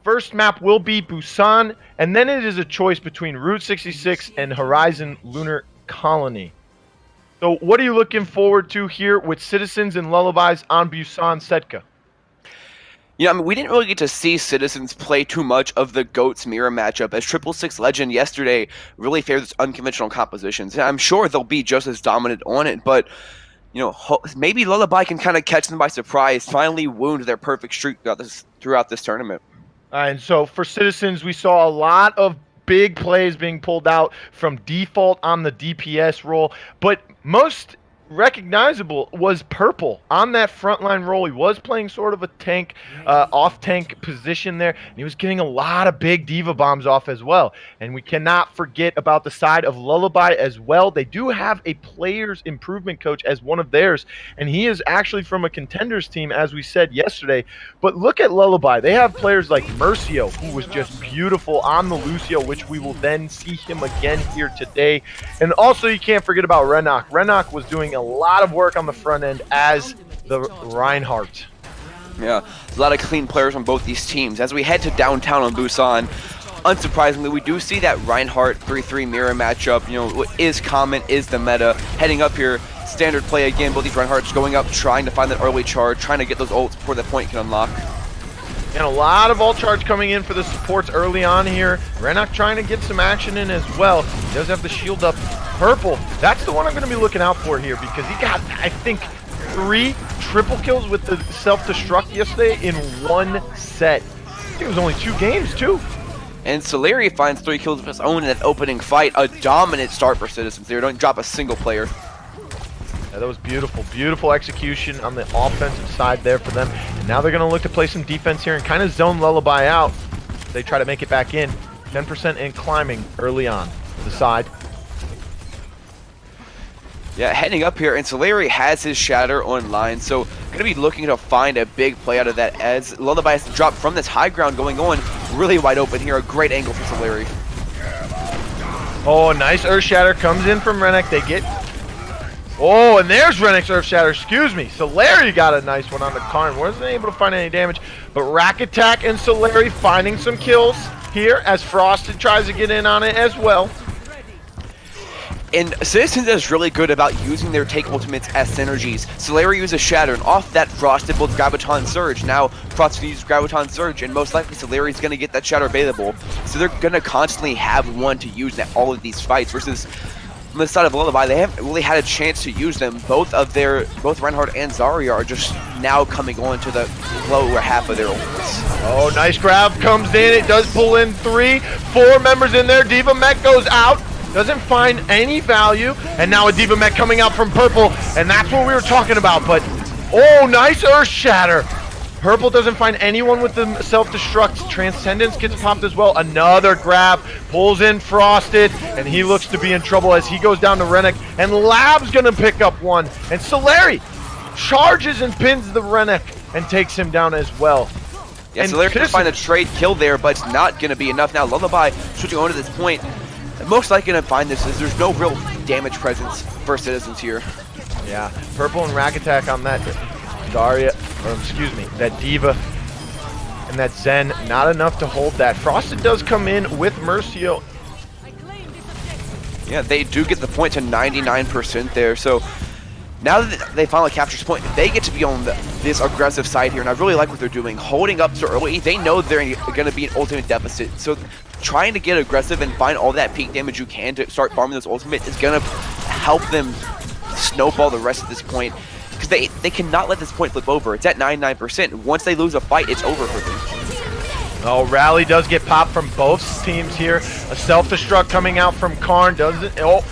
First map will be Busan, and then it is a choice between Route 66 and Horizon Lunar Colony. So what are you looking forward to here with Citizens and Lullabies on Busan, Setka? Yeah, I mean, we didn't really get to see Citizens play too much of the GOATS mirror matchup, as 666 Legend yesterday really favored this unconventional compositions. And I'm sure they'll be just as dominant on it, but maybe Lullaby can kind of catch them by surprise, finally wound their perfect streak throughout this tournament. And so for Citizens, we saw a lot of big plays being pulled out from default on the DPS role, but most recognizable was Purple on that frontline role. He was playing sort of a tank, off-tank position there, and he was getting a lot of big diva bombs off as well. And we cannot forget about the side of Lullaby as well. They do have a players improvement coach as one of theirs, and he is actually from a contenders team, as we said yesterday. But look at Lullaby. They have players like Mercio, who was just beautiful on the Lucio, which we will then see him again here today. And also, you can't forget about Renok. Renok was doing a lot of work on the front end as the Reinhardt. Yeah, a lot of clean players on both these teams. As we head to downtown on Busan, unsurprisingly, we do see that Reinhardt 3-3 mirror matchup. What is common is the meta. Heading up here, standard play again. Both these Reinhardts going up, trying to find that early charge, trying to get those ults before the point can unlock. And a lot of ult charge coming in for the supports early on here. Renok trying to get some action in as well. He does have the shield up. Purple, that's the one I'm going to be looking out for here, because he got, I think, 3 triple kills with the self-destruct yesterday in one set. I think it was only 2 games, too. And Soleri finds 3 kills of his own in that opening fight. A dominant start for Citizens there. Don't drop a single player. Yeah, that was beautiful. Beautiful execution on the offensive side there for them. And now they're going to look to play some defense here and kind of zone Lullaby out. They try to make it back in. 10% and climbing early on to the side. Yeah, heading up here, and Soleri has his Shatter online, so going to be looking to find a big play out of that as Lullaby has to drop from this high ground going on. Really wide open here, a great angle for Soleri. Oh, nice Earth Shatter comes in from Renok. They get... Oh, and there's Renek's Earth Shatter, excuse me. Soleri got a nice one on the Karn. Wasn't able to find any damage, but Rack Attack and Soleri finding some kills here as Frosted tries to get in on it as well. And Citizens is really good about using their take ultimates as synergies. Soleri uses Shatter, and off that Frosted builds Graviton Surge. Now Frosted uses Graviton Surge, and most likely Soleri's going to get that Shatter available. So they're going to constantly have one to use in all of these fights, versus on the side of Lullaby, they haven't really had a chance to use them. Both Reinhardt and Zarya are just now coming on to the lower half of their ults. Oh, nice grab comes in. It does pull in 3, 4 members in there. Diva Mech goes out. Doesn't find any value, and now a Diva Mech coming out from Purple, and that's what we were talking about, but oh, nice Earth Shatter. Purple doesn't find anyone with the self-destruct. Transcendence gets popped as well. Another grab, pulls in Frosted, and he looks to be in trouble as he goes down to Renok, and Lab's gonna pick up one, and Soleri charges and pins the Renok and takes him down as well. Yeah, Soleri can find a trade kill there, but it's not gonna be enough. Now Lullaby switching on to this point. Most likely going to find this is there's no real damage presence for Citizens here. Yeah, Purple and Rack Attack on that Zarya, or excuse me, that Diva and that Zen, not enough to hold that. Frosted does come in with Mercio. Yeah, they do get the point to 99% there, so now that they finally capture this point, they get to be on this aggressive side here, and I really like what they're doing. Holding up so early, they know they're going to be an ultimate deficit, so trying to get aggressive and find all that peak damage you can to start farming this ultimate is going to help them snowball the rest of this point, because they cannot let this point flip over. It's at 99%. Once they lose a fight, it's over for them. Oh, Rally does get popped from both teams here. A self-destruct coming out from Karn. Oh,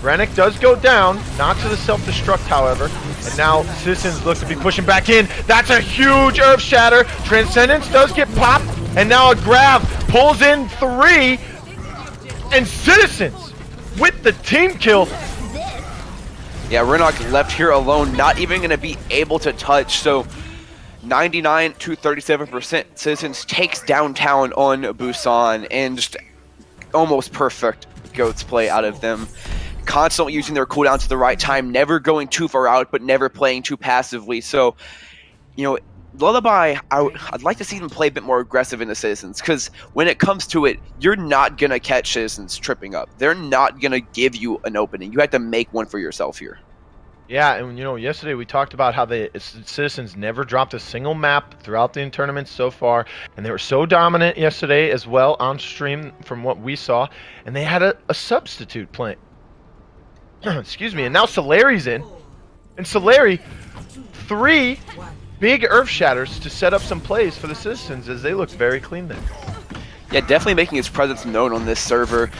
Renok does go down, not to the self-destruct, however. And now Citizens look to be pushing back in. That's a huge Earth Shatter. Transcendence does get popped, and now a grab pulls in 3. And Citizens with the team kill. Yeah, Renok left here alone, not even going to be able to touch. So 99 to 37%. Citizens takes downtown on Busan, and just almost perfect GOATS play out of them. Constantly using their cooldowns at the right time, never going too far out, but never playing too passively. So, Lullaby, I'd like to see them play a bit more aggressive in the Citizens, because when it comes to it, you're not going to catch Citizens tripping up. They're not going to give you an opening. You have to make one for yourself here. Yeah, and yesterday we talked about how the Citizens never dropped a single map throughout the tournament so far, and they were so dominant yesterday as well on stream from what we saw, and they had a substitute playing. Excuse me, and now Solari's in, and Solari, 3 big Earth Shatters to set up some plays for the Citizens as they look very clean there. Yeah, definitely making his presence known on this server.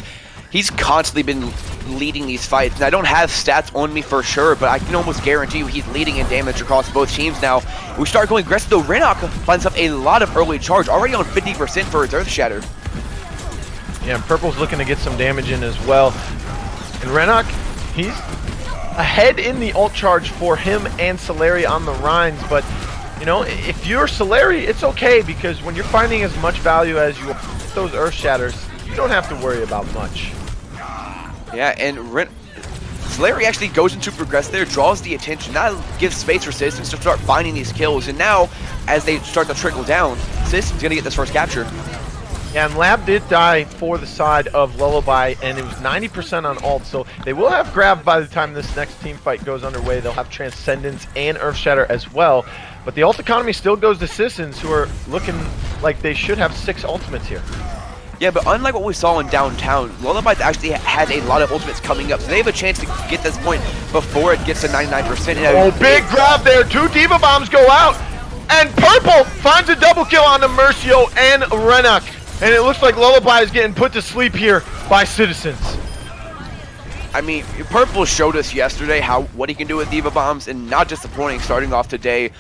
He's constantly been leading these fights, and I don't have stats on me for sure, but I can almost guarantee you he's leading in damage across both teams now. We start going aggressive, though. Renok finds up a lot of early charge, already on 50% for his Earth Shatter. Yeah, and Purple's looking to get some damage in as well. And Renok, he's ahead in the ult charge for him and Solari on the Rhines, but if you're Solari, it's okay, because when you're finding as much value as you want with those Earth Shatters, you don't have to worry about much. Yeah, and Solari actually goes into progress there, draws the attention, that gives space for Citizens to start finding these kills, and now, as they start to trickle down, Citizens gonna get this first capture. Yeah, and Lab did die for the side of Lullaby, and it was 90% on ult, so they will have Grab by the time this next team fight goes underway. They'll have Transcendence and Earth Shatter as well, but the ult economy still goes to Citizens, who are looking like they should have 6 ultimates here. Yeah, but unlike what we saw in downtown, Lullaby actually has a lot of ultimates coming up, so they have a chance to get this point before it gets to 99%. Oh, big grab there. 2 Diva Bombs go out, and Purple finds a double kill on the Mercio and Renok. And it looks like Lullaby is getting put to sleep here by Citizens. I mean, Purple showed us yesterday what he can do with Diva Bombs, and not disappointing starting off today.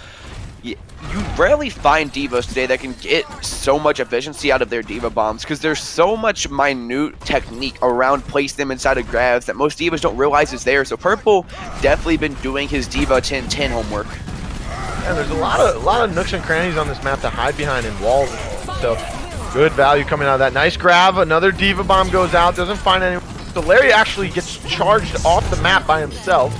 You rarely find Divas today that can get so much efficiency out of their Diva Bombs, because there's so much minute technique around placing them inside of grabs that most Divas don't realize is there. So Purple definitely been doing his Diva 10-10 homework. And there's a lot of nooks and crannies on this map to hide behind in walls. So good value coming out of that. Nice grab. Another Diva Bomb goes out. Doesn't find anyone. So Larry actually gets charged off the map by himself.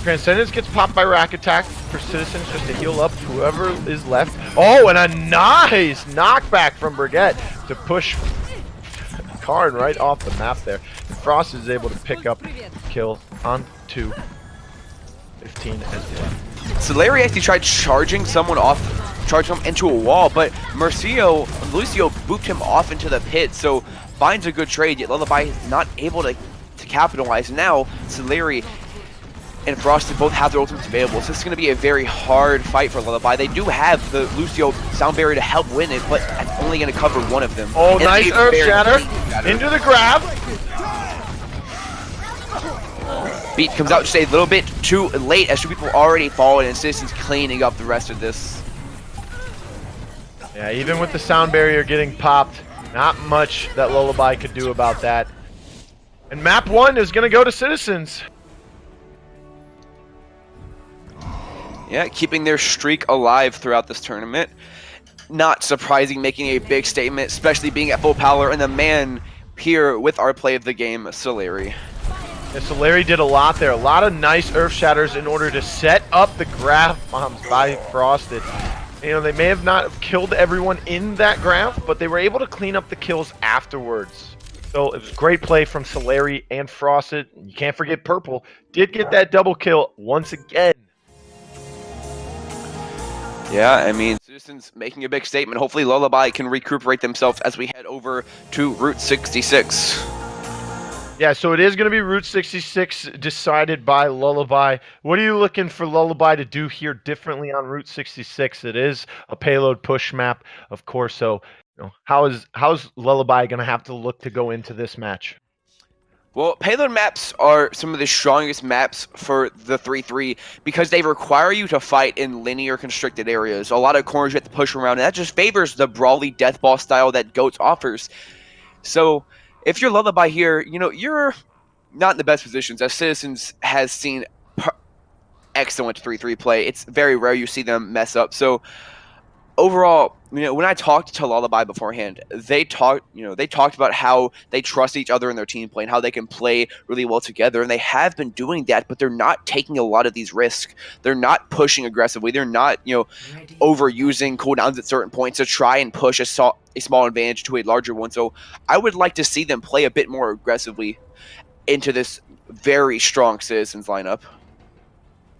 Transcendence gets popped by Rack Attack for Citizens just to heal up whoever is left. Oh, and a nice knockback from Brigitte to push Karn right off the map there. And Frost is able to pick up kill on 2. 15 as well. So Larry actually tried charging someone him into a wall, but Lucio booped him off into the pit, so finds a good trade, yet Lullaby is not able to capitalize. Now, Solari and Frosted both have their ultimates available, so this is going to be a very hard fight for Lullaby. They do have the Lucio sound barrier to help win it, but that's only going to cover one of them. Oh, and nice Earth Shatter into the grab. Beat comes out just a little bit too late, as 2 people already fallen, and Citizens cleaning up the rest of this. Yeah, even with the sound barrier getting popped, not much that Lullaby could do about that. And map 1 is going to go to Citizens. Yeah, keeping their streak alive throughout this tournament. Not surprising, making a big statement, especially being at full power, and the man here with our play of the game, Solari. Yeah, Solari did a lot there. A lot of nice Earth Shatters in order to set up the grab bombs by Frosted. They may have not killed everyone in that graph, but they were able to clean up the kills afterwards. So it was great play from Solari and Frosted. You can't forget Purple did get that double kill once again. Yeah, I mean, Citizens making a big statement. Hopefully Lullaby can recuperate themselves as we head over to Route 66. Yeah, so it is going to be Route 66 decided by Lullaby. What are you looking for Lullaby to do here differently on Route 66? It is a payload push map, of course, so how's Lullaby going to have to look to go into this match? Well, payload maps are some of the strongest maps for the 3-3 because they require you to fight in linear constricted areas. A lot of corners you have to push around, and that just favors the brawly death ball style that GOATS offers. So if you're Lullaby here, you're not in the best positions, as Citizens has seen excellent 3-3 play. It's very rare you see them mess up. So overall, when I talked to Lullaby beforehand, they talked about how they trust each other in their team play and how they can play really well together, and they have been doing that, but they're not taking a lot of these risks. They're not pushing aggressively. They're not, overusing cooldowns at certain points to try and push a small advantage to a larger one. So I would like to see them play a bit more aggressively into this very strong Citizens lineup.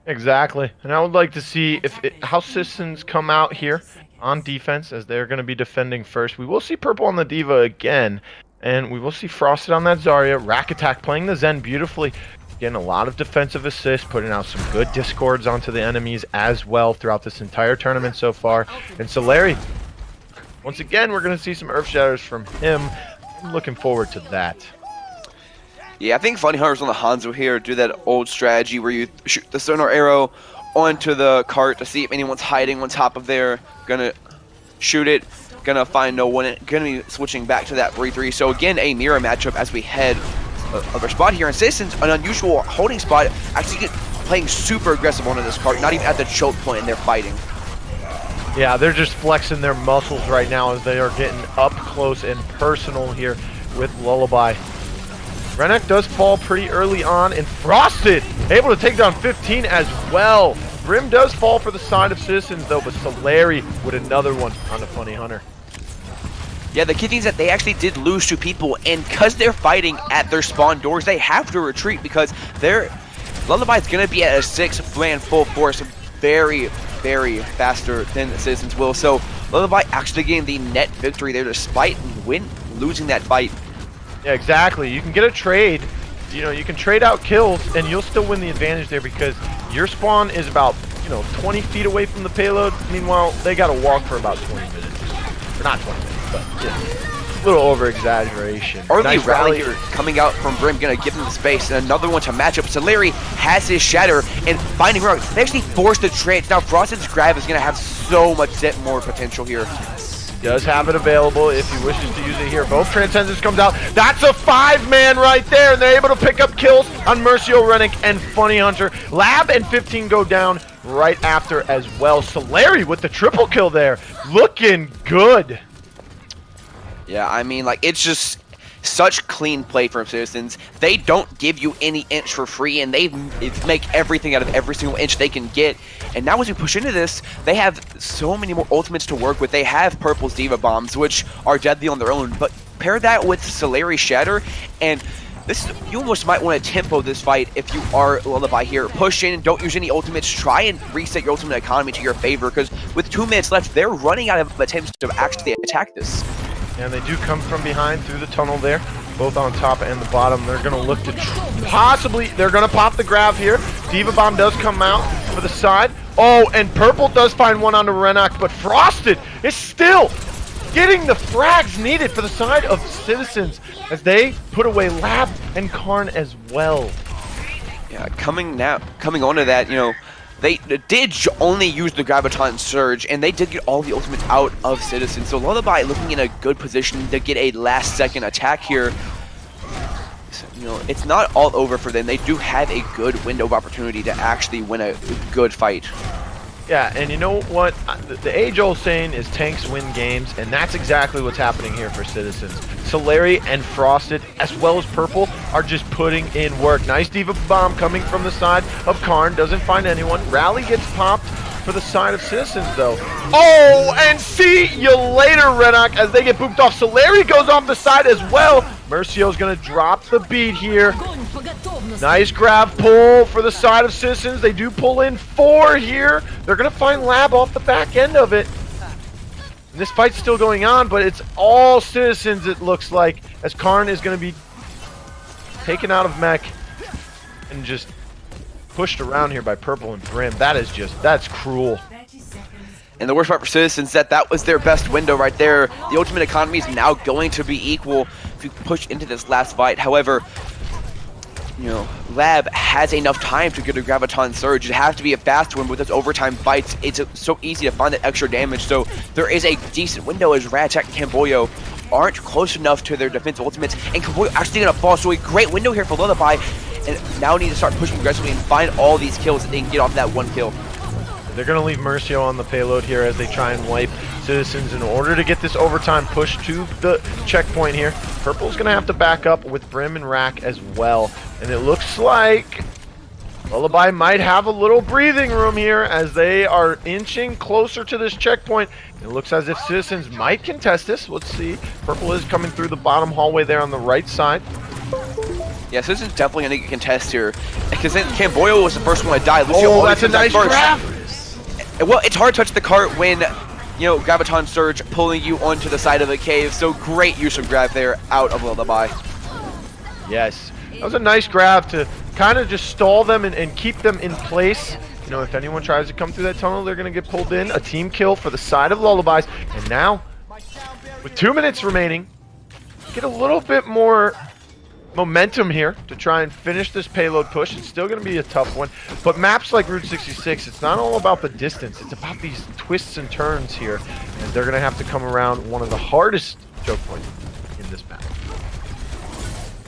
Exactly. And I would like to see how Citizens come out here on defense, as they're going to be defending first. We will see Purple on the Diva again, and we will see Frosted on that Zarya. Rack Attack playing the Zen beautifully, getting a lot of defensive assists, putting out some good discords onto the enemies as well throughout this entire tournament so far. And Solari, once again, we're going to see some Earth Shatters from him. I'm looking forward to that. Yeah, I think Funny Hunters on the Hanzo here do that old strategy where you shoot the sonar arrow onto the cart to see if anyone's hiding on top of there. Gonna shoot it, gonna find no one, gonna be switching back to that 3-3. So again, a mirror matchup as we head of our spot here. And Citizens, an unusual holding spot, actually playing super aggressive onto this cart, not even at the choke point, and they're fighting. Yeah, they're just flexing their muscles right now as they are getting up close and personal here with Lullaby. Renekton does fall pretty early on, and Frosted able to take down 15 as well. Brim does fall for the side of Citizens though, but Solari with another one on the Funny Hunter. Yeah, the key thing is that they actually did lose 2 people, and because they're fighting at their spawn doors, they have to retreat because Lullaby is going to be at a 6-man full force, very, very faster than the Citizens will. So Lullaby actually getting the net victory there despite losing that fight. Yeah, exactly. You can get a trade. You can trade out kills, and you'll still win the advantage there because your spawn is about, 20 feet away from the payload. Meanwhile, they got to walk for about 20 minutes. Or not 20 minutes, but a little over-exaggeration. Early Nice rally here coming out from Brim, going to give them the space, and another one to match up. Solari has his Shatter, and finding Rock. They actually forced the trade. Now Frosted's grab is going to have so much more potential here. Does have it available if he wishes to use it here. Both Transcendence comes out. That's a 5-man right there, and they're able to pick up kills on Mercio, Rennick, and Funny Hunter. Lab and 15 go down right after as well. Solari with the triple kill there. Looking good. Yeah, I mean, it's just such clean play from Citizens. They don't give you any inch for free, and they make everything out of every single inch they can get. And now as we push into this, they have so many more ultimates to work with. They have Purple's Diva Bombs, which are deadly on their own, but pair that with Solari's Shatter, and you almost might want to tempo this fight if you are Lullaby here. Push in, don't use any ultimates, try and reset your ultimate economy to your favor, because with 2 minutes left, they're running out of attempts to actually attack this. And they do come from behind through the tunnel there, both on top and the bottom. They're going to look to they're going to pop the grab here. Diva Bomb does come out for the side. Oh, and Purple does find one onto Renok, but Frosted is still getting the frags needed for the side of Citizens as they put away Lab and Karn as well. Yeah, coming onto that, they did only use the Graviton Surge, and they did get all the ultimates out of Citizens. So Lullaby looking in a good position to get a last-second attack here. So, it's not all over for them. They do have a good window of opportunity to actually win a good fight. Yeah, and you know what? The age-old saying is tanks win games, and that's exactly what's happening here for Citizens. Solari and Frosted, as well as Purple, are just putting in work. Nice Diva Bomb coming from the side of Karn. Doesn't find anyone. Rally gets popped for the side of Citizens, though. Oh, and see you later, Renok, as they get booped off. Solari goes off the side as well. Mercio's going to drop the beat here. Nice grab pull for the side of Citizens. They do pull in 4 here. They're going to find Lab off the back end of it. And this fight's still going on, but it's all Citizens, it looks like, as Karn is going to be taken out of mech and just pushed around here by Purple and Brim. That's cruel. And the worst part for Citizens is that was their best window right there. The ultimate economy is now going to be equal if you push into this last fight. However, Lab has enough time to get a Graviton Surge. It has to be a fast one with those overtime fights. It's so easy to find that extra damage. So there is a decent window as Rajack and Camboyo aren't close enough to their defensive ultimates. And Camboyo actually going to fall. So a great window here for Lullaby. And now need to start pushing aggressively and find all these kills that they can get off that 1 kill. They're going to leave Mercio on the payload here as they try and wipe Citizens in order to get this overtime push to the checkpoint here. Purple's going to have to back up with Brim and Rack as well. And it looks like Lullaby might have a little breathing room here as they are inching closer to this checkpoint. It looks as if Citizens might contest this. Let's see. Purple is coming through the bottom hallway there on the right side. Yeah, Citizens definitely going to get contest here. Because then Camboyo was the first one to die. Oh, that's a nice grab. Well, it's hard to touch the cart when, you know, Graviton Surge pulling you onto the side of the cave. So great use of grab there out of Lullaby. Yes, that was a nice grab to kind of just stall them and keep them in place. You know, if anyone tries to come through that tunnel, they're going to get pulled in. A team kill for the side of Lullabies. And now, with 2 minutes remaining, get a little bit more momentum here to try and finish this payload push. It's still going to be a tough one, but maps like Route 66, it's not all about the distance. It's about these twists and turns here, and they're going to have to come around one of the hardest choke points in this map.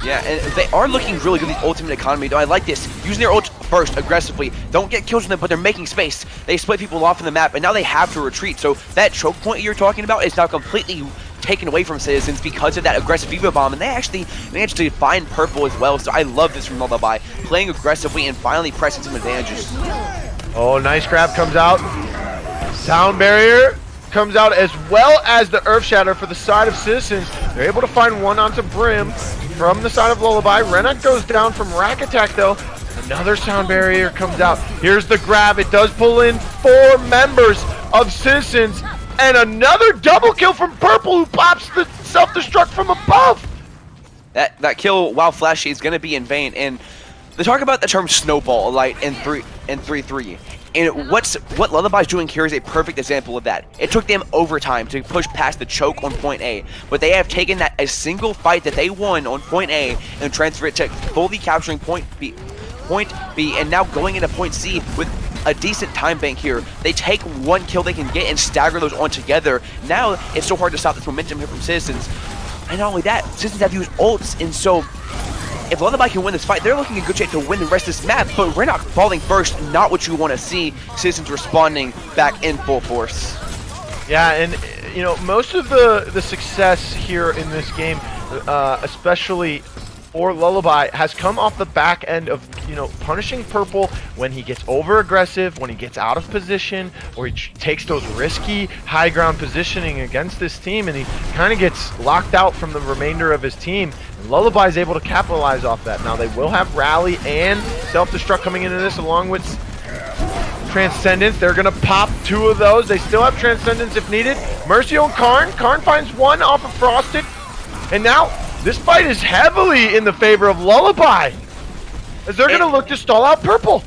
Yeah, and they are looking really good in the ultimate economy, though. I like this. Using their ult first aggressively. Don't get kills with them, but they're making space. They split people off in the map, and now they have to retreat. So that choke point you're talking about is now completely taken away from Citizens because of that aggressive Viva Bomb, and they actually managed to find Purple as well. So I love this from Lullaby, playing aggressively and finally pressing some advantages. Oh, nice grab comes out. Sound barrier comes out as well as the Earth Shatter for the side of Citizens. They're able to find one onto Brim from the side of Lullaby. Renat goes down from Rack Attack though. Another sound barrier comes out. Here's the grab. It does pull in 4 members of Citizens. And another double kill from Purple, who pops the self-destruct from above. That kill, while flashy, is going to be in vain. And they talk about the term snowball light in 3-3. And what Lullaby's doing here is a perfect example of that. It took them overtime to push past the choke on point A, but they have taken that a single fight that they won on point A and transferred it to fully capturing point B, and now going into point C with a decent time bank here. They take one kill they can get and stagger those on together. Now it's so hard to stop this momentum here from Citizens. And not only that, Citizens have used ults, and so if Lullaby can win this fight, they're looking in good shape to win the rest of this map, but we're not falling first, not what you want to see. Citizens responding back in full force. Yeah, and you know, most of the success here in this game, especially for Lullaby, has come off the back end of, you know, punishing Purple when he gets over aggressive, when he gets out of position, or he takes those risky high ground positioning against this team, and he kind of gets locked out from the remainder of his team. And Lullaby is able to capitalize off that. Now they will have Rally and Self-Destruct coming into this along with Transcendence. They're going to pop 2 of those. They still have Transcendence if needed. Mercio and Karn. Karn finds one off of Frosted. And now this fight is heavily in the favor of Lullaby, as they're going to look to stall out Purple.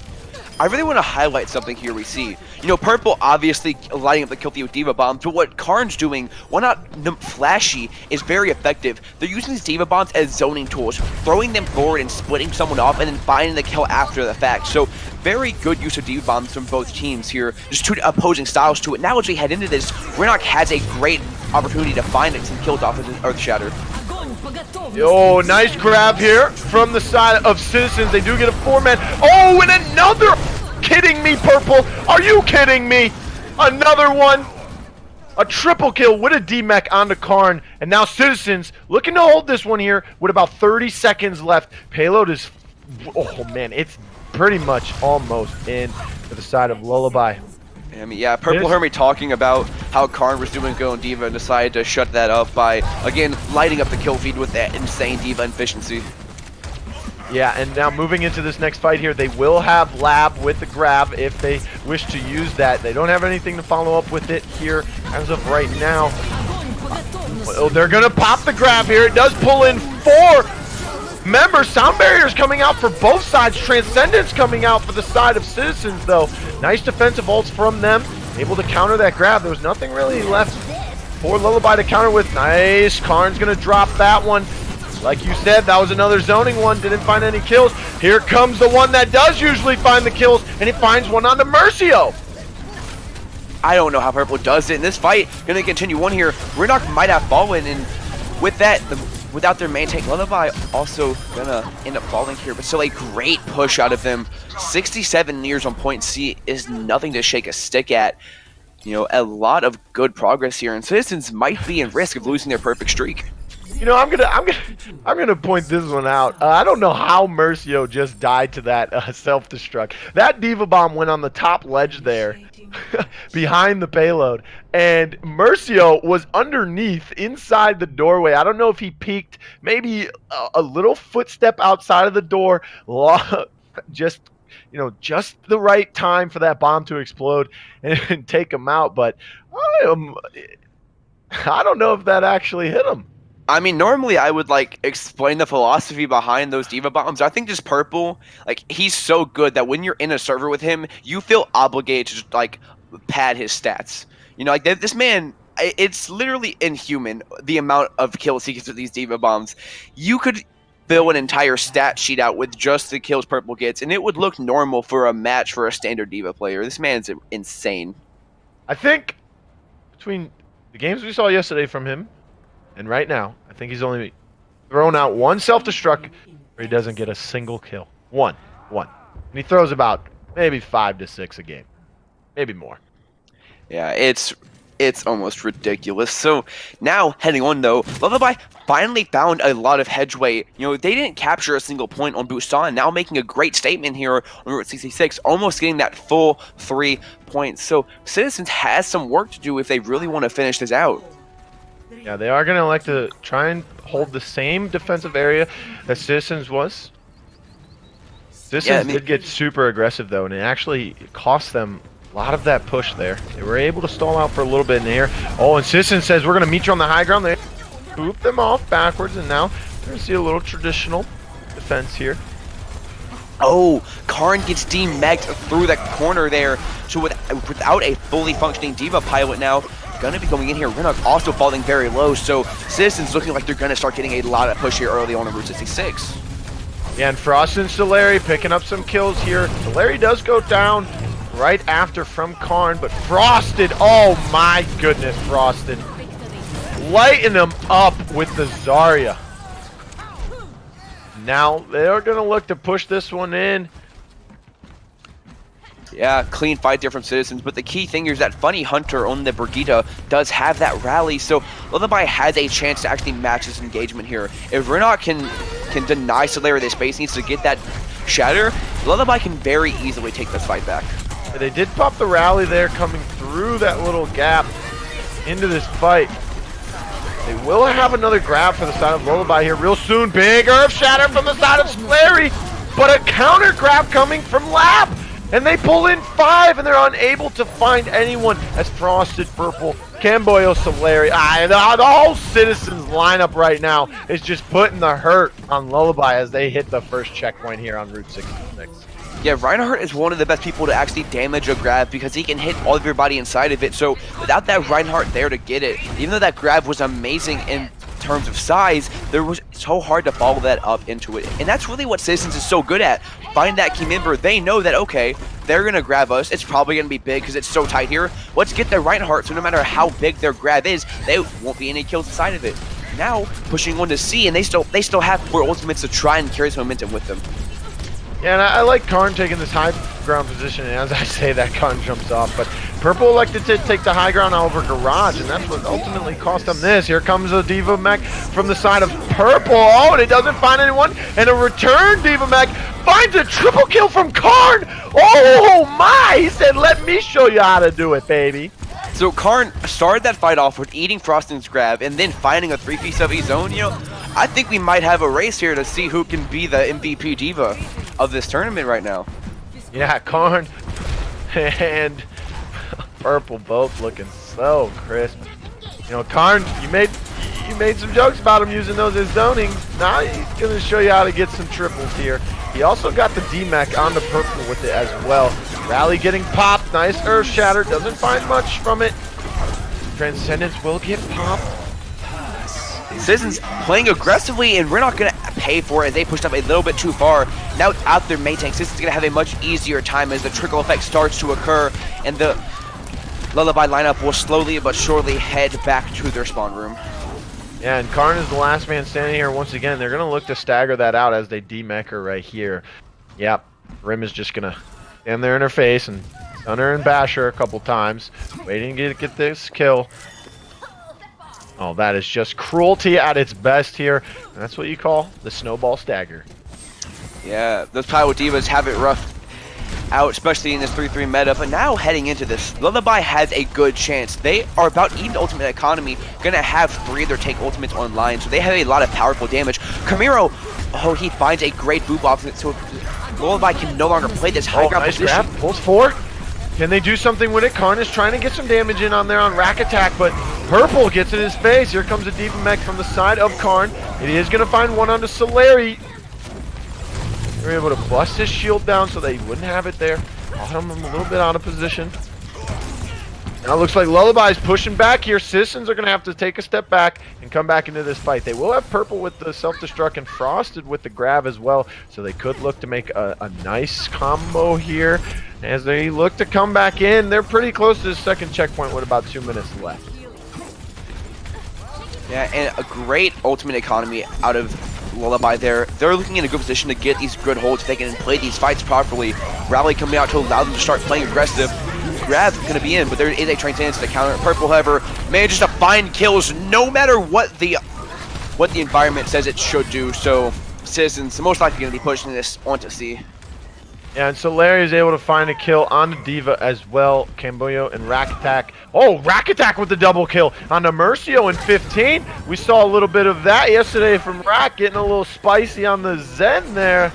I really want to highlight something here we see. You know, Purple obviously lighting up the kill feed with Diva Bombs, but what Karn's doing, while not flashy, is very effective. They're using these Diva Bombs as zoning tools, throwing them forward and splitting someone off and then finding the kill after the fact. So very good use of Diva Bombs from both teams here. Just 2 opposing styles to it. Now as we head into this, Renok has a great opportunity to find some kills off of his Earth Shatter. Oh, nice grab here from the side of Citizens. They do get a 4-man. Oh, and another! Kidding me, Purple? Are you kidding me? Another one. A triple kill with a D-Mech onto Karn. And now Citizens looking to hold this one here with about 30 seconds left. Payload is... Oh, man, it's pretty much almost in to the side of Lullaby. I mean, yeah, Purple heard me talking about how Karn was doing good on Diva and decided to shut that up by, again, lighting up the kill feed with that insane Diva efficiency. Yeah, and now moving into this next fight here, they will have Lab with the grab if they wish to use that. They don't have anything to follow up with it here as of right now. Oh, they're going to pop the grab here. It does pull in 4 members. Sound barriers coming out for both sides. Transcendence coming out for the side of Citizens, though. Nice defensive ults from them. Able to counter that grab. There was nothing really left for Lullaby to counter with. Nice. Karn's going to drop that one. Like you said, that was another zoning one. Didn't find any kills. Here comes the one that does usually find the kills, and it finds one onto Mercio. I don't know how Purple does it in this fight. Going to continue one here. Renok might have fallen, and with that, without their main tank, Lullaby also gonna end up falling here, but still a great push out of them. 67 years on point C is nothing to shake a stick at. You know, a lot of good progress here, and Citizens might be in risk of losing their perfect streak. You know, I'm gonna point this one out. I don't know how Mercio just died to that self-destruct. That Diva Bomb went on the top ledge there, behind the payload, and Mercio was underneath, inside the doorway. I don't know if he peeked, maybe a little footstep outside of the door, just the right time for that bomb to explode and take him out. But I don't know if that actually hit him. I mean, normally I would, like, explain the philosophy behind those Diva Bombs. I think just Purple, like, he's so good that when you're in a server with him, you feel obligated to, just, like, pad his stats. You know, like, this man, it's literally inhuman, the amount of kills he gets with these Diva Bombs. You could fill an entire stat sheet out with just the kills Purple gets, and it would look normal for a match for a standard Diva player. This man's insane. I think between the games we saw yesterday from him and right now, I think he's only thrown out one self-destruct where he doesn't get a single kill. One. And he throws about maybe 5 to 6 a game. Maybe more. Yeah, it's almost ridiculous. So now, heading on though, Lullaby finally found a lot of headway. You know, they didn't capture a single point on Busan, now making a great statement here on Route 66, almost getting that full 3 points. So Citizens has some work to do if they really want to finish this out. Yeah, they are going to elect to try and hold the same defensive area that Citizens was. Citizens did get super aggressive, though, and it actually cost them a lot of that push there. They were able to stall out for a little bit in the air. Oh, and Citizens says, we're going to meet you on the high ground. They boop them off backwards, and now we're going to see a little traditional defense here. Oh, Karn gets demagged through that corner there. So without a fully functioning Diva pilot now, gonna be going in here. Renok also falling very low, so Citizens looking like they're gonna start getting a lot of push here early on in Route 66. Yeah, and Frost and Solari picking up some kills here. Solari does go down right after from Karn, but Frosted, oh my goodness, Frosted. Lighting them up with the Zarya. Now they're gonna look to push this one in. Yeah, clean fight there from Citizens, but the key thing is that Funny Hunter on the Brigitte does have that rally, so Lullaby has a chance to actually match this engagement here. If Renok can deny Solari the space needs to get that shatter, Lullaby can very easily take this fight back. They did pop the rally there, coming through that little gap into this fight. They will have another grab for the side of Lullaby here real soon. Big Earth Shatter from the side of Solari, but a counter grab coming from Lab. And they pull in 5, and they're unable to find anyone as Frosted, Purple, Camboyo, Solari. The whole Citizens lineup right now is just putting the hurt on Lullaby as they hit the first checkpoint here on Route 66. Yeah, Reinhardt is one of the best people to actually damage a grab because he can hit all of your body inside of it. So without that Reinhardt there to get it, even though that grab was amazing in terms of size, there was so hard to follow that up into it. And that's really what Citizens is so good at. Find that key member. They know that, okay, they're going to grab us. It's probably going to be big because it's so tight here. Let's get the Reinhardt, so no matter how big their grab is, they won't be any kills inside of it. Now, pushing on to C, and they still have 4 ultimates to try and carry some momentum with them. Yeah, and I like Karn taking this high ground position, and as I say that, Karn jumps off. But Purple elected to take the high ground over Garage, and that's what ultimately cost them this. Here comes a Diva Mech from the side of Purple. Oh, and it doesn't find anyone. And a return Diva Mech finds a triple kill from Karn. Oh my! He said, let me show you how to do it, baby. So Karn started that fight off with eating Frosting's grab and then finding a 3-piece of his own. You know, I think we might have a race here to see who can be the MVP Diva of this tournament right now. Yeah, Karn and Purple both looking so crisp. You know, Karn, you made some jokes about him using those as zonings. Now he's gonna show you how to get some triples here. He also got the D-Mech on the Purple with it as well. Rally getting popped, nice Earth Shatter, doesn't find much from it. Transcendence will get popped. Citizens playing aggressively, and we're not going to pay for it as they pushed up a little bit too far. Now out their main tank, Citizens going to have a much easier time as the trickle effect starts to occur, and the Lullaby lineup will slowly but surely head back to their spawn room. Yeah, and Karn is the last man standing here once again. They're going to look to stagger that out as they demech her right here. Yep, Rim is just going to stand there in her face and stun her and bash her a couple times, waiting to get this kill. Oh, that is just cruelty at its best here. And that's what you call the snowball stagger. Yeah, those Pyro Divas have it rough out, especially in this 3-3 meta, but now heading into this, Lullaby has a good chance. They are about even ultimate economy, gonna have 3 of their take ultimates online, so they have a lot of powerful damage. Camiro, oh, he finds a great boop off, so Lullaby can no longer play this high ground nice position. Grab, pulls 4. Can they do something with it? Karn is trying to get some damage in on there on Rack Attack, but Purple gets in his face. Here comes a Diva Mech from the side of Karn. It is going to find one onto Solari. They're able to bust his shield down so they wouldn't have it there. Caught him a little bit out of position. Now it looks like Lullaby's pushing back here. Citizens are going to have to take a step back and come back into this fight. They will have Purple with the self-destruct and Frosted with the grab as well, so they could look to make a nice combo here. As they look to come back in, they're pretty close to the second checkpoint with about 2 minutes left. Yeah, and a great ultimate economy out of Lullaby there. They're looking in a good position to get these good holds, they can play these fights properly. Rally coming out to allow them to start playing aggressive. Grab's going to be in, but there is a Transcendence to counter. Purple, however, manages to find kills no matter what the environment says it should do. So Citizens most likely going to be pushing this onto C. Yeah, and so Larry is able to find a kill on the Diva as well. Camboyo and Rack Attack. Oh, Rack Attack with the double kill on the Mercio in 15. We saw a little bit of that yesterday from Rack, getting a little spicy on the Zen there.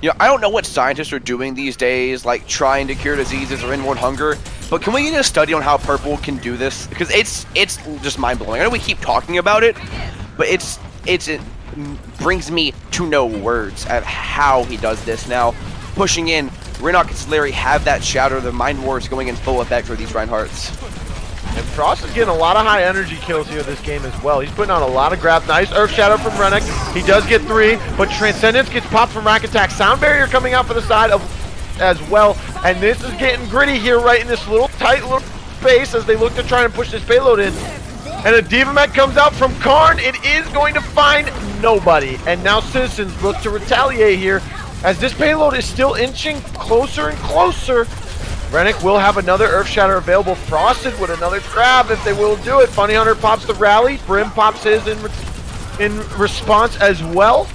You know, I don't know what scientists are doing these days, like trying to cure diseases or inward hunger, but can we get a study on how Purple can do this? Because it's just mind-blowing. I know we keep talking about it, but it brings me to no words at how he does this. Now, pushing in, Rinok and Solari have that shatter. The Mind War is going in full effect for these Reinhardts. And Frost is getting a lot of high energy kills here this game as well. He's putting on a lot of grabs. Nice Earth Shadow from Rennick. He does get 3, but Transcendence gets popped from Rack Attack. Sound Barrier coming out for the side of as well. And this is getting gritty here right in this little tight little space as they look to try and push this payload in. And a Diva Mech comes out from Karn. It is going to find nobody. And now Citizens look to retaliate here as this payload is still inching closer and closer. Rennick will have another Earth Shatter available. Frosted with another grab if they will do it. Funny Hunter pops the rally. Brim pops his in response as well.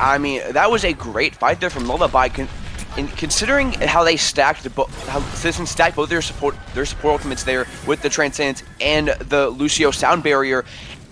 I mean, that was a great fight there from Lullaby. Considering how they stacked, how Citizens stacked both their support ultimates there with the Transcendence and the Lucio Sound Barrier,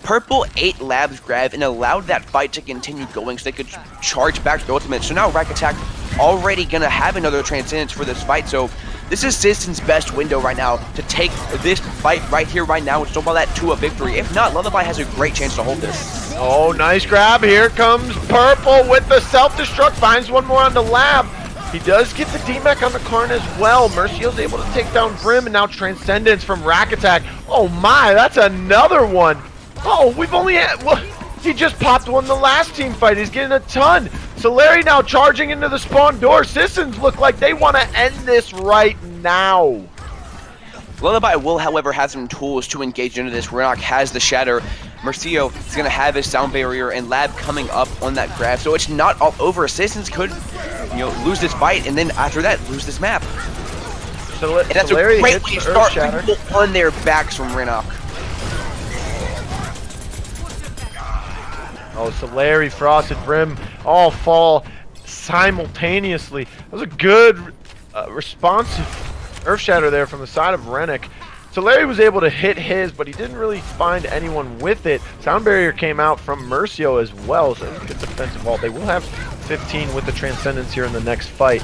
Purple ate Lab's grab and allowed that fight to continue going so they could charge back the ultimate. So now Rack Attack already gonna have another Transcendence for this fight. So this is Citizens' best window right now to take this fight right here, right now, and snowball that to a victory. If not, Lullaby has a great chance to hold this. Oh, nice grab. Here comes Purple with the self-destruct. Finds one more on the Lab. He does get the D-Mech on the Karn as well. Mercio's able to take down Brim, and now Transcendence from Rack Attack. Oh my, that's another one. Oh, we've only had, well, he just popped one in the last team fight. He's getting a ton. Solari now charging into the spawn door. Citizens look like they want to end this right now. Lullaby will, however, have some tools to engage into this. Renok has the Shatter. Mercio is going to have his Sound Barrier and Lab coming up on that grab. So it's not all over. Citizens could, lose this fight and then after that, lose this map. So and that's Solari a great way to start people on their backs from Renok. Oh, Solari, Frosted, Brim all fall simultaneously. That was a good responsive Earth Shatter there from the side of Rennick. Solari was able to hit his, but he didn't really find anyone with it. Sound Barrier came out from Mercio as well, so it's a good defensive vault. They will have 15 with the Transcendence here in the next fight.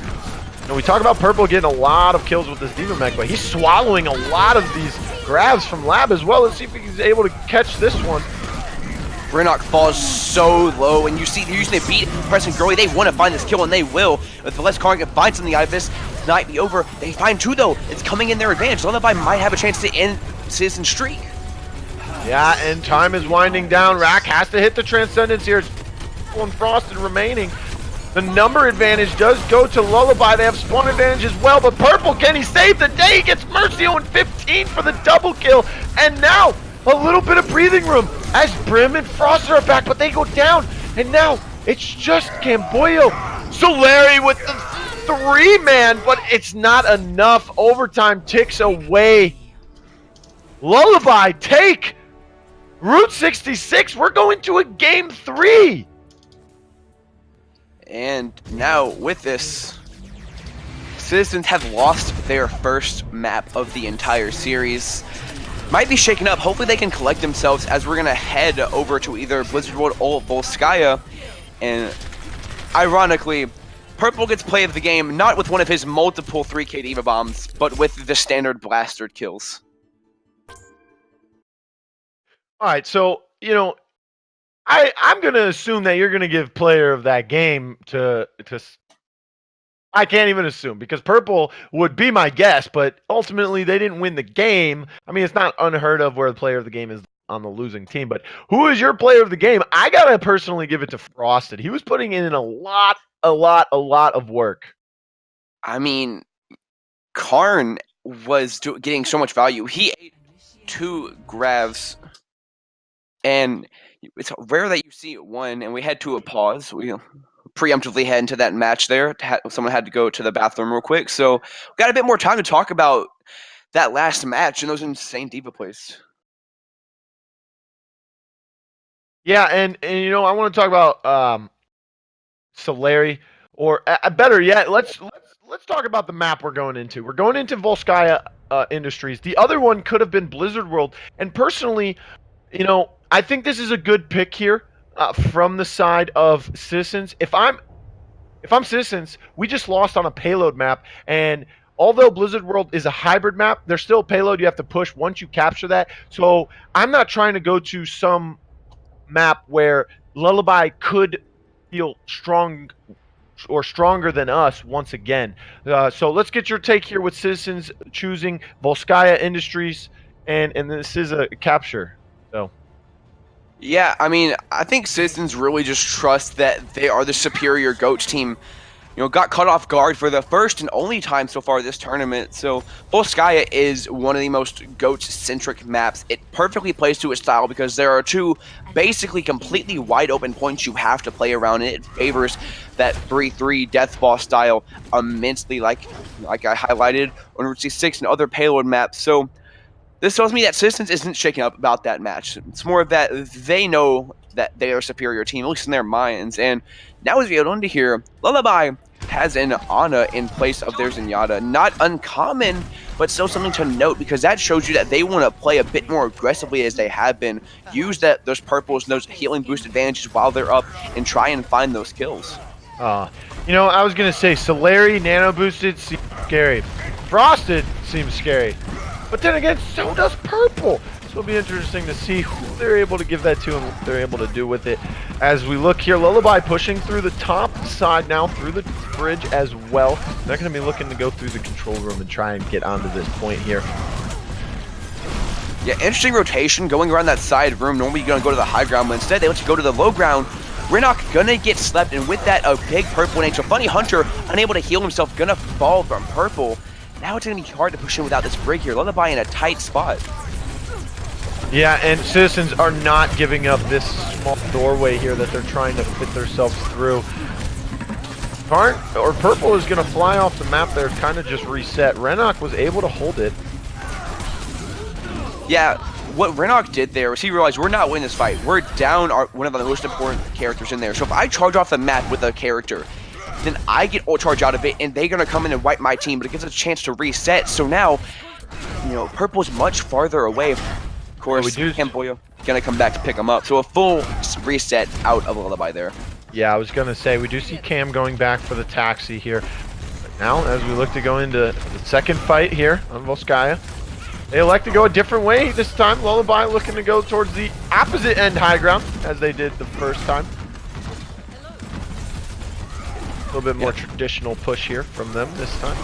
Now, we talk about Purple getting a lot of kills with this Diva Mech, but he's swallowing a lot of these grabs from Lab as well. Let's see if he's able to catch this one. Renok falls so low, and you see they're using the beat, pressing Growly. They want to find this kill, and they will. If the less Karn can find something out of this, might be over. They find 2, though. It's coming in their advantage. Lullaby might have a chance to end Citizen streak. Yeah, and time is winding down. Rack has to hit the Transcendence here. One Frosted remaining. The number advantage does go to Lullaby. They have spawn advantage as well, but Purple, can he save the day? He gets Mercio and 15 for the double kill. And now, a little bit of breathing room as Brim and Froster are back, but they go down. And now, it's just Camboyo. Solari with the 3-man, but it's not enough. Overtime ticks away. Lullaby take Route 66. We're going to a game 3. And now with this, Citizens have lost their first map of the entire series. Might be shaken up. Hopefully they can collect themselves as we're going to head over to either Blizzard World or Volskaya. And ironically, Purple gets play of the game, not with one of his multiple 3K Diva bombs, but with the standard blaster kills. All right, so, you know, I'm going to assume that you're going to give player of that game to I can't even assume, because Purple would be my guess, but ultimately they didn't win the game. I mean, it's not unheard of where the player of the game is on the losing team, but who is your player of the game? I got to personally give it to Frosted. He was putting in a lot of work. I mean, Karn was getting so much value. He ate 2 grabs, and it's rare that you see one, and we had to a pause. We preemptively head into that match there. Someone had to go to the bathroom real quick, so we got a bit more time to talk about that last match and those insane Diva plays. Yeah, and you know, I want to talk about Solari, or better yet, let's talk about the map we're going into. We're going into Volskaya Industries. The other one could have been Blizzard World, and personally, you know, I think this is a good pick here from the side of Citizens. If I'm Citizens, we just lost on a payload map, and although Blizzard World is a hybrid map, there's still a payload you have to push once you capture that. So I'm not trying to go to some map where Lullaby could feel strong or stronger than us once again. So let's get your take here with Citizens choosing Volskaya Industries, and this is a capture. So. Yeah, I mean, I think Citizens really just trust that they are the superior GOAT team. You know, got caught off guard for the first and only time so far this tournament. So Volskaya is one of the most GOAT-centric maps. It perfectly plays to its style because there are 2 basically completely wide open points you have to play around, and it favors that 3-3 death ball style immensely, like I highlighted on Route 66 and other payload maps. So this tells me that Citizens isn't shaken up about that match. It's more of that they know that they are a superior team, at least in their minds. And now as we get on to here, Lullaby has an Ana in place of their Zenyatta. Not uncommon, but still something to note, because that shows you that they want to play a bit more aggressively as they have been. Use those purples and those healing boost advantages while they're up and try and find those kills. You know, I was going to say Solari nano boosted seems scary. Frosted seems scary. But then again, so does Purple. So it'll be interesting to see who they're able to give that to and what they're able to do with it. As we look here, Lullaby pushing through the top side now, through the bridge as well. They're going to be looking to go through the control room and try and get onto this point here. Yeah, interesting rotation going around that side room. Normally you're going to go to the high ground, but instead they let you go to the low ground. Renok gonna get slept, and with that, a big Purple nade. So Funny Hunter, unable to heal himself, gonna fall from Purple. Now it's gonna be hard to push in without this break here. Lullaby in a tight spot. Yeah, and Citizens are not giving up this small doorway here that they're trying to fit themselves through. Purple is gonna fly off the map there, kind of just reset. Renok was able to hold it. Yeah, what Renok did there was he realized we're not winning this fight. We're down one of the most important characters in there. So if I charge off the map with a character, then I get ult charge out of it, and they're going to come in and wipe my team, but it gives us a chance to reset. So now, you know, Purple's much farther away. Of course, Camboyo going to come back to pick him up. So a full reset out of Lullaby there. Yeah, I was going to say, we do see Cam going back for the taxi here. But now, as we look to go into the second fight here on Volskaya, they elect to go a different way this time. Lullaby looking to go towards the opposite end high ground, as they did the first time. A little bit more traditional push here from them this time.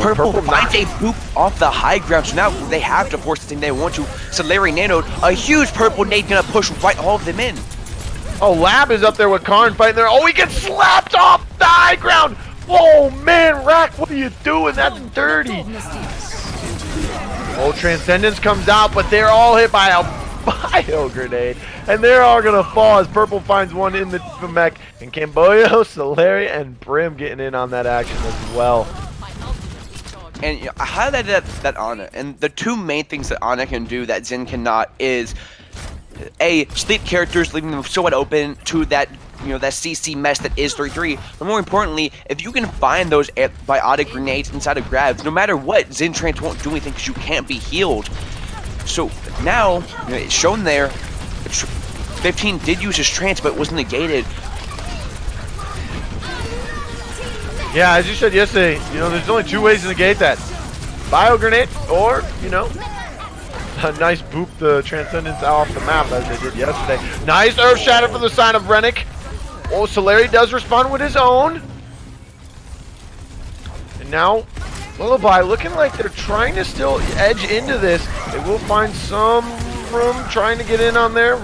Purple finds a boop off the high ground, so now they have to force the thing they want to. Solari nanoed, a huge Purple nade gonna push right all of them in. Oh, Lab is up there with Karn fighting there. Oh, he gets slapped off the high ground. Oh man, Rack, what are you doing? That's dirty. Oh, Transcendence comes out, but they're all hit by a bio grenade, and they're all gonna fall as Purple finds one in the mech, and Camboyo, Solari, and Brim getting in on that action as well. And you know, I highlighted that Ana, and the two main things that Ana can do that Zen cannot is A, sleep characters, leaving them so wide open to that, you know, that CC mess that is 3-3. But more importantly, if you can find those biotic grenades inside of grabs, no matter what, Zen Trance won't do anything because you can't be healed. So now, you know, it's shown there, 15 did use his trance, but it was negated. Yeah, as you said yesterday, you know, there's only 2 ways to negate that. Bio grenade, or, you know, a nice boop the Transcendence off the map as they did yesterday. Nice Earth Shatter for the sign of Rennick. Oh, Solari does respond with his own. And now, Lullaby looking like they're trying to still edge into this. They will find some room trying to get in on there.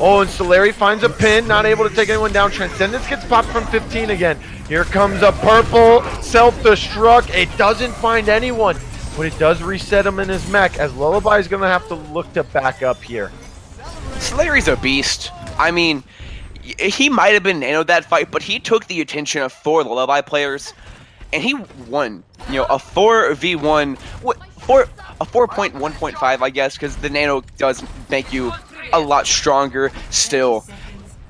Oh, and Solari finds a pin, not able to take anyone down. Transcendence gets popped from 15 again. Here comes a purple self-destruct. It doesn't find anyone, but it does reset him in his mech, as Lullaby is going to have to look to back up here. Solari's a beast. I mean, he might have been nanoed that fight, but he took the attention of 4 Lullaby players, and he won. You know, a 4v1, a 4.1.5, I guess, because the nano does make you a lot stronger still.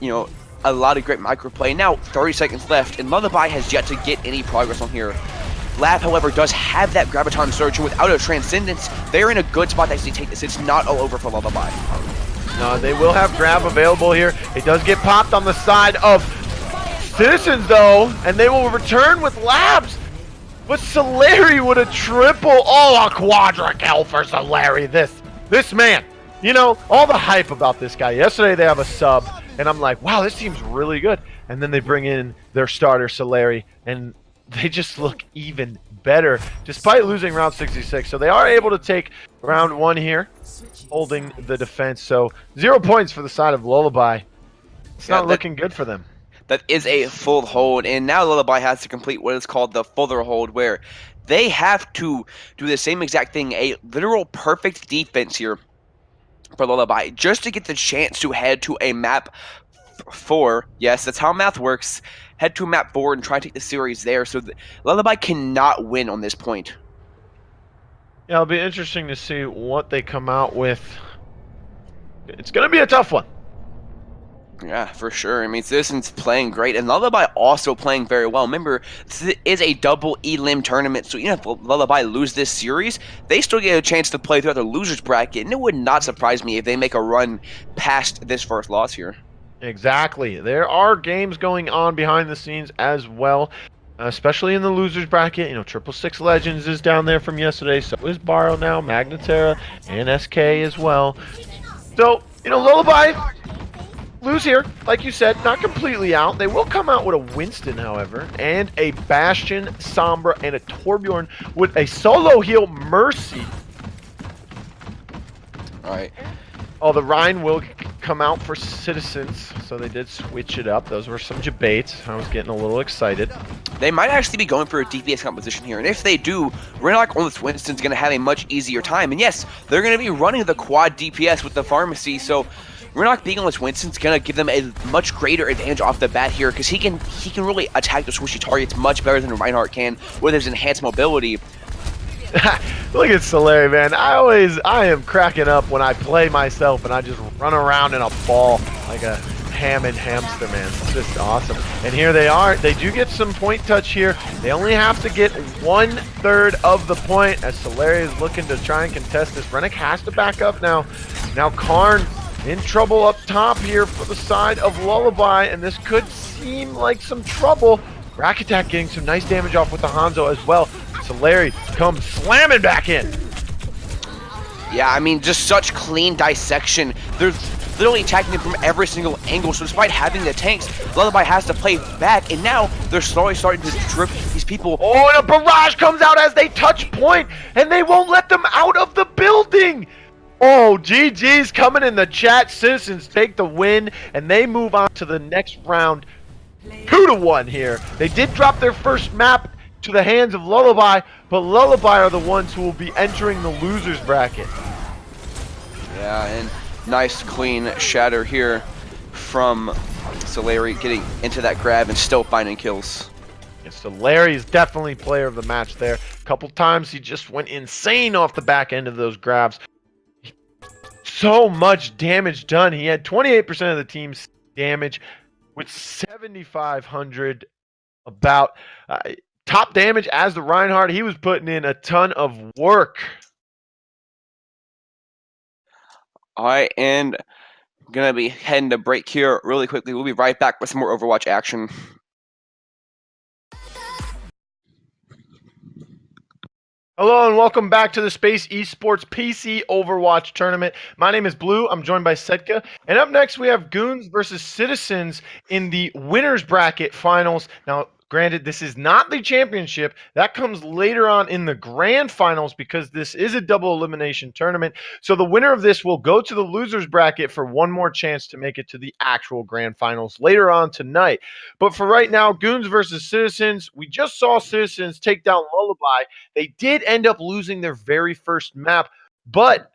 You know, a lot of great microplay. Now, 30 seconds left, and Lullaby has yet to get any progress on here. Lab, however, does have that Graviton Surge, and without a Transcendence, they're in a good spot to actually take this. It's not all over for Lullaby. No, they will have grab available here. It does get popped on the side of Citizens, though, and they will return with Labs. But Solari with a triple. Oh, a quadra kill for Solari. This man. You know, all the hype about this guy. Yesterday they have a sub, and I'm like, wow, this team's really good. And then they bring in their starter, Solari, and they just look even better, despite losing round 66. So they are able to take round 1 here, holding the defense. So 0 points for the side of Lullaby. It's not looking good for them. That is a full hold, and now Lullaby has to complete what is called the fuller hold, where they have to do the same exact thing, a literal perfect defense here for Lullaby, just to get the chance to head to a map 4. Yes, that's how math works. Head to map 4 and try to take the series there, so Lullaby cannot win on this point. Yeah, it'll be interesting to see what they come out with. It's going to be a tough one. Yeah, for sure. I mean, Citizen's playing great, and Lullaby also playing very well. Remember, this is a double elim tournament, so even if Lullaby lose this series, they still get a chance to play throughout the losers bracket, and it would not surprise me if they make a run past this first loss here. Exactly. There are games going on behind the scenes as well, especially in the losers bracket. You know, 666 Legends is down there from yesterday, so is Barrow now, Magnetera, and SK as well. So, you know, Lullaby lose here, like you said, not completely out. They will come out with a Winston, however, and a Bastion, Sombra, and a Torbjorn with a solo heal Mercy. Alright. Oh, the Rhine will come out for Citizens, so they did switch it up. Those were some debates. I was getting a little excited. They might actually be going for a DPS composition here, and if they do, Renlock on this Winston's going to have a much easier time. And yes, they're going to be running the quad DPS with the Pharmacy, so Renlock being on this Winston's going to give them a much greater advantage off the bat here, because he can really attack the squishy targets much better than Reinhardt can with his enhanced mobility. Look at Solari, man. I am cracking up when I play myself and I just run around in a ball like a Hammond hamster, man. It's just awesome. And here they are. They do get some point touch here. They only have to get 1/3 of the point as Solari is looking to try and contest this. Rennick has to back up now. Now Karn in trouble up top here for the side of Lullaby, and this could seem like some trouble. Rack Attack getting some nice damage off with the Hanzo as well. Solari comes slamming back in. Yeah, I mean, just such clean dissection. They're literally attacking him from every single angle, so despite having the tanks, Lullaby has to play back, and now they're slowly starting to drip these people. Oh, and a barrage comes out as they touch point, and they won't let them out of the building. Oh, GG's coming in the chat. Citizens take the win, and they move on to the next round. 2-1 here. They did drop their first map to the hands of Lullaby, but Lullaby are the ones who will be entering the losers bracket. Yeah, and nice clean shatter here from Solari getting into that grab and still finding kills. And so Larry is definitely player of the match there. A couple times he just went insane off the back end of those grabs. So much damage done. He had 28% of the team's damage with 7,500 about. Top damage as the Reinhardt. He was putting in a ton of work. All right, and I'm going to be heading to break here really quickly. We'll be right back with some more Overwatch action. Hello and welcome back to the Space Esports PC Overwatch tournament. My name is Blue. I'm joined by Setka. And up next we have Goons versus Citizens in the winners bracket finals. Now, granted, this is not the championship. That comes later on in the grand finals because this is a double elimination tournament. So the winner of this will go to the losers bracket for one more chance to make it to the actual grand finals later on tonight. But for right now, Goons versus Citizens. We just saw Citizens take down Lullaby. They did end up losing their very first map, but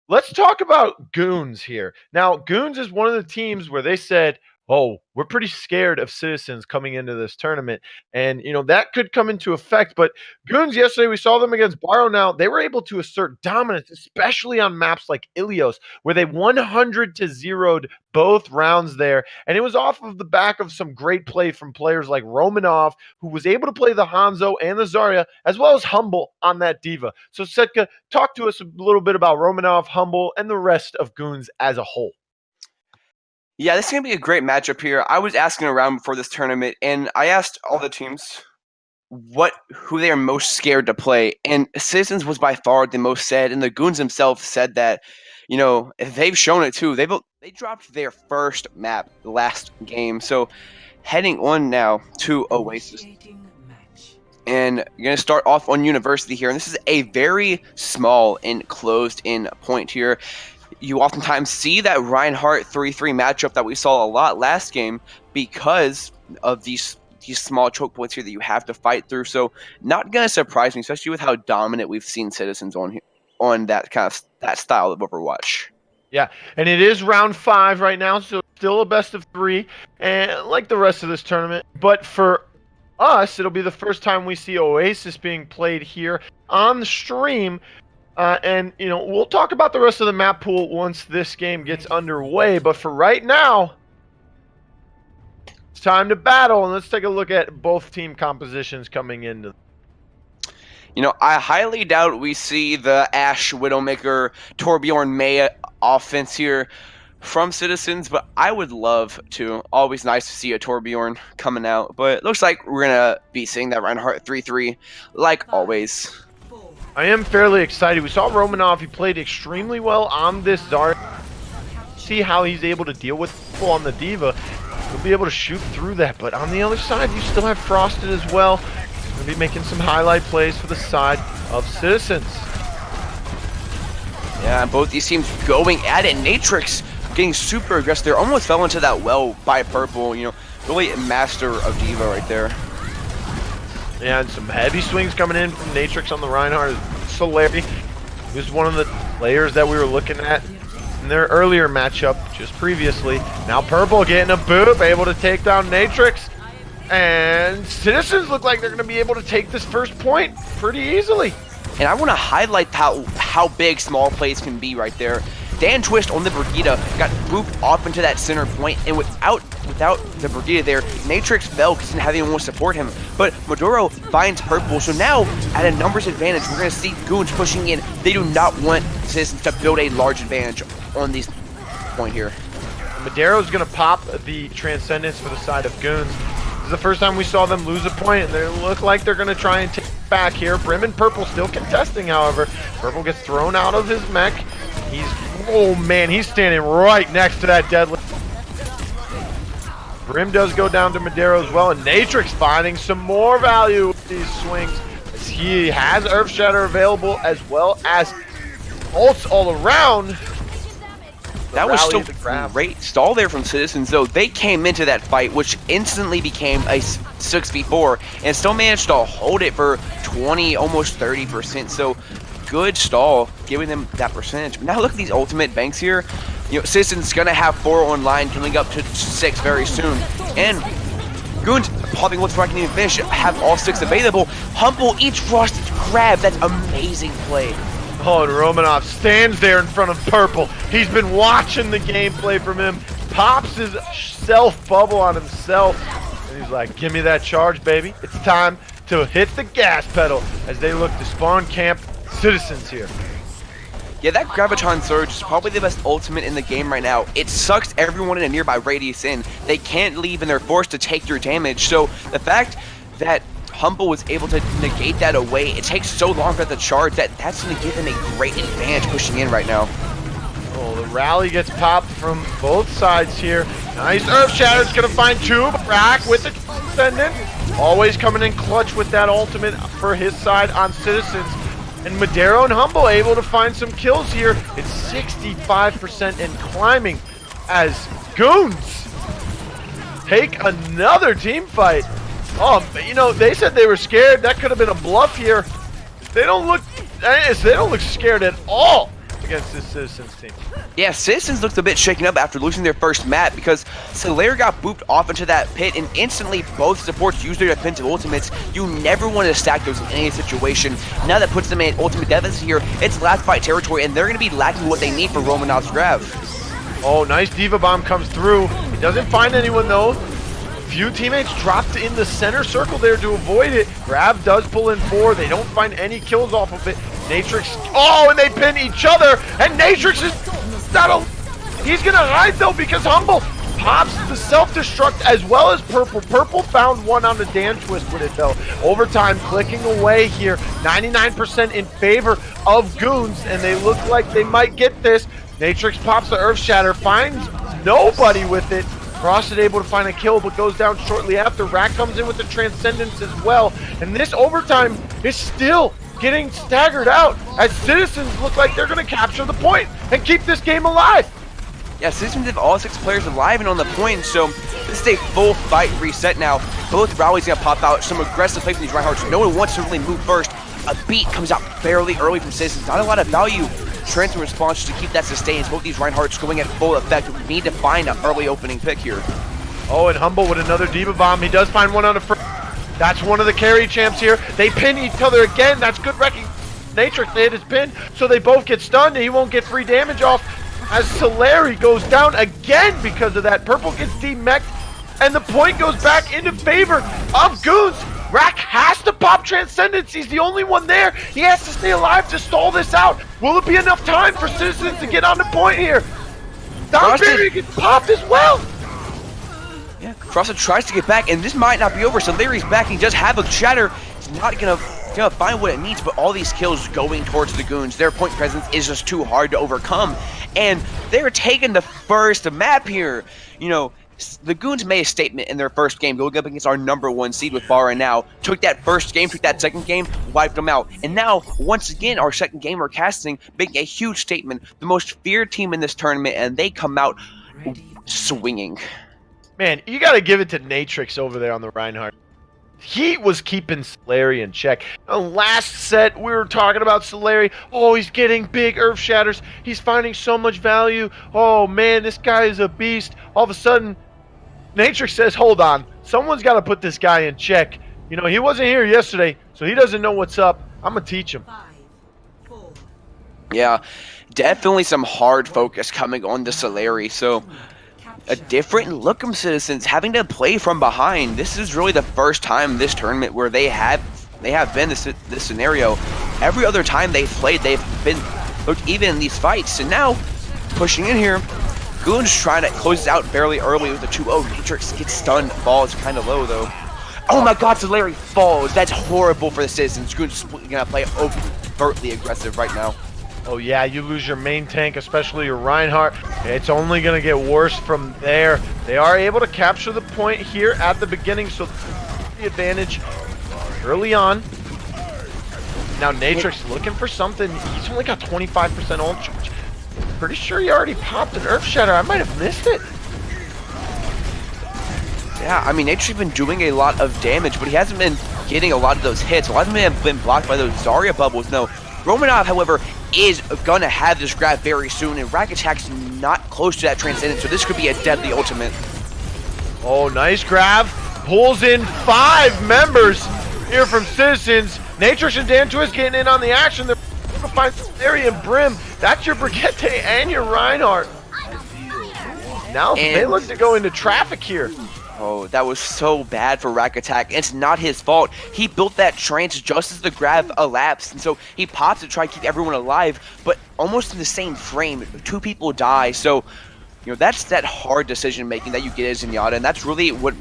let's talk about Goons here. Now, Goons is one of the teams where they said, oh, we're pretty scared of Citizens coming into this tournament. And, that could come into effect. But Goons, yesterday, we saw them against Barrow now. They were able to assert dominance, especially on maps like Ilios, where they 100-0'd both rounds there. And it was off of the back of some great play from players like Romanov, who was able to play the Hanzo and the Zarya, as well as Humble on that Diva. So, Setka, talk to us a little bit about Romanov, Humble, and the rest of Goons as a whole. Yeah, this is going to be a great matchup here. I was asking around before this tournament, and I asked all the teams who they are most scared to play, and Citizens was by far the most said, and the Goons themselves said that, they've shown it too. They dropped their first map last game, so heading on now to Oasis. And you're going to start off on University here, and this is a very small and closed-in point here. You oftentimes see that Reinhardt 3-3 matchup that we saw a lot last game because of these small choke points here that you have to fight through. So not going to surprise me, especially with how dominant we've seen Citizens on that style of Overwatch. Yeah, and it is round 5 right now, so still a best of 3, and like the rest of this tournament. But for us, it'll be the first time we see Oasis being played here on the stream. And, we'll talk about the rest of the map pool once this game gets underway. But for right now, it's time to battle. And let's take a look at both team compositions coming into. I highly doubt we see the Ashe, Widowmaker, Torbjorn May offense here from Citizens, but I would love to. Always nice to see a Torbjorn coming out. But it looks like we're going to be seeing that Reinhardt 3-3 like always. I am fairly excited. We saw Romanov. He played extremely well on this Zarya. See how he's able to deal with people on the Diva. He'll be able to shoot through that. But on the other side, you still have Frosted as well. He's going to be making some highlight plays for the side of Citizens. Yeah, both these teams going at it. Natrix getting super aggressive there. Almost fell into that well by Purple. Really a master of Diva right there. And some heavy swings coming in from Natrix on the Reinhardt. Solari, who's one of the players that we were looking at in their earlier matchup just previously. Now Purple getting a boop, able to take down Natrix. And Citizens look like they're going to be able to take this first point pretty easily. And I want to highlight how big small plays can be right there. Dan Twist on the Brigida got booped off into that center point, and without the Brigida there, Natrix fell because he didn't have anyone to support him. But Maduro finds Purple, so now at a numbers advantage, we're going to see Goons pushing in. They do not want Citizens to build a large advantage on this point here. Madero's going to pop the Transcendence for the side of Goons. This is the first time we saw them lose a point, and they look like they're going to try and take it back here. Brim and Purple still contesting, however. Purple gets thrown out of his mech. Oh man, he's standing right next to that deadlift. Brim does go down to Madero as well, and Natrix finding some more value with these swings. As he has Earth Shatter available as well as ults all around. That was still the grab. great stall there from Citizens, though. They came into that fight, which instantly became a 6v4, and still managed to hold it for 20, almost 30%. So good stall, giving them that percentage. But now look at these ultimate banks here. You know, Citizens gonna have 4 online, coming up to 6 very soon, and Goons popping what's right in the finish, have all 6 available. Humble each frosted grab. That's amazing play. Oh, and Romanov stands there in front of Purple. He's been watching the gameplay from him, pops his self-bubble on himself, and he's like, give me that charge, baby. It's time to hit the gas pedal as they look to spawn camp Citizens here. Yeah, that Graviton Surge is probably the best ultimate in the game right now. It sucks everyone in a nearby radius in. They can't leave and they're forced to take your damage. So the fact that Humble was able to negate that away, it takes so long for the charge that's going to give them a great advantage pushing in right now. Oh, the rally gets popped from both sides here. Nice Earth Shatter's going to find Tube. Rack with the Ascendant. Always coming in clutch with that ultimate for his side on Citizens. And Madero and Humble able to find some kills here. It's 65% and climbing as Goons take another team fight. Oh, you know, they said they were scared. That could have been a bluff here. They don't look scared at all against this Citizens team. Yeah, Citizens looked a bit shaken up after losing their first map because Solaire got booped off into that pit and instantly both supports used their defensive ultimates. You never want to stack those in any situation. Now that puts them in ultimate deficit here. It's last fight territory and they're going to be lacking what they need for Romanov's grab. Oh, nice Diva Bomb comes through. He doesn't find anyone though. Few teammates dropped in the center circle there to avoid it. Grab does pull in 4. They don't find any kills off of it. Natrix, oh, and they pin each other, and Natrix is not a, he's gonna hide though because Humble pops the self-destruct as well as Purple. Purple found one on the Dan Twist with it though. Overtime clicking away here, 99% in favor of Goons, and they look like they might get this. Natrix pops the Earth Shatter, finds nobody with it. Frost is able to find a kill, but goes down shortly after. Rack comes in with the Transcendence as well. And this overtime is still getting staggered out as Citizens look like they're going to capture the point and keep this game alive. Yeah, Citizens have all 6 players alive and on the point, so this is a full fight reset now. Both rallies going to pop out, some aggressive play from these Reinhardts. No one wants to really move first. A beat comes out fairly early from Citizens. Not a lot of value transfer response to keep that sustained. Both these Reinhardts going at full effect. We need to find an early opening pick here. Oh, and Humble with another Diva Bomb. He does find one on the first. That's one of the carry champs here. They pin each other again. That's good wrecking. Natrix hit his pin, so they both get stunned and he won't get free damage off as Solari goes down again because of that. Purple gets demeched and the point goes back into favor of Goons. Rack has to pop Transcendence. He's the only one there. He has to stay alive to stall this out. Will it be enough time for Citizens to get on the point here? Down Barrier gets popped as well. Yeah, Frosted tries to get back, and this might not be over. So Larry's back. He does have a Shatter. He's not gonna find what it needs, but all these kills going towards the Goons. Their point presence is just too hard to overcome, and they're taking the first map here. You know, the Goons made a statement in their first game, going up against our #1 seed with Bara now. Took that first game, took that second game, wiped them out. And now, once again, our second game we're casting, making a huge statement. The most feared team in this tournament, and they come out swinging. Man, you got to give it to Natrix over there on the Reinhardt. He was keeping Solari in check. Last set, we were talking about Solari. Oh, he's getting big Earth Shatters. He's finding so much value. Oh, man, this guy is a beast. All of a sudden, Natrix says, hold on. Someone's got to put this guy in check. You know, he wasn't here yesterday, so he doesn't know what's up. I'm going to teach him. 5, 4. Yeah, definitely some hard focus coming on to Solari. So a different look from Citizens having to play from behind. This is really the first time this tournament where they have been this scenario. Every other time they've played, they've been looked even in these fights. And now pushing in here, Goons trying to close it out fairly early with the 2-0. Matrix gets stunned, falls kind of low though. Oh my God, Solari falls. That's horrible for the Citizens. Goons gonna play overtly aggressive right now. Oh yeah, you lose your main tank, especially your Reinhardt. It's only going to get worse from there. They are able to capture the point here at the beginning, so the advantage early on. Now Natrix looking for something. He's only got 25% ult charge. Pretty sure he already popped an Earth Shatter. I might have missed it. Yeah, I mean, Nature's been doing a lot of damage, but he hasn't been getting a lot of those hits. A lot of them have been blocked by those Zarya bubbles. No, Romanov, however, is gonna have this grab very soon, and Rack Attack's not close to that Transcendence, so this could be a deadly ultimate. Oh, nice grab. Pulls in 5 members here from Citizens. Natrix and Dan Twist getting in on the action. They're going to find Area and Brim. That's your Brigitte and your Reinhardt. Now they look to go into traffic here. Oh, that was so bad for Rack Attack. It's not his fault. He built that trance just as the grab elapsed, and so he pops to try to keep everyone alive, but almost in the same frame, 2 people die. So, you know, that's that hard decision making that you get as Zenyatta, and that's really what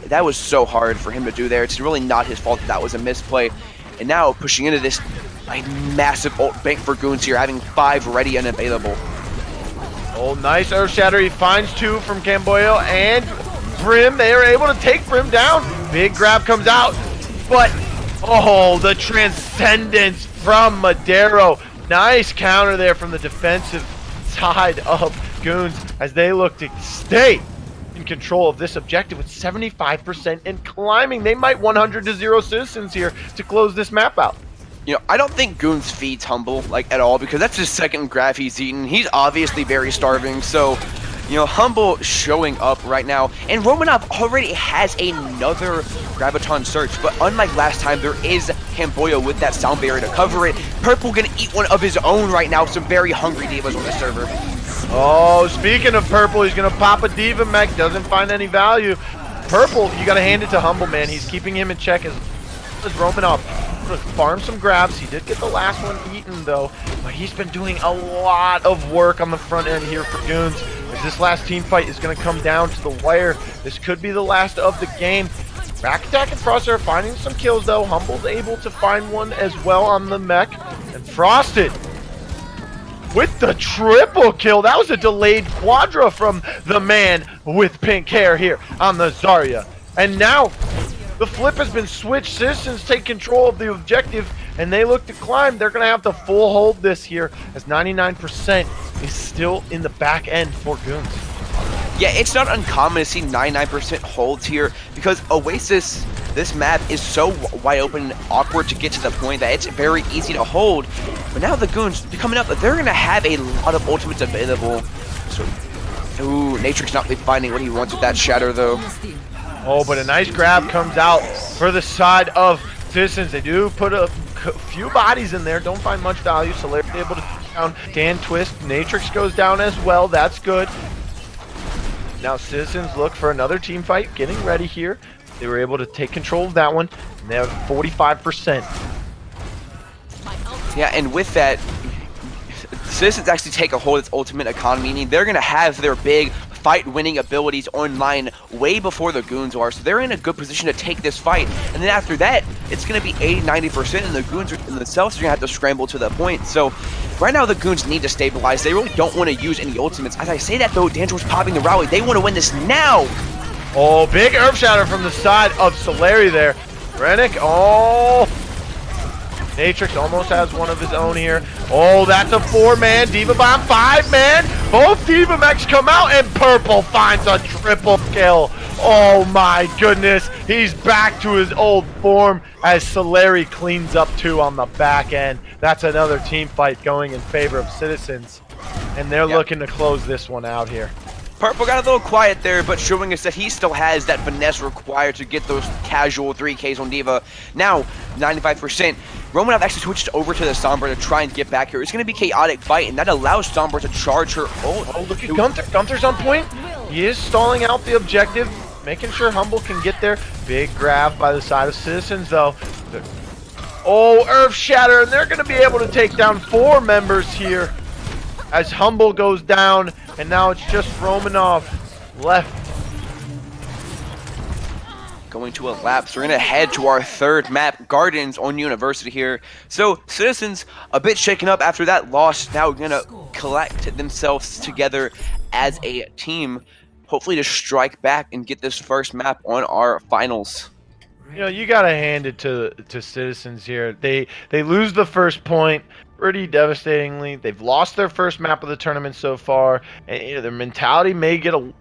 that was so hard for him to do there. It's really not his fault that was a misplay. And now pushing into this massive ult bank for Goons here, having 5 ready and available. Oh, nice Earth Shatter. He finds 2 from Camboyo and Brim. They are able to take Brim down. Big grab comes out, but oh, the Transcendence from Madero. Nice counter there from the defensive side of Goons as they look to stay in control of this objective with 75% and climbing. They might 100-0 Citizens here to close this map out. You know, I don't think Goons feeds Humble, like, at all, because that's his second grab he's eaten. He's obviously very starving, so, you know, Humble showing up right now. And Romanov already has another Graviton Search, but unlike last time, there is Camboyo with that sound barrier to cover it. Purple gonna eat one of his own right now. Some very hungry divas on the server. Oh, speaking of Purple, he's gonna pop a Diva mech, doesn't find any value. Purple, you gotta hand it to Humble, man. He's keeping him in check as Romanov farm some grabs. He did get the last one eaten though, but he's been doing a lot of work on the front end here for Goons. As this last team fight is gonna come down to the wire. This could be the last of the game. Rack Attack and Frost are finding some kills though. Humble's able to find one as well on the mech. And Frosted with the triple kill. That was a delayed quadra from the man with pink hair here on the Zarya. And now the flip has been switched. Citizens take control of the objective and they look to climb. They're going to have to full hold this here as 99% is still in the back end for Goons. Yeah, it's not uncommon to see 99% holds here because Oasis, this map is so wide open and awkward to get to the point that it's very easy to hold. But now the Goons coming up, they're going to have a lot of ultimates available. So, ooh, Natrix not really finding what he wants with that Shatter though. Oh, but a nice grab comes out for the side of Citizens. They do put a few bodies in there, don't find much value. Solar able to take down Dan Twist. Natrix goes down as well, that's good. Now Citizens look for another team fight, getting ready here. They were able to take control of that one, and they have 45%. Yeah, and with that, Citizens actually take a hold of its ultimate economy, meaning they're going to have their big fight-winning abilities online way before the Goons are, so they're in a good position to take this fight. And then after that, it's going to be 80-90%, and the Goons themselves are going to have to scramble to that point. So right now, the Goons need to stabilize. They really don't want to use any ultimates. As I say that, though, Danger's popping the rally. They want to win this now. Oh, big Earth Shatter from the side of Solari there. Rennick, oh. Natrix almost has one of his own here. Oh, that's a 4-man. Diva Bomb, 5-man. Both Diva mechs come out, and Purple finds a triple kill. Oh my goodness. He's back to his old form as Solari cleans up 2 on the back end. That's another team fight going in favor of Citizens. And they're looking to close this one out here. Purple got a little quiet there, but showing us that he still has that finesse required to get those casual 3Ks on Diva. Now, 95%. Romanov actually switched over to the Sombra to try and get back here. It's going to be a chaotic fight, and that allows Sombra to charge her ult. Oh, look at Gunther. Gunther's on point. He is stalling out the objective, making sure Humble can get there. Big grab by the side of Citizens, though. Oh, Earth Shatter, and they're going to be able to take down 4 members here as Humble goes down, and now it's just Romanov left. Going to a lap, so we're going to head to our third map, Gardens on University here. So, Citizens a bit shaken up after that loss, now going to collect themselves together as a team, hopefully to strike back and get this first map on our finals. You know, you got to hand it to Citizens here. They lose the first point, pretty devastatingly. They've lost their first map of the tournament so far, and their mentality may get a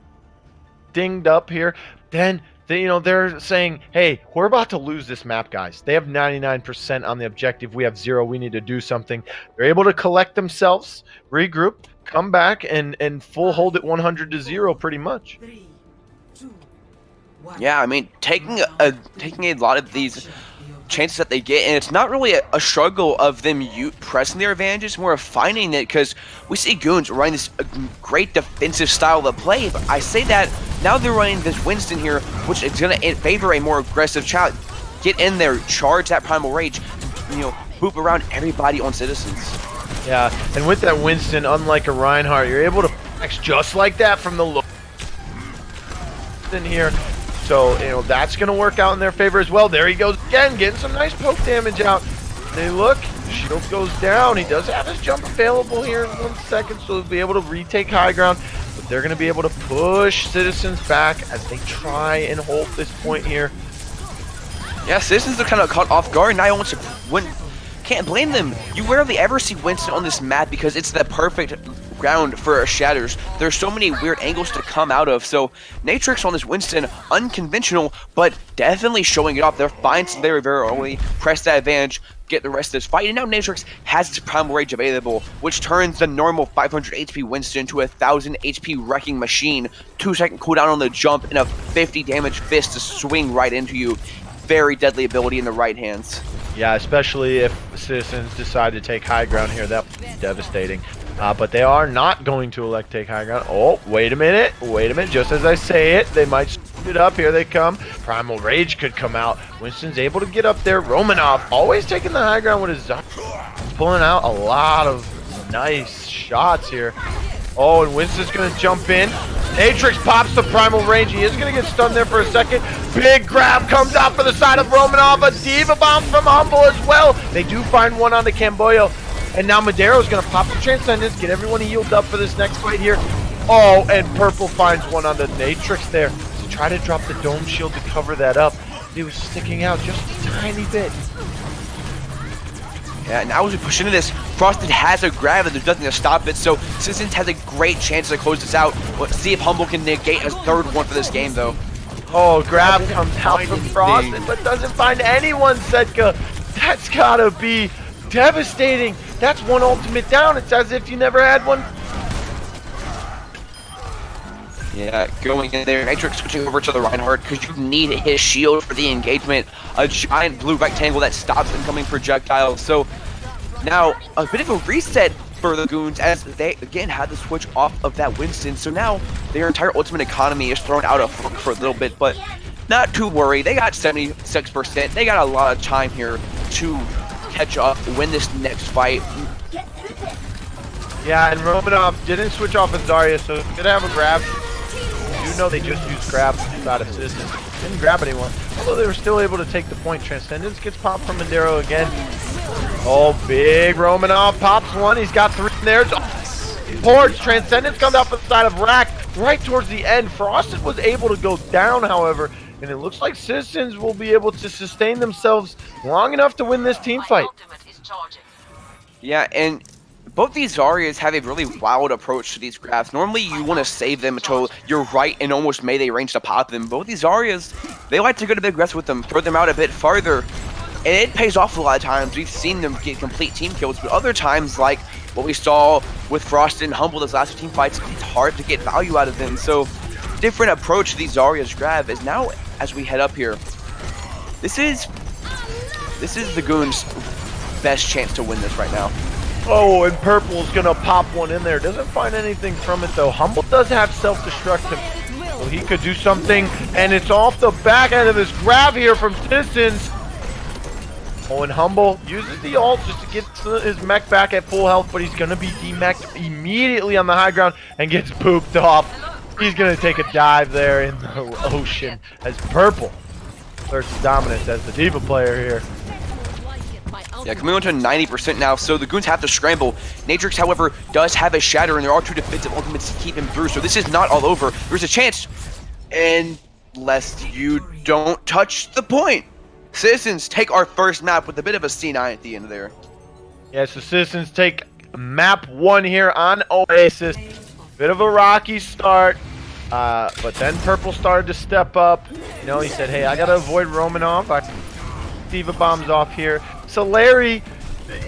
dinged up here. Then they're saying, hey, we're about to lose this map, guys. They have 99% on the objective. We have 0. We need to do something. They're able to collect themselves, regroup, come back, and full hold it 100-0 pretty much. Yeah, I mean, taking a lot of these chances that they get, and it's not really a struggle of them pressing their advantages, more of finding it, because we see Goons running this great defensive style of play, but I say that now they're running this Winston here, which is going to favor a more aggressive child. Get in there, charge that Primal Rage, hoop around everybody on Citizens. Yeah, and with that Winston, unlike a Reinhardt, you're able to flex just like that from the low in here. So, that's going to work out in their favor as well. There he goes again, getting some nice poke damage out. They look, shield goes down. He does have his jump available here in 1 second, so he'll be able to retake high ground. But they're going to be able to push Citizens back as they try and hold this point here. Yeah, Citizens are kind of caught off guard. Now can't blame them. You rarely ever see Winston on this map because it's the perfect ground for shatters. There's so many weird angles to come out of. So Natrix on this Winston, unconventional, but definitely showing it off. They're finding very, very early, press that advantage, get the rest of this fight. And now Natrix has its Primal Rage available, which turns the normal 500 HP Winston into a 1000 HP Wrecking Machine. 2-second cooldown on the jump and a 50 damage fist to swing right into you. Very deadly ability in the right hands. Yeah, especially if Citizens decide to take high ground here, that would be devastating. But they are not going to elect take high ground. Oh, wait a minute. Just as I say it, they might scoop it up. Here they come. Primal Rage could come out. Winston's able to get up there. Romanov always taking the high ground with his Zarya. He's pulling out a lot of nice shots here. Oh, and Winston's going to jump in. Natrix pops the Primal Range. He is going to get stunned there for a second. Big grab comes out for the side of Romanov. A Diva Bomb from Humble as well. They do find one on the Camboyo. And now Madero's going to pop the Transcendence, get everyone healed up for this next fight here. Oh, and Purple finds one on the Natrix there to try to drop the Dome Shield to cover that up. He was sticking out just a tiny bit. Yeah, now as we push into this, Frosted has a grab and there's nothing to stop it, so Citizens has a great chance to close this out. Let's see if Humble can negate his third one for this game, though. Oh, grab comes out from Frosted, but doesn't find anyone, Setka. That's gotta be devastating. That's one ultimate down. It's as if you never had one. Yeah, going in there, Natrix switching over to the Reinhardt because you need his shield for the engagement. A giant blue rectangle that stops incoming projectiles. So now a bit of a reset for the Goons as they again had to switch off of that Winston. So now their entire ultimate economy is thrown out of for a little bit, but not too worried. They got 76%. They got a lot of time here to catch up, win this next fight. Yeah, and Romanov didn't switch off his Zarya, so he did have a grab. You know they just used grabs out of Citizens. Didn't grab anyone, although they were still able to take the point. Transcendence gets popped from Madero again. Oh, big Romanov pops one. He's got 3 in there. Ports, Transcendence comes out from the side of Rack right towards the end. Frosted was able to go down, however, and it looks like Citizens will be able to sustain themselves long enough to win this team fight. Yeah, and both these Zaryas have a really wild approach to these grabs. Normally, you want to save them until you're right in almost melee range to pop them. Both these Zaryas, they like to go to big aggressive with them, throw them out a bit farther, and it pays off a lot of times. We've seen them get complete team kills, but other times, like what we saw with Frost and Humble those last 15 fights, it's hard to get value out of them. So, different approach to these Zarya's grab is now, as we head up here, this is the Goons' best chance to win this right now. Oh, and Purple's gonna pop one in there. Doesn't find anything from it though. Humble does have self-destruct, so he could do something, and it's off the back end of this grab here from Citizens. Oh, and Humble uses the ult just to get his mech back at full health, but he's gonna be demeched immediately on the high ground and gets pooped off. He's gonna take a dive there in the ocean as Purple asserts dominance as the Diva player here. Yeah, coming on to 90% now, so the Goons have to scramble. Natrix, however, does have a shatter, and there are 2 defensive ultimates to keep him through, so this is not all over. There's a chance, unless you don't touch the point. Citizens take our first map with a bit of a C9 at the end of there. Yeah, so Citizens take map 1 here on Oasis. Bit of a rocky start, but then Purple started to step up. You know, he said, hey, I got to avoid Romanov. Diva bombs off here. So Larry,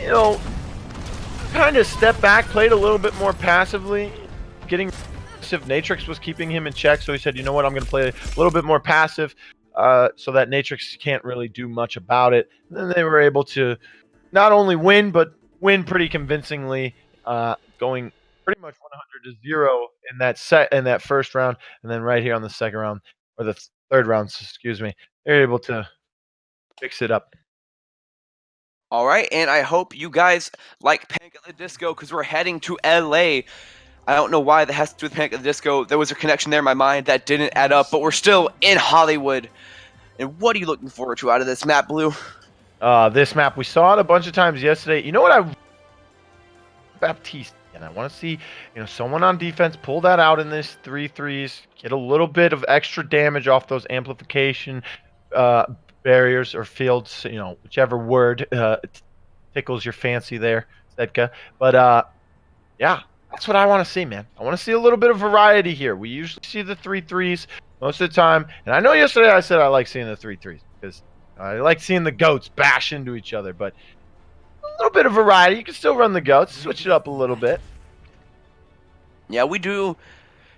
you know, kind of stepped back, played a little bit more passively, getting aggressive. Natrix was keeping him in check, so he said, you know what, I'm going to play a little bit more passive so that Natrix can't really do much about it. And then they were able to not only win, but win pretty convincingly, going pretty much 100-0 in that first round, and then right here on the second round, or the third round, excuse me, they're able to fix it up. All right, and I hope you guys like Panic at the Disco because we're heading to LA. I don't know why that has to do with Panic at the Disco. There was a connection there in my mind that didn't add up, but we're still in Hollywood. And what are you looking forward to out of this map, Blue? This map, we saw it a bunch of times yesterday. You know what Baptiste, and I want to see, you know, someone on defense pull that out in this 3-3s, get a little bit of extra damage off those amplification barriers or fields, you know, whichever word tickles your fancy there, Zedka. But yeah, that's what I want to see, man. I want to see a little bit of variety here. We usually see the 3-3s most of the time, and I know yesterday I said I like seeing the 3-3s because I like seeing the goats bash into each other, but a little bit of variety. You can still run the goats, switch it up a little bit. Yeah, we do.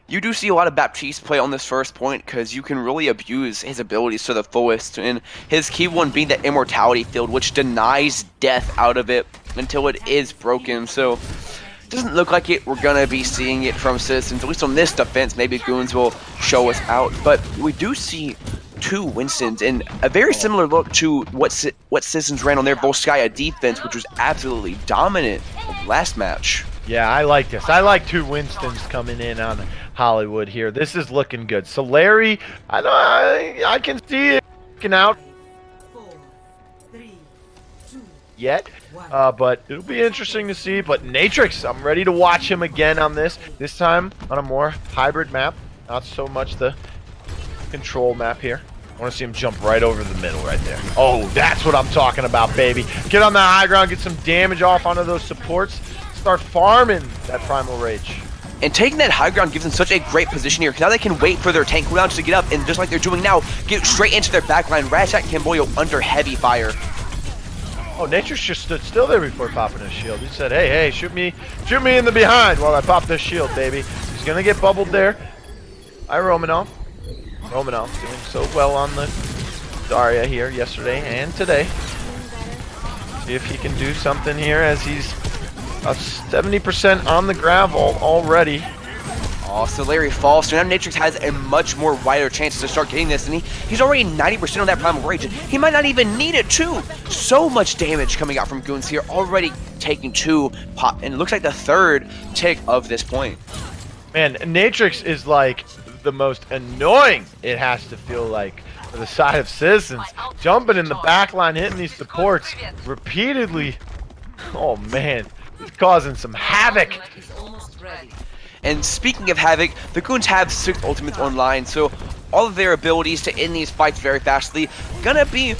You do see a lot of Baptiste play on this first point because you can really abuse his abilities to the fullest, and his key one being that immortality field, which denies death out of it until it is broken. So it doesn't look like it. We're gonna be seeing it from Citizens, at least on this defense. Maybe Goons will show us out, but we do see two Winstons and a very similar look to what Citizens ran on their Volskaya defense, which was absolutely dominant last match. Yeah, I like this. I like two Winstons coming in on Hollywood here. This is looking good. So Larry, I can see it working out yet, but it'll be interesting to see. But Natrix, I'm ready to watch him again on this time on a more hybrid map, not so much the control map here. I want to see him jump right over the middle right there. Oh, that's what I'm talking about, baby. Get on the high ground, get some damage off onto those supports, start farming that Primal Rage. And taking that high ground gives them such a great position here. Now they can wait for their tank cooldowns to get up, and just like they're doing now, get straight into their backline. Ratchet and Camboyo under heavy fire. Oh, Nature just stood still there before popping his shield. He said, hey, shoot me in the behind while I pop this shield, baby. He's gonna get bubbled there. Hi, Romanov doing so well on the Zarya here yesterday and today. See if he can do something here as he's 70% on the gravel already. Oh, so Larry falls. So now Natrix has a much more wider chance to start getting this, and he's already 90% on that Primal Rage. He might not even need it too. So much damage coming out from Goons here, already taking 2 pop, and it looks like the 3rd tick of this point. Man, Natrix is like the most annoying, it has to feel like, for the side of Citizens. Jumping in the back line, hitting these supports repeatedly. Oh man, he's causing some havoc. And speaking of havoc, the Goons have 6 ultimates online, so all of their abilities to end these fights very fastly gonna be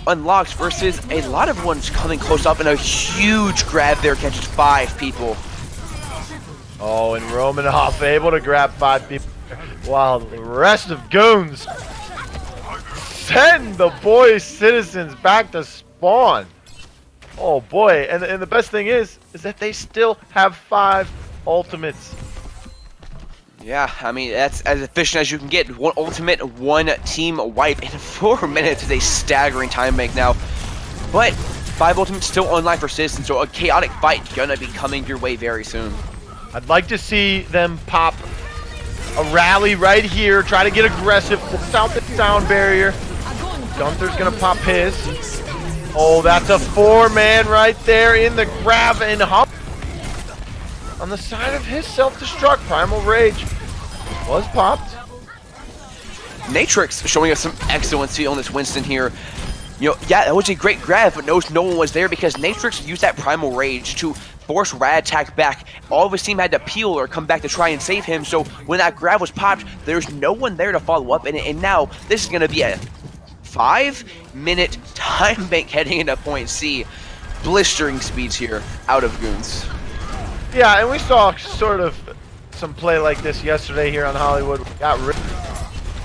unlocked versus a lot of ones coming close up, and a huge grab there catches 5 people. Oh, and Romanov able to grab 5 people, while the rest of Goons send the boys Citizens back to spawn. Oh boy, and the best thing is that they still have 5 ultimates. Yeah, I mean, that's as efficient as you can get. 1 ultimate, 1 team wipe in 4 minutes is a staggering time bank now. But 5 ultimates still online for Citizens, so a chaotic fight gonna be coming your way very soon. I'd like to see them pop a rally right here, try to get aggressive, south the sound barrier. Gunther's gonna pop his. Oh, that's a 4-man right there in the grab and hop. On the side of his self-destruct, Primal Rage was popped. Natrix showing us some excellency on this Winston here. You know, yeah, that was a great grab, but no one was there because Natrix used that Primal Rage to force Rad attack back. All of his team had to peel or come back to try and save him, so when that grab was popped, there's no one there to follow up, and now this is going to be a 5-minute time bank heading into point C. blistering speeds here out of Goons. Yeah, and we saw sort of some play like this yesterday here on Hollywood. We got really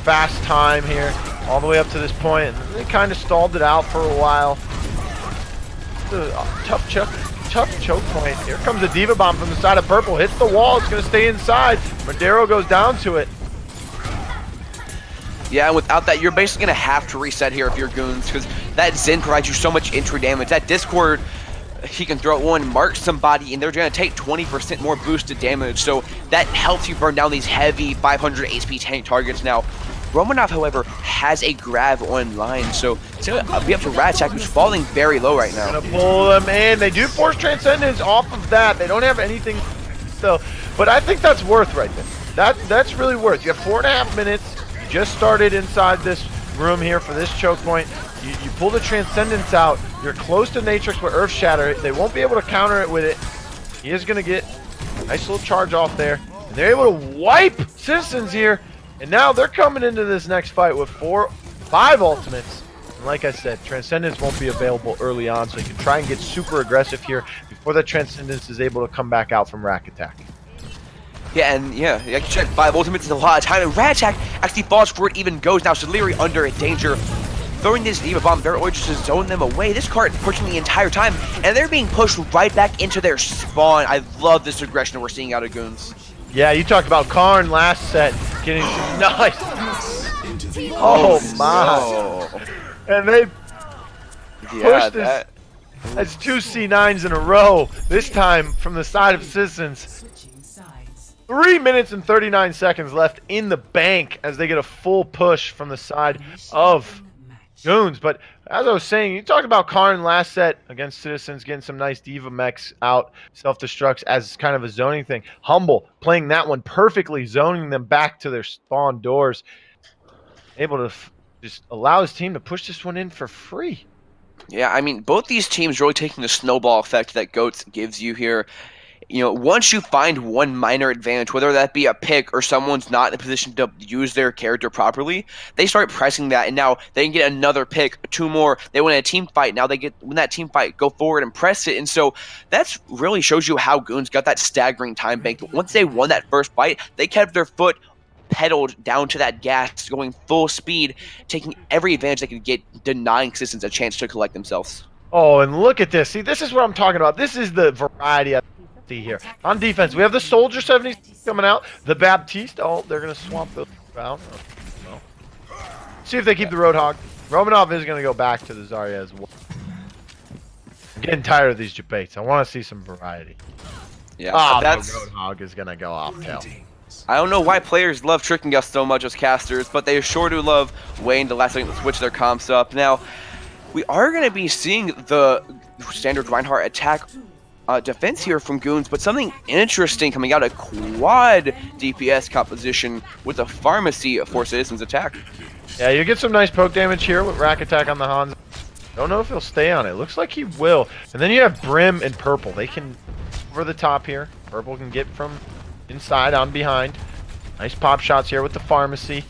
fast time here all the way up to this point, and they kind of stalled it out for a while. The tough choke point. Here comes a Diva Bomb from the side of Purple. Hits the wall. It's going to stay inside. Madero goes down to it. Yeah, and without that, you're basically going to have to reset here if you're Goons, because that Zen provides you so much intro damage. That Discord, he can throw one, mark somebody, and they're going to take 20% more boosted damage. So that helps you burn down these heavy 500 HP tank targets. Now, Romanov, however, has a grab online, so it's going to be up to Ratak, who's falling very low right now. Going to pull them in. They do force Transcendence off of that. They don't have anything, so, but I think that's worth right there. That's really worth. You have 4.5 minutes. You just started inside this room here for this choke point. You pull the Transcendence out. You're close to Natrix with Earth Shatter. They won't be able to counter it with it. He is going to get a nice little charge off there. And they're able to wipe Citizens here. And now they're coming into this next fight with 5 ultimates. And like I said, Transcendence won't be available early on, so you can try and get super aggressive here before the Transcendence is able to come back out from Rack Attack. Yeah, and yeah, like you said, 5 ultimates is a lot of time, and Ratak actually falls before it even goes. Now, Soleri under danger. Throwing this Diva Bomb, they're just to zone them away. This cart pushing the entire time, and they're being pushed right back into their spawn. I love this aggression we're seeing out of Goons. Yeah, you talked about Karn last set getting some nice. Oh my! No. And they Yeah, pushed this. That's 2 C9s in a row. This time from the side of Citizens. 3 minutes and 39 seconds left in the bank as they get a full push from the side of Goons. But as I was saying, you talked about Karn last set against Citizens, getting some nice Diva mechs out, self-destructs as kind of a zoning thing. Humble playing that one perfectly, zoning them back to their spawn doors. Able to just allow his team to push this one in for free. Yeah, I mean, both these teams really taking the snowball effect that Goats gives you here. You know, once you find one minor advantage, whether that be a pick or someone's not in a position to use their character properly, they start pressing that, and now they can get another pick, 2 more. They win a team fight. Now they win that team fight, go forward and press it. And so that's really shows you how Goons got that staggering time bank. Once they won that first fight, they kept their foot pedaled down to that gas, going full speed, taking every advantage they could get, denying Citizens a chance to collect themselves. Oh, and look at this. See, this is what I'm talking about. This is the variety I see here. On defense, we have the Soldier 70 coming out. The Baptiste. Oh, they're going to swamp those out. No. See if they keep the Roadhog. Romanov is going to go back to the Zarya as well. I'm getting tired of these debates. I want to see some variety. Yeah, Oh, that's... the Roadhog is going to go off tail. I don't know why players love tricking us so much as casters, but they sure do love waiting to last second to switch their comps up. Now, we are going to be seeing the standard Reinhardt attack defense here from Goons, but something interesting coming out, a quad DPS composition with a pharmacy for Citizens attack. Yeah, you get some nice poke damage here with Rack Attack on the Hans. Don't know if he'll stay on it. Looks like he will. And then you have Brim and Purple. They can over the top here. Purple can get from inside on behind. Nice pop shots here with the pharmacy.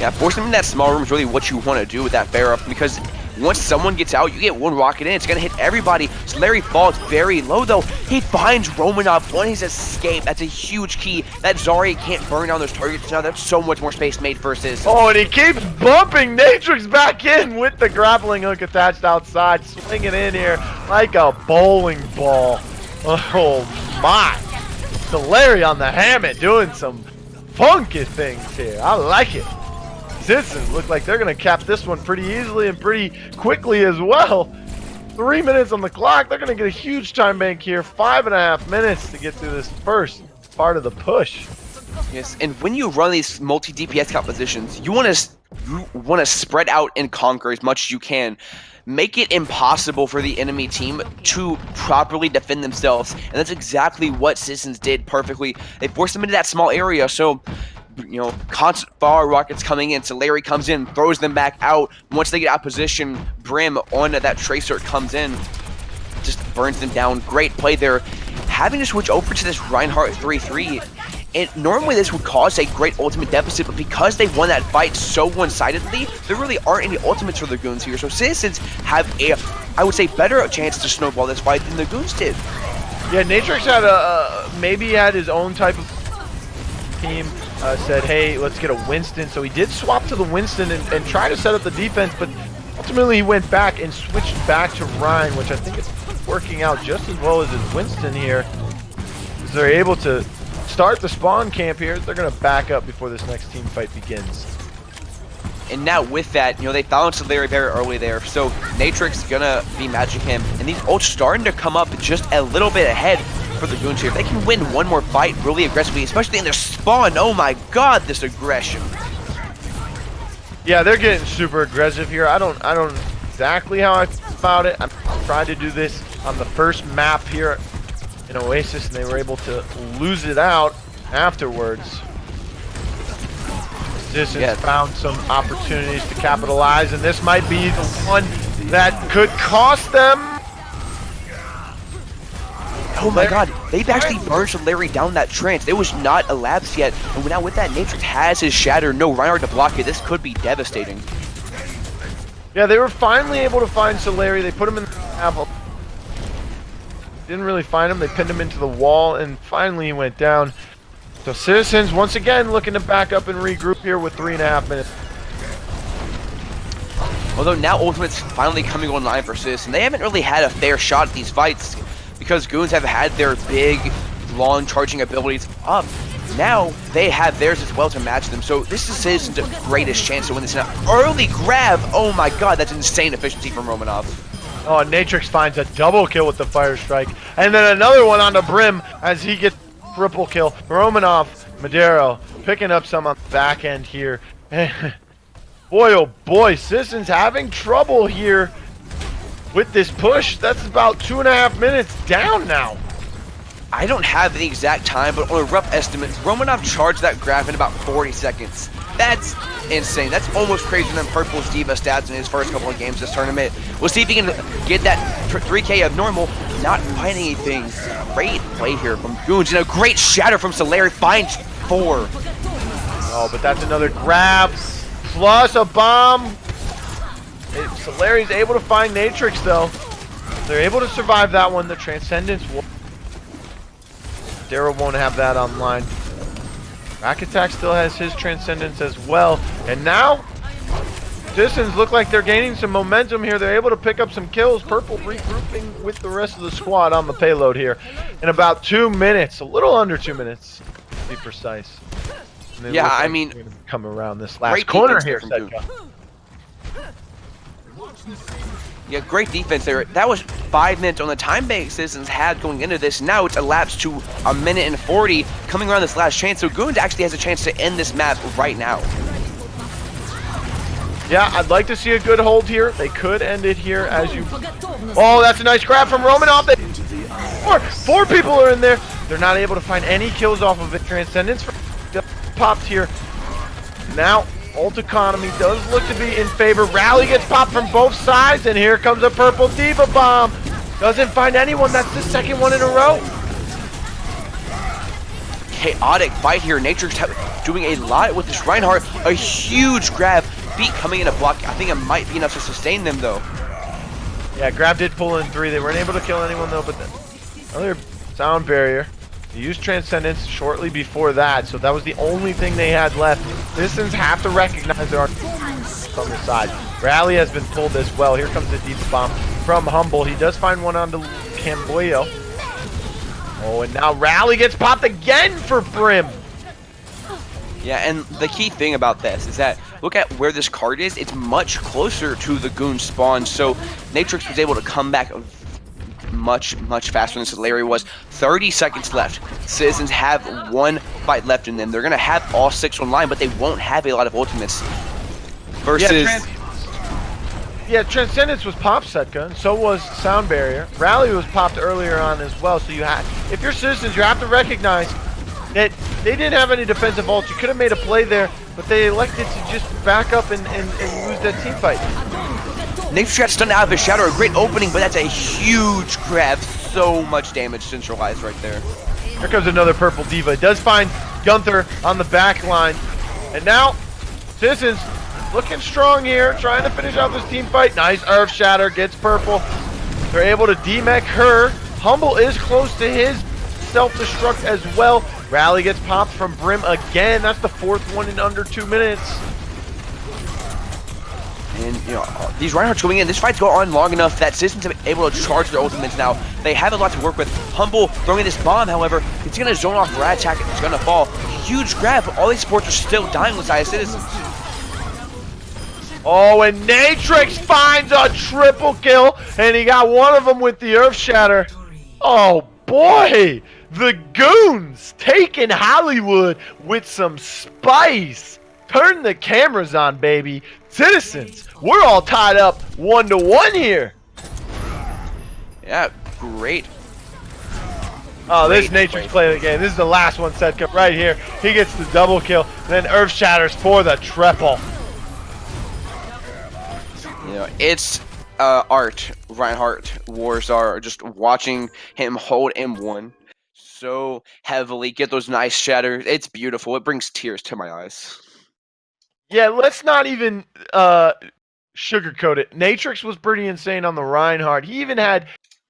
Yeah, forcing them in that small room is really what you want to do with that bear up, because once someone gets out, you get one rocket in, it's going to hit everybody. Soleri falls very low, though. He finds Romanov on his escape. That's a huge key. That Zarya can't burn down those targets now. That's so much more space made for Citizens. Oh, and he keeps bumping Natrix back in with the grappling hook attached outside, swinging in here like a bowling ball. Oh, my. Soleri on the Hammett doing some funky things here. I like it. Citizens look like they're going to cap this one pretty easily and pretty quickly as well. 3 minutes on the clock. They're going to get a huge time bank here. 5.5 minutes to get through this first part of the push. Yes, and when you run these multi-DPS compositions, you want to spread out and conquer as much as you can. Make it impossible for the enemy team to properly defend themselves, and that's exactly what Citizens did perfectly. They forced them into that small area, so you know, constant far rockets coming in. Soleri comes in, throws them back out. Once they get out of position, Brim on that Tracer comes in, just burns them down. Great play there. Having to switch over to this Reinhardt 3-3 And normally this would cause a great ultimate deficit, but because they won that fight so one-sidedly, there really aren't any ultimates for the Goons here. So Citizens have a, I would say, better chance to snowball this fight than the Goons did. Yeah, Natrix had maybe he had his own type of team. Said, hey, let's get a Winston. So he did swap to the Winston and try to set up the defense, but ultimately he went back and switched back to Ryan, which I think is working out just as well as his Winston here. As they're able to start the spawn camp here. They're going to back up before this next team fight begins. And now with that, they found Solari very early there, so Natrix gonna be matching him, and these ults starting to come up just a little bit ahead for the Goons here. If they can win one more fight really aggressively, especially in their spawn, oh my god, this aggression. Yeah, they're getting super aggressive here. I don't exactly how I feel about it. I'm trying to do this on the first map here in Oasis, and they were able to lose it out afterwards. Citizens found some opportunities to capitalize, and this might be the one that could cost them. Oh my god, they've actually burned Solari down that trance. It was not elapsed yet, and now with that, Natrix has his Shatter, no Reinhardt to block it. This could be devastating. Yeah, they were finally able to find Solari. They put him in the apple. Didn't really find him. They pinned him into the wall, and finally he went down. So Citizens once again looking to back up and regroup here with 3.5 minutes. Although now Ultimate's finally coming online for Citizen, they haven't really had a fair shot at these fights because Goons have had their big, long charging abilities up. Now they have theirs as well to match them. So this is Citizen's greatest chance to win this. Now, early grab. Oh my god, that's insane efficiency from Romanov. Oh, Natrix finds a double kill with the Fire Strike, and then another one on the Brim as he gets triple kill. Romanov, Madero picking up some on the back end here. Boy, oh boy, Citizens having trouble here with this push. That's about 2.5 minutes down now. I don't have the exact time, but on a rough estimate, Romanov charged that grab in about 40 seconds. That's insane. That's almost crazier than Purple's Diva stats in his first couple of games this tournament. We'll see if he can get that 3K of normal, not finding anything. Great play here from Goons, and a great shatter from Solari, finds 4. Oh, but that's another grab, plus a bomb. Solari's able to find Natrix though. They're able to survive that one. The Transcendence will. Darrow won't have that online. Rack Attack still has his Transcendence as well. And now, Citizens look like they're gaining some momentum here. They're able to pick up some kills. Purple regrouping with the rest of the squad on the payload here in about 2 minutes. A little under 2 minutes, to be precise. Yeah, I mean, come around this last corner here, Sedka. Yeah, great defense there. That was 5 minutes on the time bank Citizens had going into this. Now it's elapsed to 1:40 coming around this last chance. So Goons actually has a chance to end this map right now. Yeah, I'd like to see a good hold here. They could end it here as you... Oh, that's a nice grab from Romanov. Four people are in there. They're not able to find any kills off of it. Transcendence popped here. Now... Ult economy does look to be in favor. Rally gets popped from both sides, and here comes a Purple Diva bomb. Doesn't find anyone. That's the second one in a row. Chaotic fight here. Natrix doing a lot with this Reinhardt. A huge grab. Beat coming in a block. I think it might be enough to sustain them, though. Yeah, grab did pull in 3. They weren't able to kill anyone, though, but then another sound barrier. They used Transcendence shortly before that, so that was the only thing they had left. Citizens have to recognize there are on the side. Rally has been pulled as well. Here comes the deep bomb from Humble. He does find one onto Camboyo. Oh, and now Rally gets popped again for Brim. Yeah, and the key thing about this is that look at where this card is. It's much closer to the Goon spawn, so Natrix was able to come back much faster than Solari was. 30 seconds left. Citizens have 1 fight left in them. They're gonna have all 6 online, but they won't have a lot of ultimates. Versus yeah, Transcendence was popped, Setka, and so was Sound Barrier. Rally was popped earlier on as well, so you have, if you're Citizens, you have to recognize that they didn't have any defensive ults. You could have made a play there, but they elected to just back up and lose that team fight. Natrix got stunned out of his shadow. A great opening, but that's a huge grab. So much damage centralized right there. Here comes another Purple Diva. It does find Gunther on the back line. And now, Citizens looking strong here, trying to finish off this team fight. Nice Earth Shatter, gets purple. They're able to demech her. Humble is close to his self-destruct as well. Rally gets popped from Brim again. That's the 4th one in under 2 minutes. And, you know, these Reinhardts going in, this fight's going on long enough that Citizens are able to charge their ultimates now. They have a lot to work with. Humble throwing in this bomb, however, it's going to zone off Rat Attack. It's going to fall. Huge grab, but all these supports are still dying with Citizens. Oh, and Natrix finds a triple kill, and he got one of them with the Earth Shatter. Oh, boy. The Goons taking Hollywood with some spice. Turn the cameras on, baby. Citizens, we're all tied up 1-1 here. Yeah, great. Oh, this Natrix play of the game. This is the last one set cut right here. He gets the double kill, then Earth Shatters for the triple. You know, it's art. Reinhardt Wars are just watching him hold M1 so heavily, get those nice shatters. It's beautiful. It brings tears to my eyes. Yeah, let's not even sugarcoat it. Natrix was pretty insane on the Reinhardt. He even had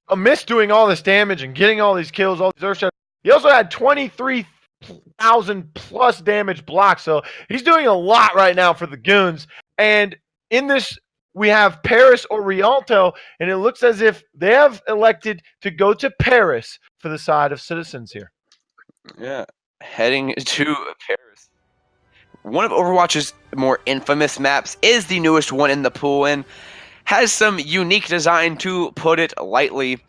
a miss doing all this damage and getting all these kills, all these Earth Shatters. He also had 23,000 plus damage blocks, so he's doing a lot right now for the Goons. And in this, we have Paris or Rialto, and it looks as if they have elected to go to Paris for the side of Citizens here. Yeah, heading to Paris. One of Overwatch's more infamous maps is the newest one in the pool and has some unique design, to put it lightly.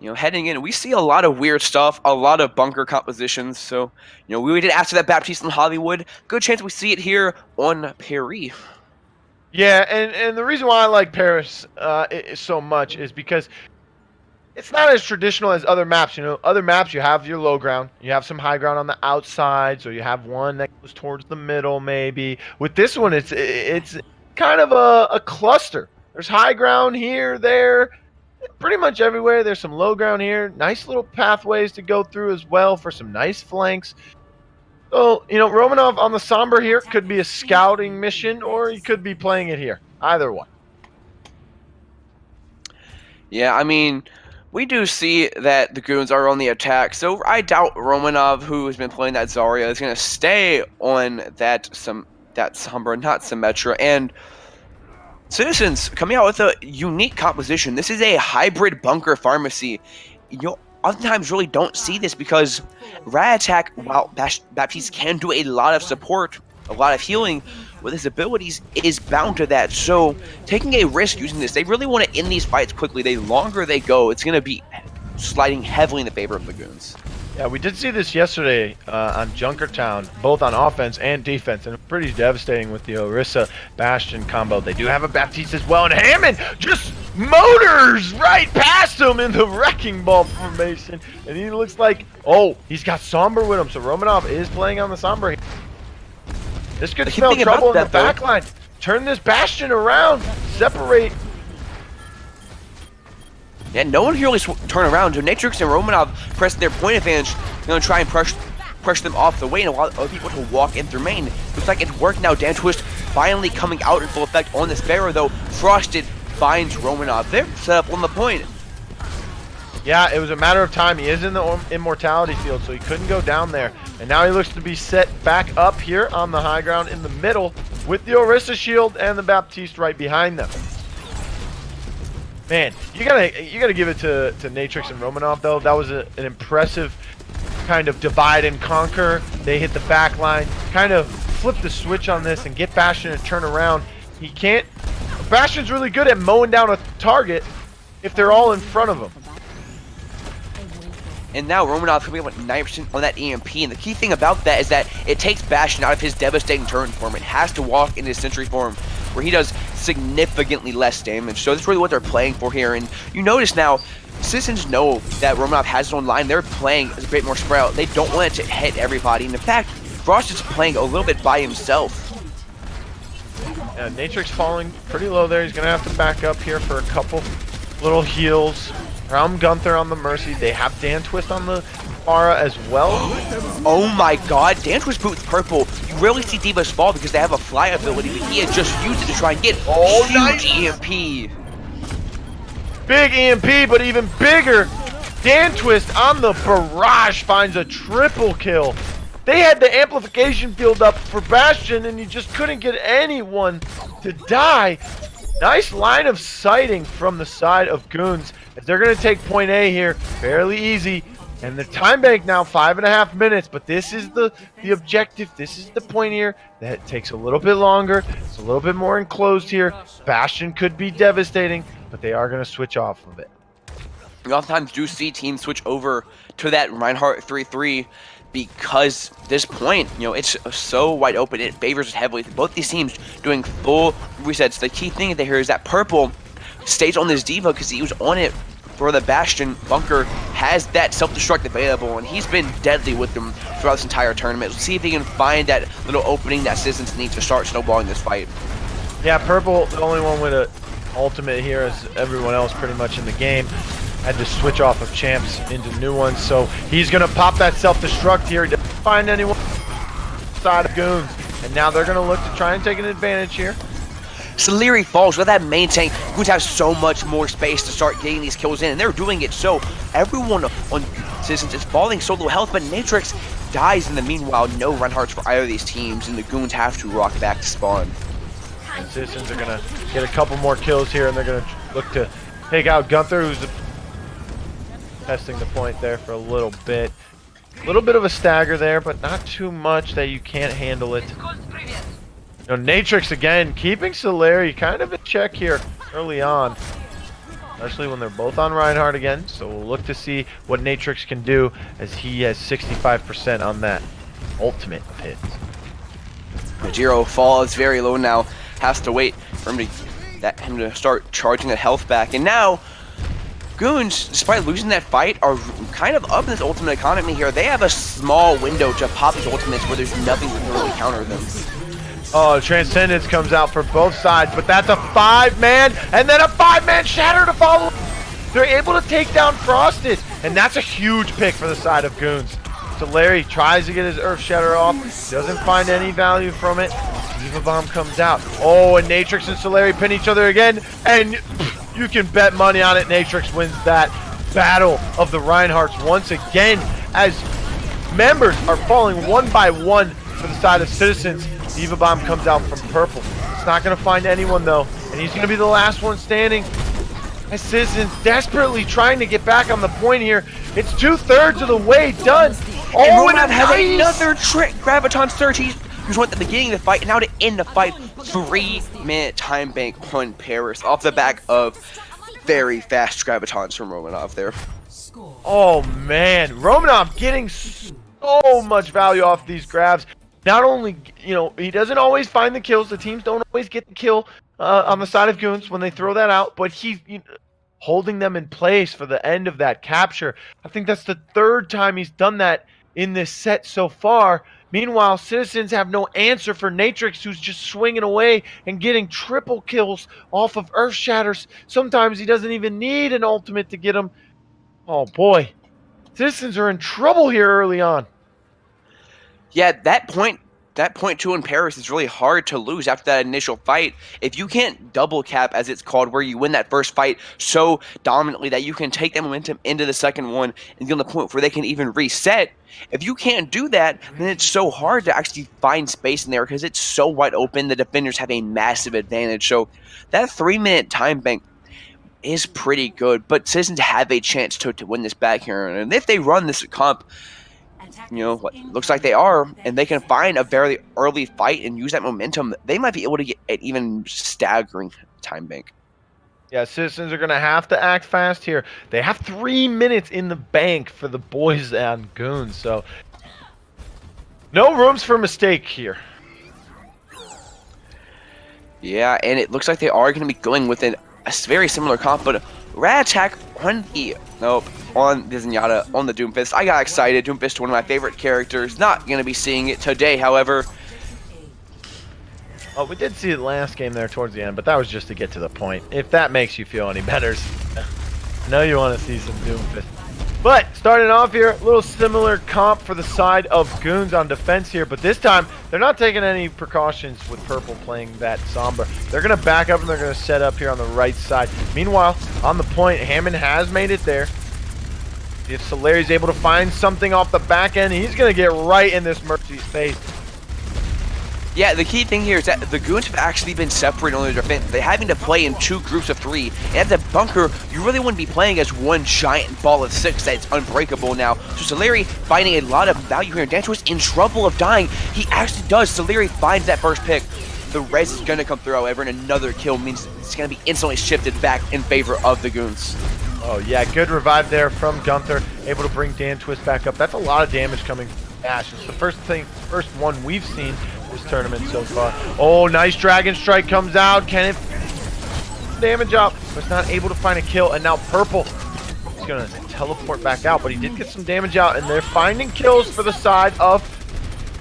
You know, heading in, we see a lot of weird stuff, a lot of bunker compositions. So, you know, we did after that Baptiste in Hollywood. Good chance we see it here on Paris. Yeah, and the reason why I like Paris so much is because it's not as traditional as other maps. You know, other maps, you have your low ground, you have some high ground on the outside, so you have one that goes towards the middle maybe. With this one, it's kind of a cluster. There's high ground here, there, pretty much everywhere. There's some low ground here. Nice little pathways to go through as well for some nice flanks. So, you know, Romanov on the Sombra here could be a scouting mission, or he could be playing it here. Either one. Yeah, I mean, we do see that the Goons are on the attack, so I doubt Romanov, who has been playing that Zarya, is going to stay on that Sombra, not Symmetra. And Citizens coming out with a unique composition. This is a hybrid bunker pharmacy. You oftentimes really don't see this because Rat Attack, while Baptiste can do a lot of support, a lot of healing with his abilities, is bound to that. So taking a risk using this, they really want to end these fights quickly. The longer they go, it's going to be sliding heavily in the favor of the Goons. Yeah, we did see this yesterday on Junkertown, both on offense and defense, and pretty devastating with the Orisa Bastion combo. They do have a Baptiste as well, and Hammond just motors right past him in the Wrecking Ball formation, and he looks like, oh, he's got Sombra with him, so Romanov is playing on the Sombra here. This could spell trouble in the backline. Turn this Bastion around, separate. Yeah, no one can really turn around. So Natrix and Romanov pressing their point advantage. Going to try and pressure them off the way and allow other people to walk in through main. Looks like it's worked now. Dan Twist finally coming out in full effect on this Pharaoh, though. Frosted finds Romanov. They're set up on the point. Yeah, it was a matter of time. He is in the immortality field, so he couldn't go down there. And now he looks to be set back up here on the high ground in the middle with the Orisa shield and the Baptiste right behind them. Man, you gotta give it to Natrix and Romanov though. That was an impressive kind of divide and conquer. They hit the back line, kind of flip the switch on this and get Bastion to turn around. He can't. Bastion's really good at mowing down a target if they're all in front of him. And now Romanov coming up with 9% on that EMP, and the key thing about that is that it takes Bastion out of his devastating turn form. It has to walk into his sentry form, where he does significantly less damage. So that's really what they're playing for here. And you notice now, Citizens know that Romanov has it online. They're playing as a bit more spread out. They don't want it to hit everybody. And in fact, Frost is playing a little bit by himself. Natrix falling pretty low there. He's going to have to back up here for a couple little heals. from Gunther on the Mercy. They have Dan Twist on the Pharah as well. Oh my god, Dan Twist boot with purple. You rarely see Divas fall because they have a fly ability, but he has just used it to try and get huge nice. EMP. Big EMP, but even bigger. Dan Twist on the barrage finds a triple kill. They had the amplification field up for Bastion, and you just couldn't get anyone to die. Nice line of sighting from the side of Goons, as they're going to take point A here fairly easy. And the time bank now 5.5 minutes, but this is the objective. This is the point here. That takes a little bit longer. It's a little bit more enclosed here. Bastion could be devastating, but they are going to switch off of it. We oftentimes do see teams switch over to that Reinhardt 3-3 because this point, you know, it's so wide open. It favors it heavily. Both these teams doing full resets. The key thing here is that Purple stays on this Diva because he was on it for the Bastion. Bunker has that self-destruct available, and he's been deadly with them throughout this entire tournament. Let's see if he can find that little opening that Citizens need to start snowballing this fight. Yeah, Purple, the only one with an ultimate here, as everyone else pretty much in the game. Had to switch off of champs into new ones, so he's gonna pop that self-destruct here. He doesn't find anyone side of Goons, and now they're gonna look to try and take an advantage here. Soleri falls with that main tank. Goons have so much more space to start getting these kills in, and they're doing it so everyone on Citizens is falling so low health, but Natrix dies in the meanwhile. No Reinhardts for either of these teams, and the Goons have to rock back to spawn. And Citizens are gonna get a couple more kills here, and they're gonna look to take out Gunther, who's testing the point there for a little bit. A little bit of a stagger there, but not too much that you can't handle it. You know, Natrix again, keeping Soleri kind of in check here early on. Especially when they're both on Reinhardt again. So we'll look to see what Natrix can do, as he has 65% on that ultimate of hits. Majiro falls very low now. Has to wait for him to start charging that health back. And now Goons, despite losing that fight, are kind of up in this ultimate economy here. They have a small window to pop these ultimates where there's nothing that can really counter them. Oh, Transcendence comes out for both sides, but that's a 5-man, and then a 5-man Shatter to follow. They're able to take down Frosted, and that's a huge pick for the side of Goons. So Larry tries to get his Earth Shatter off, doesn't find any value from it. Diva Bomb comes out. Oh, and Natrix and Soleri pin each other again, and you can bet money on it. Natrix wins that battle of the Reinhardts once again, as members are falling one by one for the side of Citizens. Diva Bomb comes out from Purple. It's not going to find anyone though, and he's going to be the last one standing. As Citizens desperately trying to get back on the point here. It's 2/3 of the way done. Oh, and Roman has nice. another trick. Graviton Surge. He just went at the beginning of the fight, and now to end the fight, 3-minute time bank on Paris off the back of very fast Gravitons from Romanov there. Oh man, Romanov getting so much value off these grabs. Not only, you know, he doesn't always find the kills. The teams don't always get the kill on the side of Goons when they throw that out, but he's holding them in place for the end of that capture. I think that's the 3rd time he's done that in this set so far. Meanwhile, Citizens have no answer for Natrix, who's just swinging away and getting triple kills off of Earth Shatters. Sometimes he doesn't even need an ultimate to get him. Oh boy, Citizens are in trouble here early on. Yeah, that point 2 in Paris is really hard to lose after that initial fight. If you can't double cap, as it's called, where you win that first fight so dominantly that you can take that momentum into the second one and get on the point where they can even reset. If you can't do that, then it's so hard to actually find space in there because it's so wide open. The defenders have a massive advantage. So that 3-minute time bank is pretty good, but Citizens have a chance to win this back here. And if they run this comp, you know, what looks like they are, and they can find a very early fight and use that momentum, they might be able to get an even staggering time bank. Yeah, Citizens are going to have to act fast here. They have 3 minutes in the bank for the boys and Goons, so no rooms for mistake here. Yeah, and it looks like they are going to be going with a very similar comp, but Rat Attack on the Zenyatta, on the Doomfist. I got excited. Doomfist, one of my favorite characters. Not going to be seeing it today, however. Oh, we did see it last game there towards the end, but that was just to get to the point. If that makes you feel any better. know you want to see some Doomfist. But starting off here, a little similar comp for the side of Goons on defense here, but this time they're not taking any precautions with Purple playing that Sombra. They're going to back up and they're going to set up here on the right side. Meanwhile, on the point, Hammond has made it there. If Solari's able to find something off the back end, he's going to get right in this Mercy's face. Yeah, the key thing here is that the Goons have actually been separated on their defense. They're having to play in 2 groups of 3. And at the bunker, you really wouldn't be playing as one giant ball of 6 that's unbreakable now. So Solari finding a lot of value here. Dantua's in trouble of dying. He actually does. Solari finds that first pick. The res is going to come through, however, and another kill means it's going to be instantly shifted back in favor of the Goons. Oh yeah, good revive there from Gunther. Able to bring Dan Twist back up. That's a lot of damage coming from Ash. It's the first one we've seen this tournament so far. Oh, nice Dragon Strike comes out. Can it damage up? But not able to find a kill. And now Purple is going to teleport back out. But he did get some damage out. And they're finding kills for the side of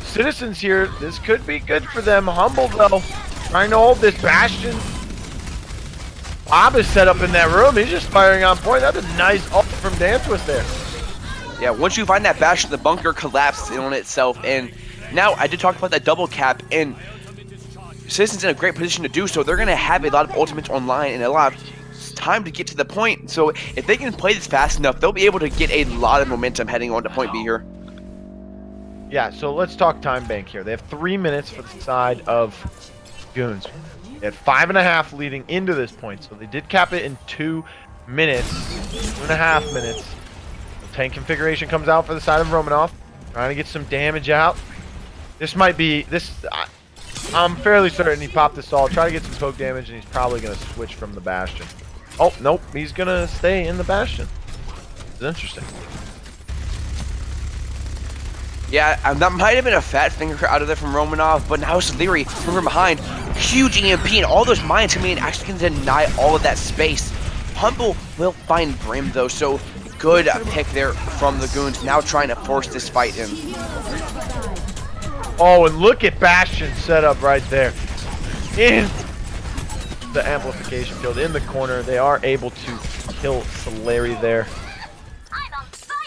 Citizens here. This could be good for them. Humble, though, trying to hold this Bastion. Bob is set up in that room. He's just firing on point. That's a nice ult from Dan Twist there. Yeah, once you find that Bastion, the bunker collapses in on itself. And now, I did talk about that double cap, and Citizens in a great position to do so. They're going to have a lot of ultimates online and a lot of time to get to the point. So if they can play this fast enough, they'll be able to get a lot of momentum heading on to point B here. Yeah, so let's talk time bank here. They have 3 minutes for the side of Goons. They had 5.5 leading into this point, so they did cap it in 2 minutes, 2.5 minutes. Tank configuration comes out for the side of Romanov, trying to get some damage out. This might be, I'm fairly certain he popped this all. Try to get some poke damage, and he's probably going to switch from the Bastion. Oh, nope, he's going to stay in the Bastion. It's interesting. Yeah, that might have been a fat finger out of there from Romanov, but now Solari from behind. Huge EMP, and all those mines coming in actually can deny all of that space. Humble will find Brim, though, so good pick there from the Goons, now trying to force this fight in. Oh, and look at Bastion set up right there. In the amplification field, in the corner. They are able to kill Solari there.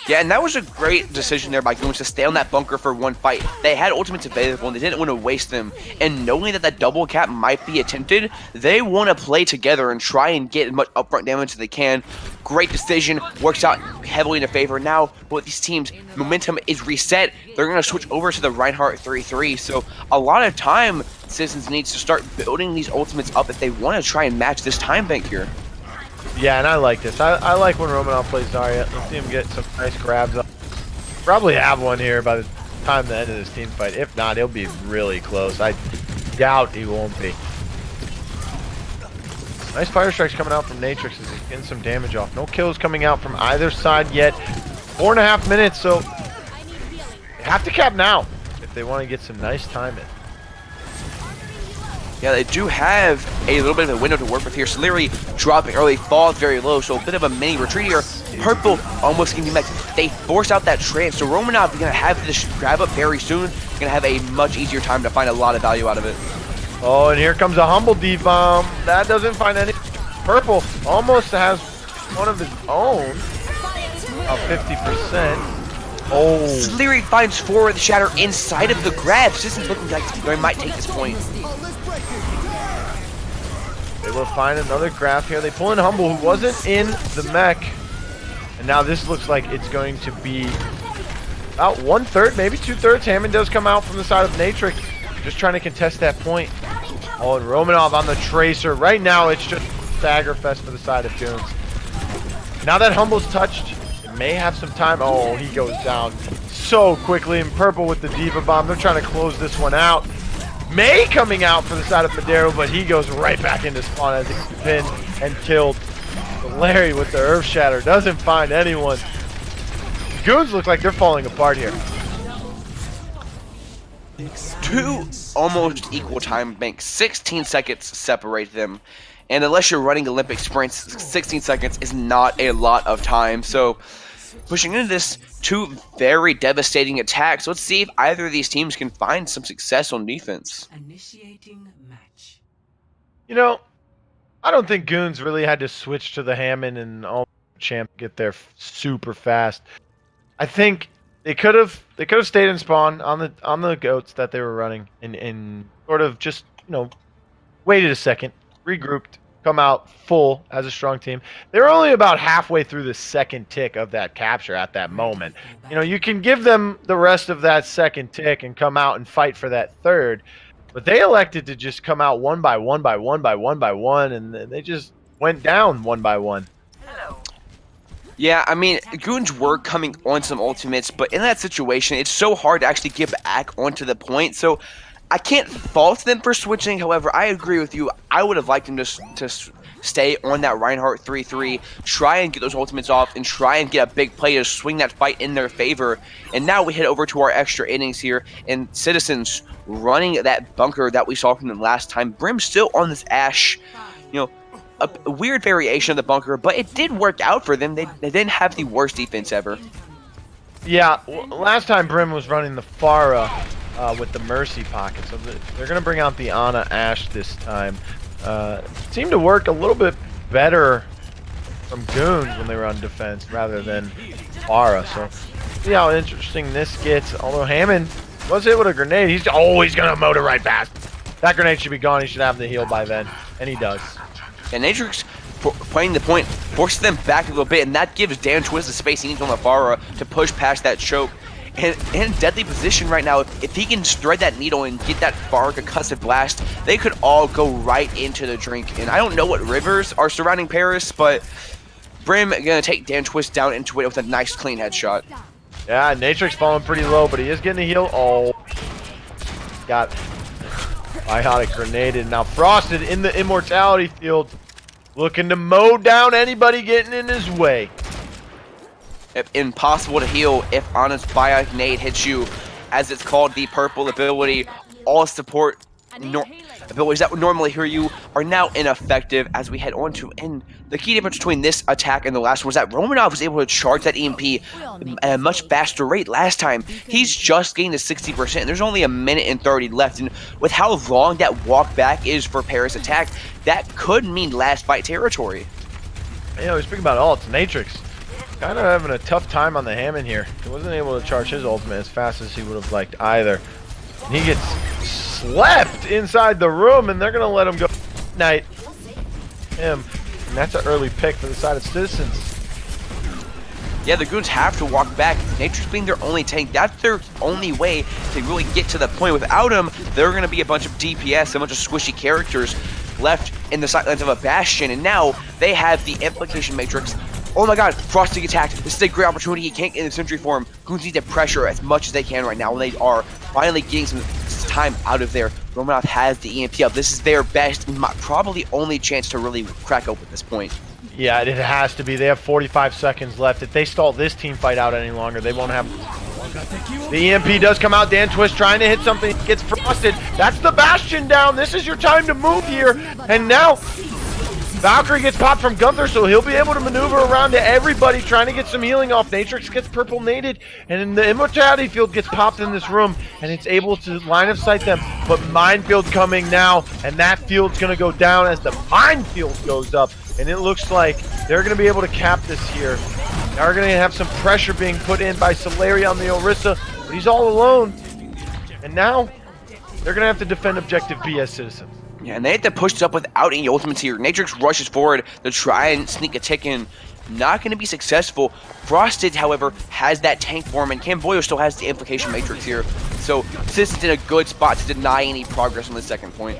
Yeah, and that was a great decision there by Goons to stay on that bunker for one fight. They had ultimates available and they didn't want to waste them. And knowing that double cap might be attempted, they want to play together and try and get as much upfront damage as they can. Great decision, works out heavily in their favor. Now, with these teams, momentum is reset. They're going to switch over to the Reinhardt 3-3. So a lot of time, Citizens needs to start building these ultimates up if they want to try and match this time bank here. Yeah, and I like this. I like when Romanov plays Zarya. Let's see him get some nice grabs up. Probably have one here by the time the end of this team fight. If not, he'll be really close. I doubt he won't be. Nice fire strikes coming out from Natrix as he's getting some damage off. No kills coming out from either side yet. 4.5 minutes, so they have to cap now if they want to get some nice time in. Yeah, they do have a little bit of a window to work with here. Solari dropping early, falls very low, so a bit of a mini retreat here. Purple almost getting back. They force out that trance, so Romanov is going to have this grab up very soon. Going to have a much easier time to find a lot of value out of it. Oh, and here comes a Humble D-Bomb. That doesn't find any. Purple almost has one of his own of 50%. Oh. Solari finds forward the shatter inside of the grab. Citizens looking like they might take this point. They will find another graph here. They pull in Humble, who wasn't in the mech. And now this looks like it's going to be about 1/3, maybe 2/3. Hammond does come out from the side of Natrix, just trying to contest that point. Oh, and Romanov on the Tracer. Right now, it's just stagger fest for the side of Jones. Now that Humble's touched, it may have some time. Oh, he goes down so quickly. And Purple with the Diva Bomb. They're trying to close this one out. May coming out for the side of Madero, but he goes right back into spawn as he's pinned and killed. Larry with the Earth Shatter doesn't find anyone. Goons look like they're falling apart here. 2 almost equal time banks. 16 seconds separate them. And unless you're running Olympic sprints, 16 seconds is not a lot of time. So pushing into this, 2 very devastating attacks. Let's see if either of these teams can find some success on defense. Initiating match. You know, I don't think Goons really had to switch to the Hammond and all champ get there super fast. I think they could have stayed in spawn on the goats that they were running and sort of just waited a second, regrouped, come out full as a strong team. They were only about halfway through the second tick of that capture at that moment. You can give them the rest of that second tick and come out and fight for that third, but they elected to just come out one by one by one by one by one, and they just went down one by one. Yeah, I mean, Goons were coming on some ultimates, but in that situation, it's so hard to actually get back onto the point, so I can't fault them for switching. However, I agree with you. I would have liked them to stay on that Reinhardt 3-3, try and get those ultimates off, and try and get a big play to swing that fight in their favor. And now we head over to our extra innings here, and Citizens running that bunker that we saw from them last time. Brim still on this Ashe, a weird variation of the bunker, but it did work out for them. They didn't have the worst defense ever. Yeah, last time Brim was running the Pharah with the Mercy pocket, so they're going to bring out the Ana Ashe this time. Seemed to work a little bit better from Goons when they were on defense rather than Pharah, so see how interesting this gets. Although Hammond was hit with a grenade, he's always going to motor right past. That grenade should be gone. He should have the heal by then, and he does. And Natrix playing the point forces them back a little bit, and that gives Dan Twist the space he needs on the Pharah to push past that choke. And in deadly position right now, if he can thread that needle and get that Pharah concussive blast, they could all go right into the drink. And I don't know what rivers are surrounding Paris, but Brim gonna take Dan Twist down into it with a nice clean headshot. Yeah, Natrix falling pretty low, but he is getting a heal. Oh, got Biotic grenaded. Now Frosted in the immortality field, looking to mow down anybody getting in his way. Impossible to heal if Ana's Biotic Nade hits you, as it's called the purple ability. All support abilities that would normally heal you are now ineffective as we head on to end. The key difference between this attack and the last one was that Romanov was able to charge that EMP at a much faster rate last time. He's just getting to 60%, and there's only a minute and 30 left, and with how long that walk back is for Paris attack, that could mean last fight territory. Speaking about ults, Natrix kind of having a tough time on the Hammond here. He wasn't able to charge his ultimate as fast as he would have liked either. And he gets slept inside the room, and they're going to let him go. Night. Him. And that's an early pick for the side of Citizens. Yeah, the Goons have to walk back. Natrix being their only tank, that's their only way to really get to the point. Without him, they're going to be a bunch of DPS, a bunch of squishy characters left in the sidelines of a Bastion, and now they have the Implication Matrix. Oh my god, Frosty attacked. This is a great opportunity. He can't get in the Sentry form. Goons need to pressure as much as they can right now, and they are finally getting some time out of there. Romanov has the EMP up. This is their best, probably only chance to really crack open at this point. Yeah, it has to be. They have 45 seconds left. If they stall this team fight out any longer, they won't have... The EMP does come out. Dan Twist trying to hit something. Gets Frosted. That's the Bastion down. This is your time to move here. And now... Valkyrie gets popped from Gunther, so he'll be able to maneuver around to everybody trying to get some healing off. Natrix gets purple naded, and then the immortality field gets popped in this room, and it's able to line of sight them. But minefield coming now, and that field's going to go down as the minefield goes up, and it looks like they're going to be able to cap this here. They're going to have some pressure being put in by Solari on the Orisa, but he's all alone. And now they're going to have to defend objective B as Citizens. Yeah, and they have to push this up without any ultimates here. Natrix rushes forward to try and sneak a tick in. Not going to be successful. Frosted, however, has that tank form, and Camboyo still has the Implication Matrix here. So Citizens in a good spot to deny any progress on the second point.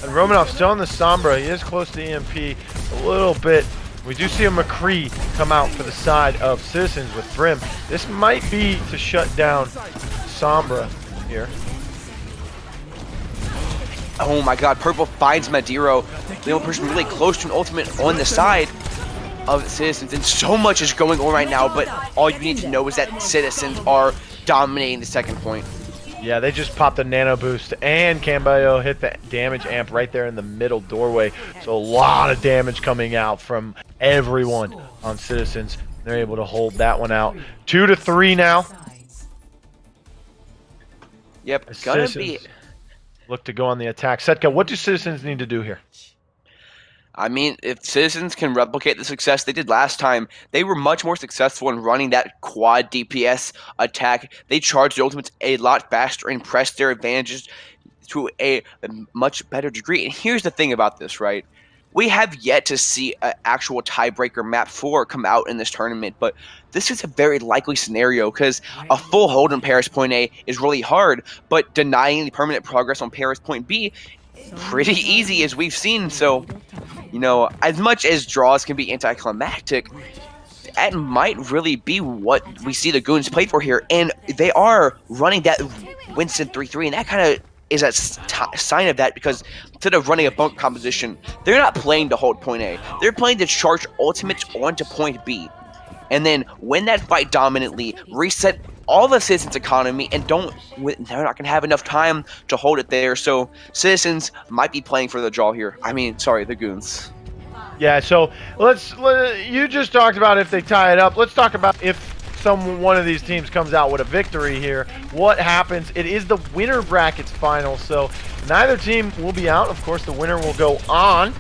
And Romanov still on the Sombra. He is close to EMP a little bit. We do see a McCree come out for the side of Citizens with Brim. This might be to shut down Sombra here. Oh my god, Purple finds Madiro, the only person really close to an ultimate on the side of Citizens, and so much is going on right now, but all you need to know is that Citizens are dominating the second point. Yeah, they just popped a nano boost, and Camboyo hit the damage amp right there in the middle doorway, so a lot of damage coming out from everyone on Citizens. They're able to hold that one out. 2-3 now. Yep, gonna be... Look to go on the attack. Setka, what do Citizens need to do here? I mean, if Citizens can replicate the success they did last time, they were much more successful in running that quad DPS attack. They charged the ultimates a lot faster and pressed their advantages to a much better degree. And here's the thing about this, right? We have yet to see an actual tiebreaker map 4 come out in this tournament, but this is a very likely scenario because a full hold on Paris Point A is really hard, but denying the permanent progress on Paris Point B, pretty easy as we've seen. So, you know, as much as draws can be anticlimactic, that might really be what we see the Goons play for here. And they are running that Winston 3-3, and that kind of is a sign of that because instead of running a bunk composition, they're not playing to hold point A. They're playing to charge ultimates onto point B. And then win that fight dominantly, reset all the Citizens' economy, and they're not going to have enough time to hold it there. So Citizens might be playing for the draw here. I mean, sorry, the Goons. Yeah, so you just talked about if they tie it up. Let's talk about if one of these teams comes out with a victory here. What happens? It is the winner brackets final, so neither team will be out. Of course, the winner will go on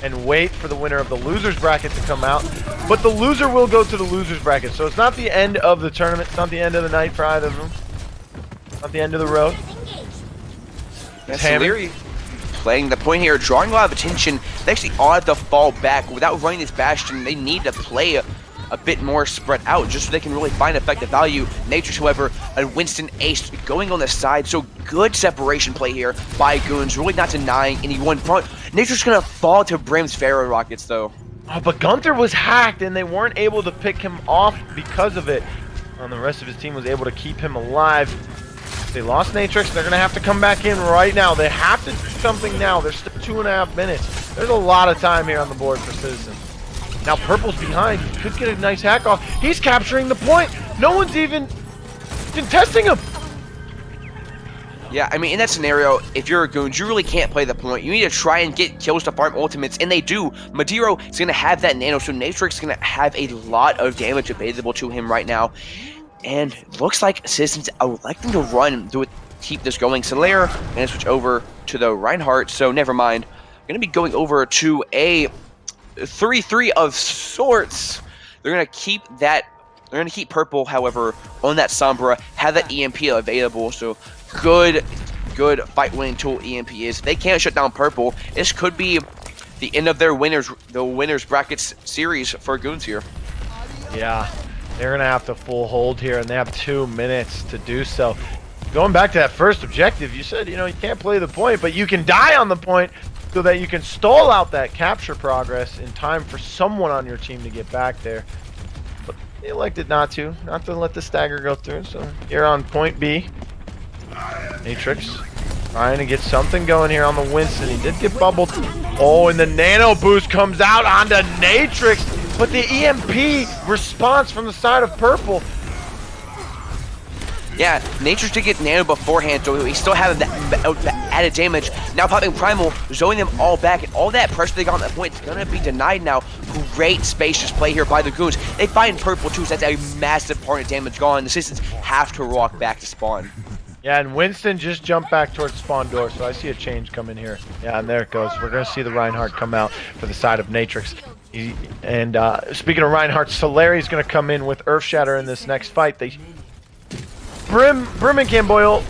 and wait for the winner of the losers bracket to come out, but the loser will go to the losers bracket. So it's not the end of the tournament. It's not the end of the night for either of them. Not the end of the road. That's Leary playing the point here, drawing a lot of attention. They actually all have to fall back. Without running this Bastion, they need to play a bit more spread out just so they can really find effective value. Nature's, however, a Winston ace going on the side, so good separation play here by Goons, really not denying any one front. Nature's gonna fall to Brim's Pharaoh Rockets though. Oh, but Gunther was hacked and they weren't able to pick him off because of it. And the rest of his team was able to keep him alive. They lost Natrix, they're gonna have to come back in right now. They have to do something now. There's still 2.5 minutes. There's a lot of time here on the board for Citizens. Now Purple's behind. He could get a nice hack off. He's capturing the point. No one's even contesting him. Yeah, I mean, in that scenario, if you're a Goons, you really can't play the point. You need to try and get kills to farm ultimates, and they do. Madiro is going to have that nano, so Natrix is going to have a lot of damage available to him right now. And looks like Citizens are electing to run to keep this going. Solaire going to switch over to the Reinhardt, so never mind. Going to be going over to a 3-3 of sorts. They're going to keep that. They're going to keep Purple, however, on that Sombra, have that EMP available, so good fight-winning tool EMP is. They can't shut down Purple. This could be the end of their winners brackets series for Goons here. Yeah, they're gonna have to full hold here, and they have 2 minutes to do so. Going back to that first objective, you said, you know, you can't play the point, but you can die on the point so that you can stall out that capture progress in time for someone on your team to get back there. But they elected not to let the stagger go through. So here on point B, Matrix trying to get something going here on the Winston. He did get bubbled. Oh, and the nano boost comes out onto Natrix, but the EMP response from the side of Purple. Yeah, Natrix did get nano beforehand, so he still has that added damage. Now popping Primal, zoning them all back, and all that pressure they got on that point is gonna be denied now. Great spacious play here by the Goons. They find Purple too, so that's a massive part of damage gone. The Citizens have to walk back to spawn. Yeah, and Winston just jumped back towards spawn door, so I see a change coming here. Yeah, and there it goes. We're going to see the Reinhardt come out for the side of Natrix. And speaking of Reinhardt, Solari's going to come in with Earthshatter in this next fight. Brim and Camboyle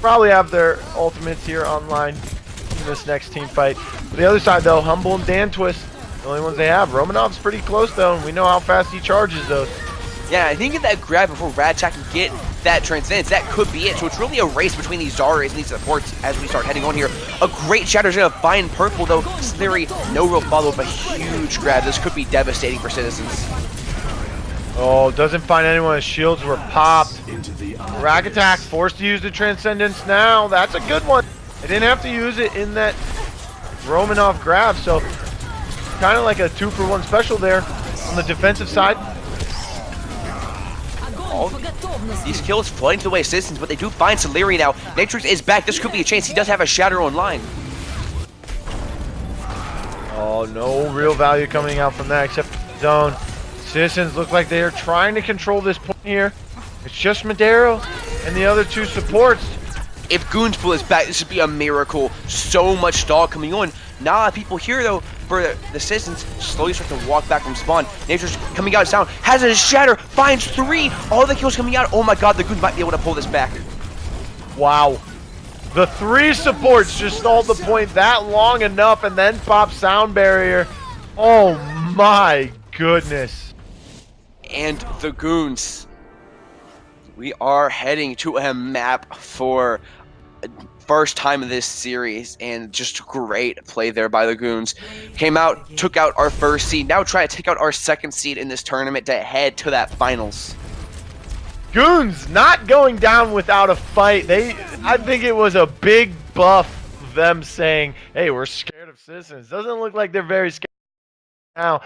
probably have their ultimates here online in this next team fight. For the other side, though, Humble and Dantwist, the only ones they have. Romanov's pretty close, though, and we know how fast he charges those. Yeah, I think if that grab before Radchak can get that Transcendence, that could be it. So it's really a race between these Zarya's and these supports as we start heading on here. A great Shatter's gonna find Purple though. Slurry, no real follow-up, a huge grab. This could be devastating for Citizens. Oh, doesn't find anyone. His shields were popped. Rack attack, forced to use the Transcendence now. That's a good one. They didn't have to use it in that Romanov grab, so kind of like a 2-for-1 special there on the defensive side. These kills flooding to the way of Citizens, but they do find Solari now. Natrix is back. This could be a chance. He does have a Shatter online. Oh, no real value coming out from that except zone. Citizens look like they are trying to control this point here. It's just Madero and the other two supports. If Goonspool is back, this would be a miracle. So much stall coming on. Not a lot of people here, though. for the Citizens slowly start to walk back from spawn. Nature's coming out of sound, has a shatter, finds 3. All the kills coming out. Oh my god, the Goons might be able to pull this back. Wow. The 3 supports just stalled the point that long enough and then pop sound barrier. Oh my goodness. And the Goons. We are heading to a map for first time of this series, and just great play there by the Goons. Came out, took out our first seed, now try to take out our second seed in this tournament to head to that finals. Goons not going down without a fight. I think it was a big buff of them saying, hey, we're scared of Citizens. Doesn't look like they're very scared now.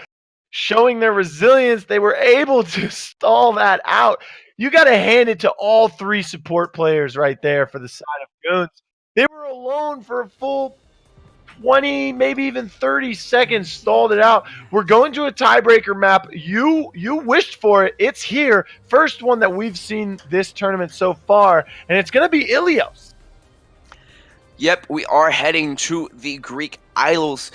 Showing their resilience, they were able to stall that out. You got to hand it to all 3 support players right there for the side of Goons. They were alone for a full 20, maybe even 30 seconds, stalled it out. We're going to a tiebreaker map. You wished for it. It's here. First one that we've seen this tournament so far, and it's going to be Ilios. Yep, we are heading to the Greek Isles.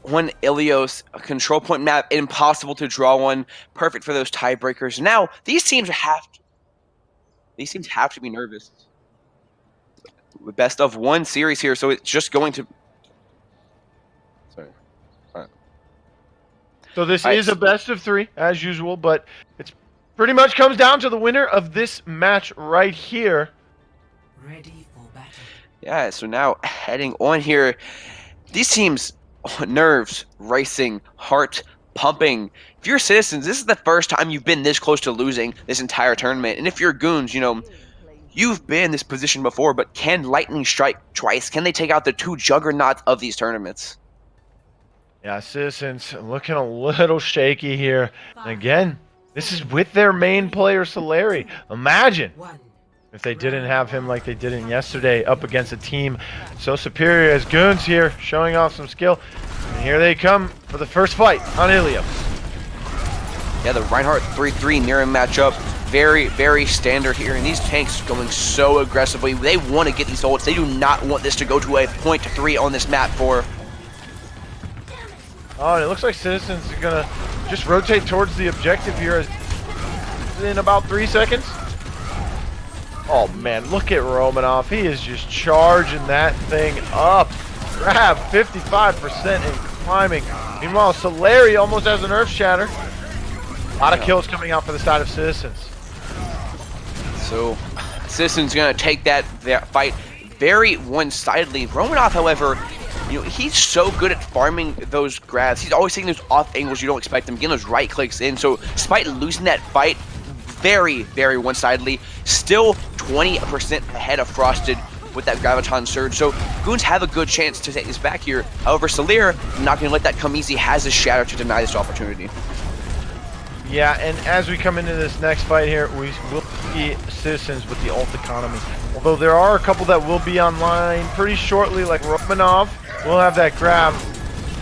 One Ilios, a control point map, impossible to draw one, perfect for those tiebreakers. Now, these teams have to be nervous. Best of 1 series here, so it's just going to... Sorry. All right. So this is a best of 3, as usual, but it's pretty much comes down to the winner of this match right here. Ready for battle. Yeah, so now heading on here, these teams, nerves racing, heart pumping. If you're Citizens, this is the first time you've been this close to losing this entire tournament. And if you're Goons, you know, you've been in this position before, but can lightning strike twice? Can they take out the 2 juggernauts of these tournaments? Yeah, Citizens looking a little shaky here. And again, this is with their main player, Solari. Imagine if they didn't have him like they didn't yesterday up against a team so superior as Goons here, showing off some skill. And here they come for the first fight on Ilios. Yeah, the Reinhardt 3-3 near him matchup. Very, very standard here. And these tanks going so aggressively. They want to get these ults. They do not want this to go to a .3 on this map for... Oh, and it looks like Citizens are going to just rotate towards the objective here in about 3 seconds. Oh, man, look at Romanov. He is just charging that thing up. Grab 55% and climbing. Meanwhile, Solari almost has an Earth Shatter. A lot of kills coming out for the side of Citizens. So, Citizens going to take that fight very one-sidedly. Romanov, however, you know, he's so good at farming those grabs. He's always taking those off angles you don't expect him, getting those right clicks in. So, despite losing that fight very, very one-sidedly, still 20% ahead of Frosted with that Graviton Surge. So, Goons have a good chance to take this back here. However, Solari, not going to let that come easy, has his Shatter to deny this opportunity. Yeah, and as we come into this next fight here, we will see Citizens with the ult economy. Although there are a couple that will be online pretty shortly, like Romanov. We'll have that grab.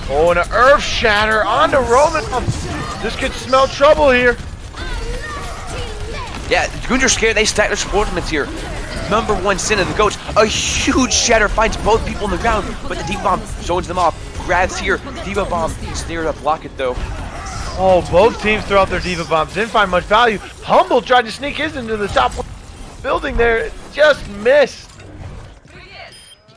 Oh, and an Earth Shatter onto Romanov. This could smell trouble here. Yeah, the Goons are scared. They stack their support ultimates here. Number 1 sin of the Goats. A huge Shatter finds both people on the ground, but the Diva Bomb zones them off. Grabs here. Diva Bomb is there to block it, though. Oh, both teams throw out their Diva Bombs. Didn't find much value. Humble tried to sneak his into the top building there. Just missed.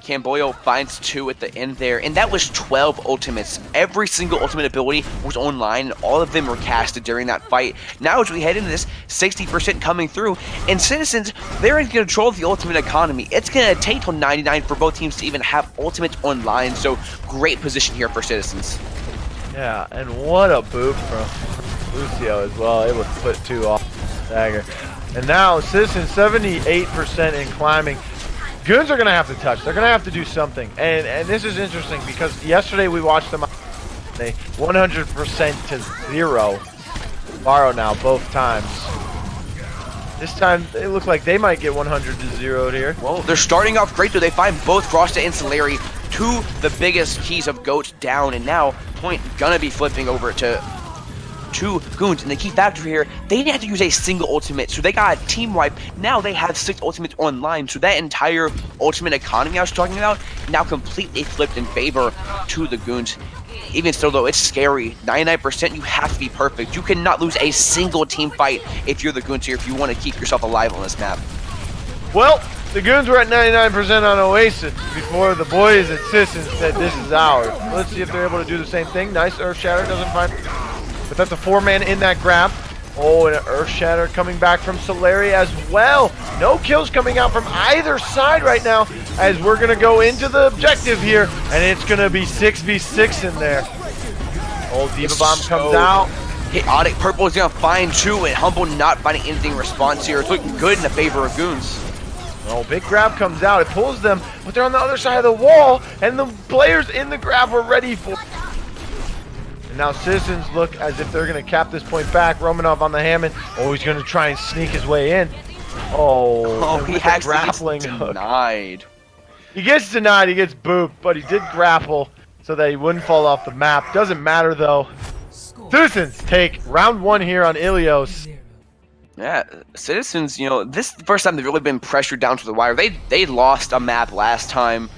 Camboyo finds 2 at the end there, and that was 12 ultimates. Every single ultimate ability was online, and all of them were casted during that fight. Now as we head into this, 60% coming through, and Citizens, they're in control of the ultimate economy. It's going to take till 99 for both teams to even have ultimates online, so great position here for Citizens. Yeah, and what a boot from Lucio as well, able to put 2 off the dagger. And now Citizens 78% in climbing. Goons are going to have to touch. They're going to have to do something. And this is interesting because yesterday we watched them 100% to 0. Borrow now both times. This time they look like they might get 100 to 0 here. Well, they're starting off great though. They find both Frosted and Solari, 2 the biggest keys of Goats down, and now point gonna be flipping over to 2 Goons. And the key factor here, they didn't have to use a single ultimate, so they got a team wipe. Now they have 6 ultimates online, so that entire ultimate economy I was talking about now completely flipped in favor to the Goons. even still though, it's scary. 99%, you have to be perfect. You cannot lose a single team fight if you're the Goons here, if you want to keep yourself alive on this map. Well, the Goons were at 99% on Oasis before the boys at Citizens said this is ours. Let's see if they're able to do the same thing. Nice Earth Shatter, doesn't find, but that's a 4-man in that grab. Oh, and an Earth Shatter coming back from Solari as well. No kills coming out from either side right now as we're going to go into the objective here, and it's going to be 6v6 in there. Oh, Diva Bomb comes out. Chaotic Purple is going to find two, and Humble not finding anything in response here. It's looking good in the favor of Goons. Oh, big grab comes out. It pulls them, but they're on the other side of the wall, and the players in the grab were ready for. And now Citizens look as if they're going to cap this point back. Romanov on the Hammond. Oh, he's going to try and sneak his way in. Oh, he has grappling hook. Denied. He gets denied. He gets booped, but he did grapple so that he wouldn't fall off the map. Doesn't matter, though. Citizens take round 1 here on Ilios. Yeah, Citizens, you know, this is the first time they've really been pressured down to the wire. They lost a map last time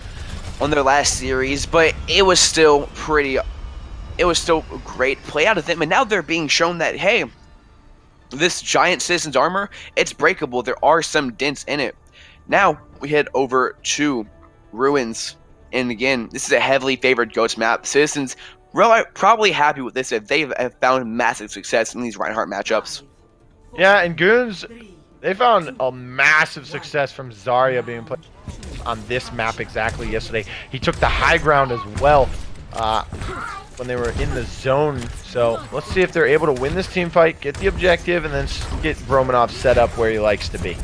on their last series, but it was still great play out of them, and now they're being shown that, hey, this giant Citizens armor, it's breakable. There are some dents in it. Now we head over to Ruins, and again, this is a heavily favored Ghost map. Citizens probably happy with this if they have found massive success in these Reinhardt matchups. Yeah, and Goons, they found a massive success from Zarya being played on this map exactly yesterday. He took the high ground as well when they were in the zone. So let's see if they're able to win this team fight, get the objective, and then get Romanov set up where he likes to be.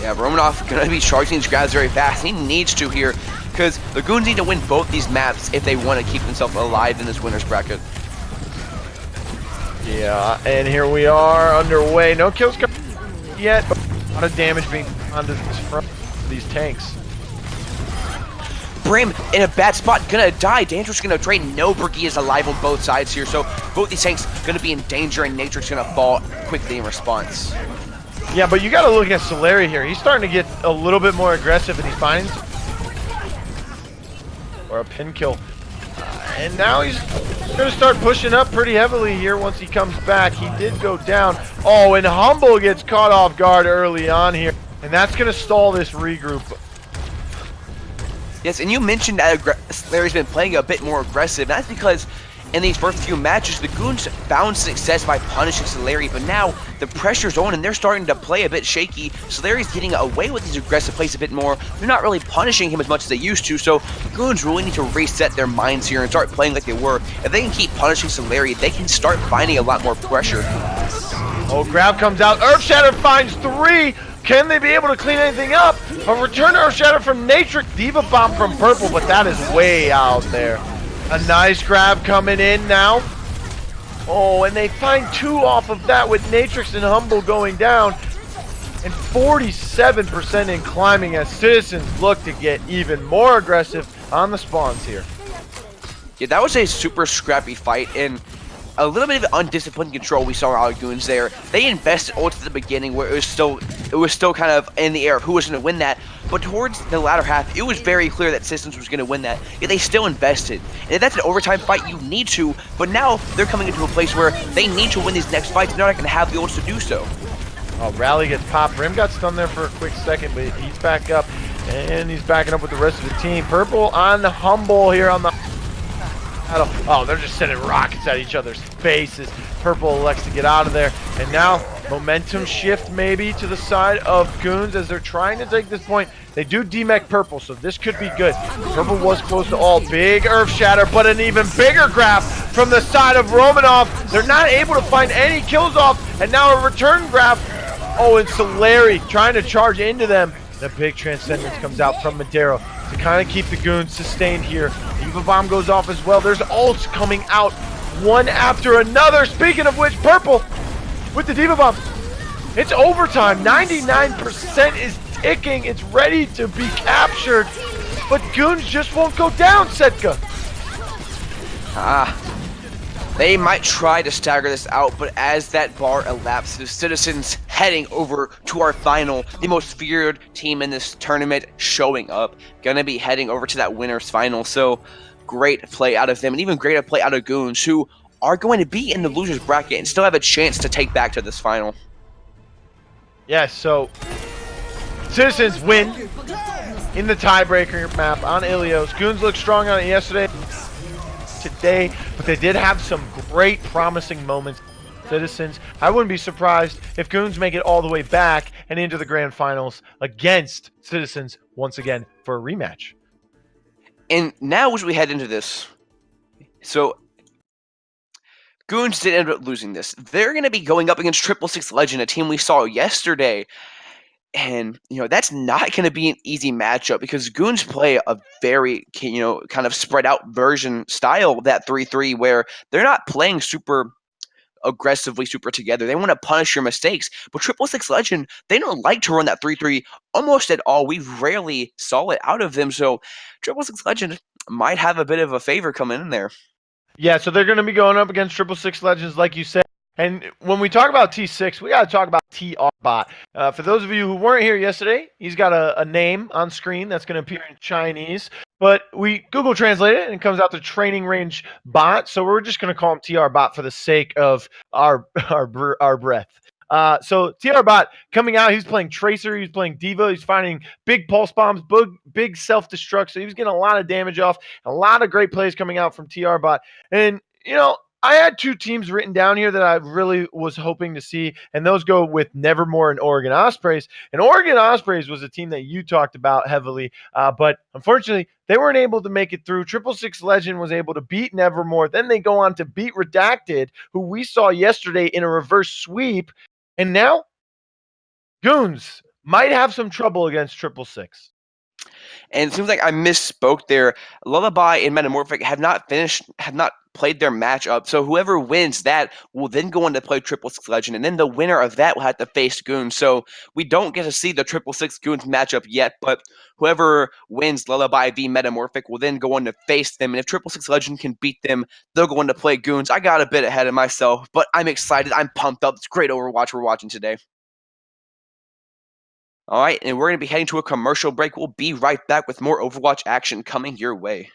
Yeah, Romanov going to be charging these grabs very fast. He needs to here because the Goons need to win both these maps if they want to keep themselves alive in this winner's bracket. Yeah, and here we are underway. No kills yet, but a lot of damage being onto this front of these tanks. Brim in a bad spot, gonna die. Dangerous gonna drain. No Brigade is alive on both sides here, so both these tanks gonna be in danger, and Nature's gonna fall quickly in response. Yeah, but you gotta look at Solari here. He's starting to get a little bit more aggressive, and he finds or a pin kill. And now he's going to start pushing up pretty heavily here once he comes back. He did go down. Oh, and Humble gets caught off guard early on here. And that's going to stall this regroup. Yes, and you mentioned that Larry's been playing a bit more aggressive. That's because in these first few matches, the Goons found success by punishing Solari, but now the pressure's on and they're starting to play a bit shaky. Solari's getting away with these aggressive plays a bit more. They're not really punishing him as much as they used to, so the Goons really need to reset their minds here and start playing like they were. If they can keep punishing Solari, they can start finding a lot more pressure. Oh, grab comes out. Earth Shatter finds 3. Can they be able to clean anything up? A return Earth Shatter from Natrix. Diva Bomb from Purple, but that is way out there. A nice grab coming in now. Oh, and they find 2 off of that with Natrix and Humble going down. And 47% in climbing as Citizens look to get even more aggressive on the spawns here. Yeah, that was a super scrappy fight, and a little bit of undisciplined control we saw our Goons there. They invested ults at the beginning where it was still kind of in the air of who was going to win that. But towards the latter half, it was very clear that Systems was going to win that. Yet they still invested. And if that's an overtime fight, you need to. But now they're coming into a place where they need to win these next fights. And they're not going to have the ults to do so. Oh, Rally gets popped. Rim got stunned there for a quick second, but he's back up. And he's backing up with the rest of the team. Purple on the Humble here on the... Oh, they're just sending rockets at each other's faces. Purple elects to get out of there. And now, momentum shift maybe to the side of Goons as they're trying to take this point. They do demech Purple, so this could be good. Purple was close to all. Big Earth Shatter, but an even bigger grab from the side of Romanov. They're not able to find any kills off, and now a return grab. Oh, and Solari trying to charge into them. The big Transcendence comes out from Madero to kind of keep the Goons sustained here. Diva Bomb goes off as well. There's ults coming out one after another. Speaking of which, Purple with the Diva Bomb. It's overtime. 99% is ticking. It's ready to be captured. But Goons just won't go down, Setka. They might try to stagger this out, but as that bar elapses, Citizens heading over to our final, the most feared team in this tournament showing up, gonna be heading over to that winner's final. So great play out of them, and even greater play out of Goons, who are going to be in the losers bracket and still have a chance to take back to this final. Yes, so Citizens win in the tiebreaker map on Ilios. Goons looked strong on it yesterday, today, but they did have some great promising moments. Citizens, I wouldn't be surprised if Goons make it all the way back and into the grand finals against Citizens once again for a rematch. And now as we head into this, so Goons did end up losing this. They're going to be going up against 666 Legend, a team we saw yesterday. And, that's not going to be an easy matchup because Goons play a very, kind of spread out version style of that 3-3 where they're not playing super aggressively, super together. They want to punish your mistakes. But 666 Legend, they don't like to run that 3-3 almost at all. We rarely saw it out of them. So 666 Legend might have a bit of a favor coming in there. Yeah, so they're going to be going up against 666 Legends, like you said. And when we talk about T6, we got to talk about TRBot. For those of you who weren't here yesterday, he's got a name on screen that's going to appear in Chinese. But we Google translate it, and it comes out to Training Range Bot. So we're just going to call him TRBot for the sake of our breath. So TRBot coming out, he's playing Tracer, he's playing Diva, he's finding big pulse bombs, big self-destruct. So he was getting a lot of damage off, a lot of great plays coming out from TRBot. And, I had two teams written down here that I really was hoping to see, and those go with Nevermore and Oregon Ospreys. And Oregon Ospreys was a team that you talked about heavily, but unfortunately, they weren't able to make it through. 666 Legend was able to beat Nevermore. Then they go on to beat Redacted, who we saw yesterday in a reverse sweep. And now, Goons might have some trouble against 666. And it seems like I misspoke there. Lullaby and Metamorphic have not played their matchup. So whoever wins that will then go on to play 666 Legend, and then the winner of that will have to face Goons. So we don't get to see the 666 Goons matchup yet, but whoever wins Lullaby v Metamorphic will then go on to face them. And if 666 Legend can beat them, they'll go on to play Goons. I got a bit ahead of myself, but I'm excited. I'm pumped up. It's great Overwatch we're watching today. All right, and we're going to be heading to a commercial break. We'll be right back with more Overwatch action coming your way.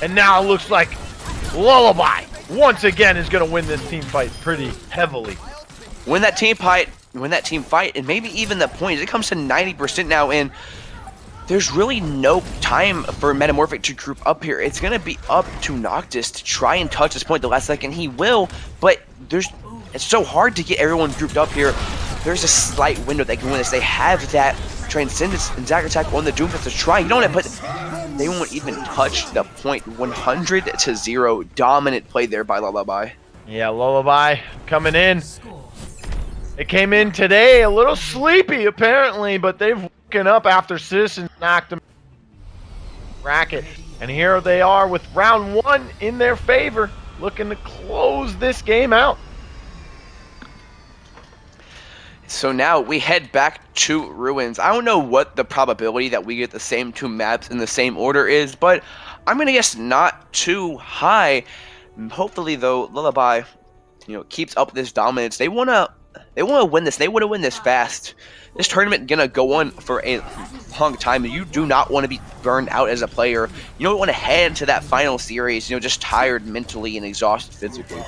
And now it looks like Lullaby, once again, is going to win this team fight pretty heavily. Win that team fight, and maybe even the points. It comes to 90% now, and there's really no time for Metamorphic to group up here. It's going to be up to Noctis to try and touch this point the last second. He will, but it's so hard to get everyone grouped up here. There's a slight window they can win this. They have that Transcendence and Zack Attack on the Doomfist to try. You don't but they won't even touch the point. 100-0. Dominant play there by Lullaby. Yeah, Lullaby coming in. It came in today a little sleepy apparently, but they've woken up after Citizens knocked them racket. And here they are with round 1 in their favor, looking to close this game out. So now we head back to Ruins. I don't know what the probability that we get the same 2 maps in the same order is, but I'm gonna guess not too high. Hopefully though, Lullaby, keeps up this dominance. They wanna win this. They wanna win this fast. This tournament gonna go on for a long time, and you do not want to be burned out as a player. You don't want to head into that final series, just tired mentally and exhausted physically.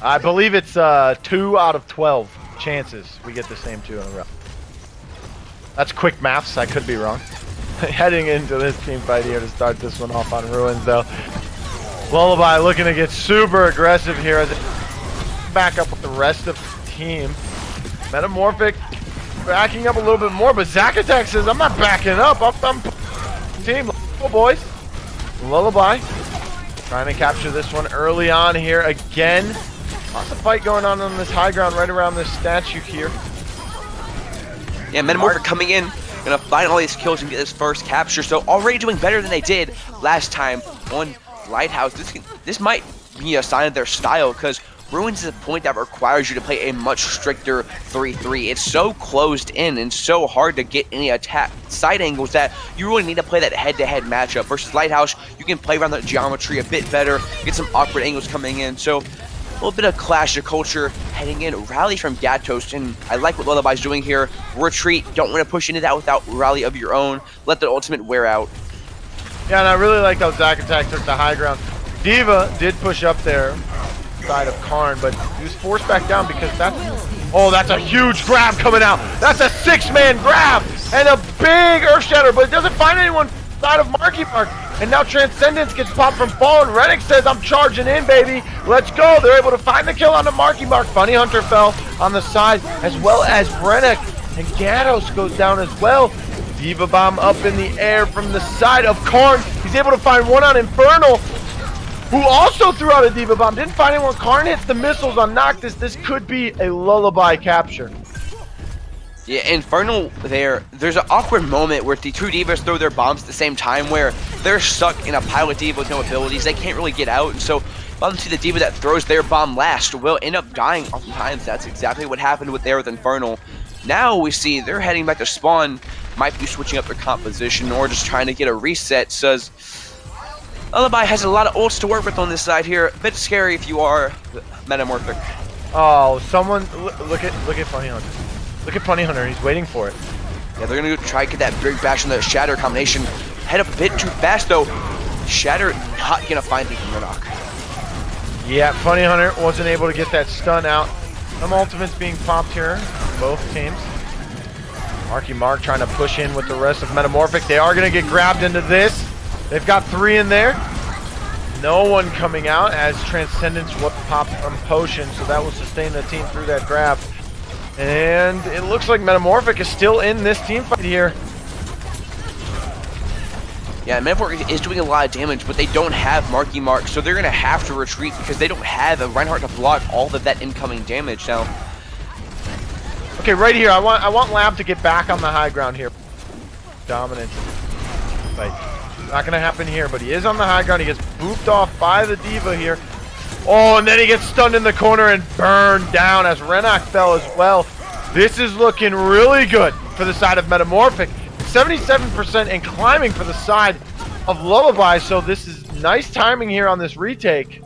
I believe it's 2 out of 12 chances we get the same 2 in a row. That's quick maths. I could be wrong. Heading into this team fight here to start this one off on Ruins, though. Lullaby looking to get super aggressive here as they back up with the rest of the team. Metamorphic backing up a little bit more, but Zack Attack says, I'm not backing up. I'm team. Let's go, boys. Lullaby trying to capture this one early on here again. Lots of fight going on this high ground right around this statue here. Yeah, Metamorphic coming in, gonna find all these kills and get this first capture. So already doing better than they did last time on Lighthouse. This might be a sign of their style, because Ruins is a point that requires you to play a much stricter 3-3. It's so closed in and so hard to get any attack side angles that you really need to play that head-to-head matchup. Versus Lighthouse, you can play around the geometry a bit better, get some awkward angles coming in. So a little bit of clash of culture heading in. Rally from Gatos, and I like what Lullaby's doing here. Retreat, don't want to push into that without rally of your own. Let the ultimate wear out. Yeah, and I really like how Zack Attack took the high ground. D.Va did push up there side of Karn, but he was forced back down because that's a huge grab coming out. That's a 6-man grab and a big Earth Shatter, but it doesn't find anyone side of Marky Mark. And now Transcendence gets popped from Fallen. Renix says, I'm charging in, baby. Let's go. They're able to find the kill on the Marky Mark. Funny Hunter fell on the side, as well as Brennick. And Gatos goes down as well. D.Va Bomb up in the air from the side of Karn. He's able to find one on Infernal, who also threw out a D.Va Bomb. Didn't find anyone. Karn hits the missiles on Noctis. This could be a Lullaby capture. Yeah, Infernal there's an awkward moment where the 2 Divas throw their bombs at the same time, where they're stuck in a pile of D.Va with no abilities. They can't really get out, and so obviously the D.Va that throws their bomb last will end up dying oftentimes. That's exactly what happened with Infernal. Now we see they're heading back to spawn, might be switching up their composition or just trying to get a reset. Says Lullaby has a lot of ults to work with on this side here. A bit scary if you are Metamorphic. Oh, someone look at Funny Hunter. Look at Funny Hunter. He's waiting for it. Yeah, they're gonna try to get that big bash on the Shatter combination. Head up a bit too fast though. Shatter not gonna find the Murdoch. Yeah, Funny Hunter wasn't able to get that stun out. Some ultimates being popped here, both teams. Marky Mark trying to push in with the rest of Metamorphic. They are going to get grabbed into this. They've got 3 in there. No one coming out as Transcendence was popped from Potion, so that will sustain the team through that grab. And it looks like Metamorphic is still in this team fight here. Yeah, Metamorphic is doing a lot of damage, but they don't have Marky Mark, so they're going to have to retreat because they don't have a Reinhardt to block all of that incoming damage now. Okay, right here, I want Lab to get back on the high ground here. Dominance. Like, not going to happen here, but he is on the high ground. He gets booped off by the D.Va here. Oh, and then he gets stunned in the corner and burned down as Renok fell as well. This is looking really good for the side of Metamorphic. 77% and climbing for the side of Lullaby, so this is nice timing here on this retake.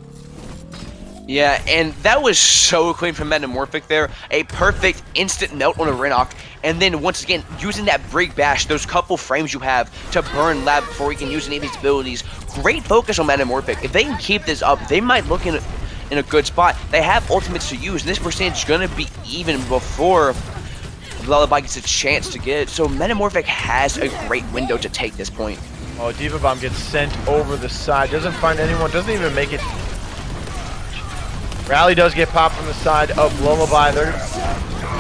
Yeah, and that was so clean from Metamorphic there. A perfect instant melt on a Renok, and then once again using that break bash, those couple frames you have to burn Lab before he can use any of his abilities. Great focus on Metamorphic. If they can keep this up, they might look in a good spot. They have ultimates to use, and this percentage is going to be even before Lullaby gets a chance to get it. So Metamorphic has a great window to take this point. Oh, Diva Bomb gets sent over the side. Doesn't find anyone. Doesn't even make it. Rally does get popped from the side of Lullaby. There's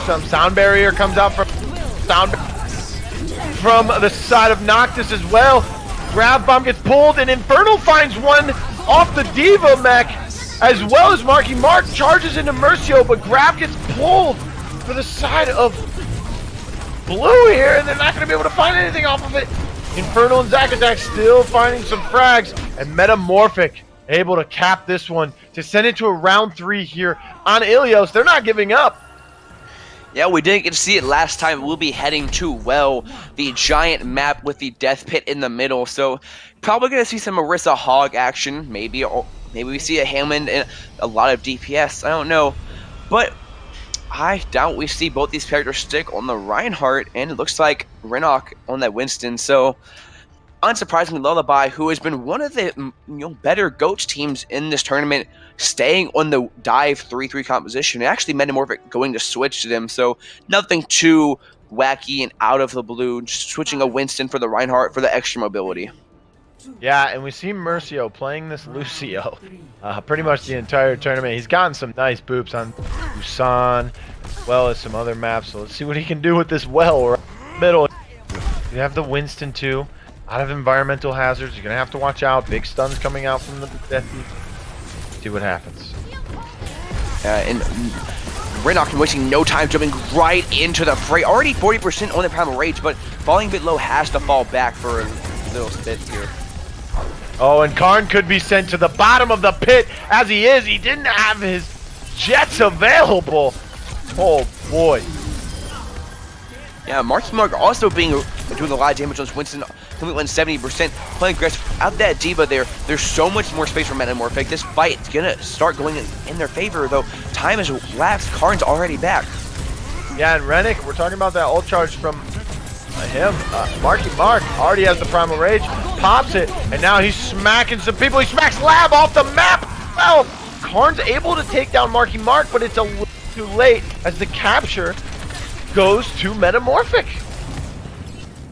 some sound barrier comes out from the side of Noctis as well. Grab Bomb gets pulled, and Infernal finds one off the Diva mech, as well as Marky Mark charges into Mercio, but Grab gets pulled for the side of Blue here, and they're not going to be able to find anything off of it. Infernal and Zack Attack still finding some frags, and Metamorphic able to cap this one to send it to a round 3 here on Ilios. They're not giving up. Yeah, we didn't get to see it last time. We'll be heading to, well, the giant map with the death pit in the middle, so probably going to see some Marissa Hog action, maybe we see a Hammond and a lot of DPS, I don't know, but I doubt we see both these characters stick on the Reinhardt, and it looks like Renok on that Winston. So, unsurprisingly, Lullaby, who has been one of the better GOATs teams in this tournament, staying on the dive 3-3 composition, and actually Metamorphic going to switch to them. So, nothing too wacky and out of the blue, just switching a Winston for the Reinhardt for the extra mobility. Yeah, and we see Mercio playing this Lucio pretty much the entire tournament. He's gotten some nice boops on Busan, as well as some other maps. So let's see what he can do with this well right in the middle. You have the Winston too. A lot of environmental hazards. You're going to have to watch out. Big stuns coming out from the Death. See what happens. And Renok wasting no time, jumping right into the fray. Already 40% on the Primal Rage, but falling a bit low, has to fall back for a little bit here. Oh, and Karn could be sent to the bottom of the pit as he is. He didn't have his jets available. Oh, boy. Yeah, Marky Mark also doing a lot of damage on Winston, completely 70%. Playing aggressive out that Diva there. There's so much more space for Metamorphic. This fight is going to start going in their favor, though. Time has lapsed. Karn's already back. Yeah, and Rennick, we're talking about that ult charge from him. Marky Mark already has the Primal Rage, pops it, and now he's smacking some people. He smacks Lab off the map. Well, Karn's able to take down Marky Mark, but it's a little too late as the capture goes to Metamorphic.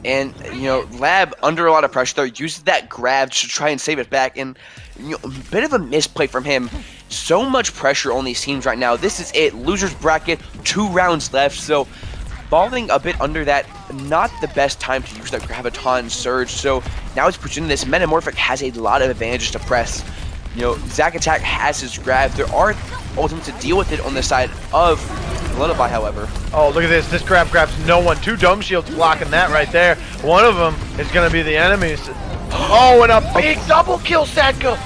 And, Lab, under a lot of pressure there, uses that grab to try and save it back, and, a bit of a misplay from him. So much pressure on these teams right now. This is it. Loser's bracket, 2 rounds left, so falling a bit under that, not the best time to use that Graviton Surge, so now it's presenting this. Metamorphic has a lot of advantages to press. Zack Attack has his grab. There are ultimates to deal with it on the side of Lullaby, however. Oh, look at this. This grabs no one. 2 Dome Shields blocking that right there. One of them is going to be the enemies. Oh, and a big double kill, Sadko.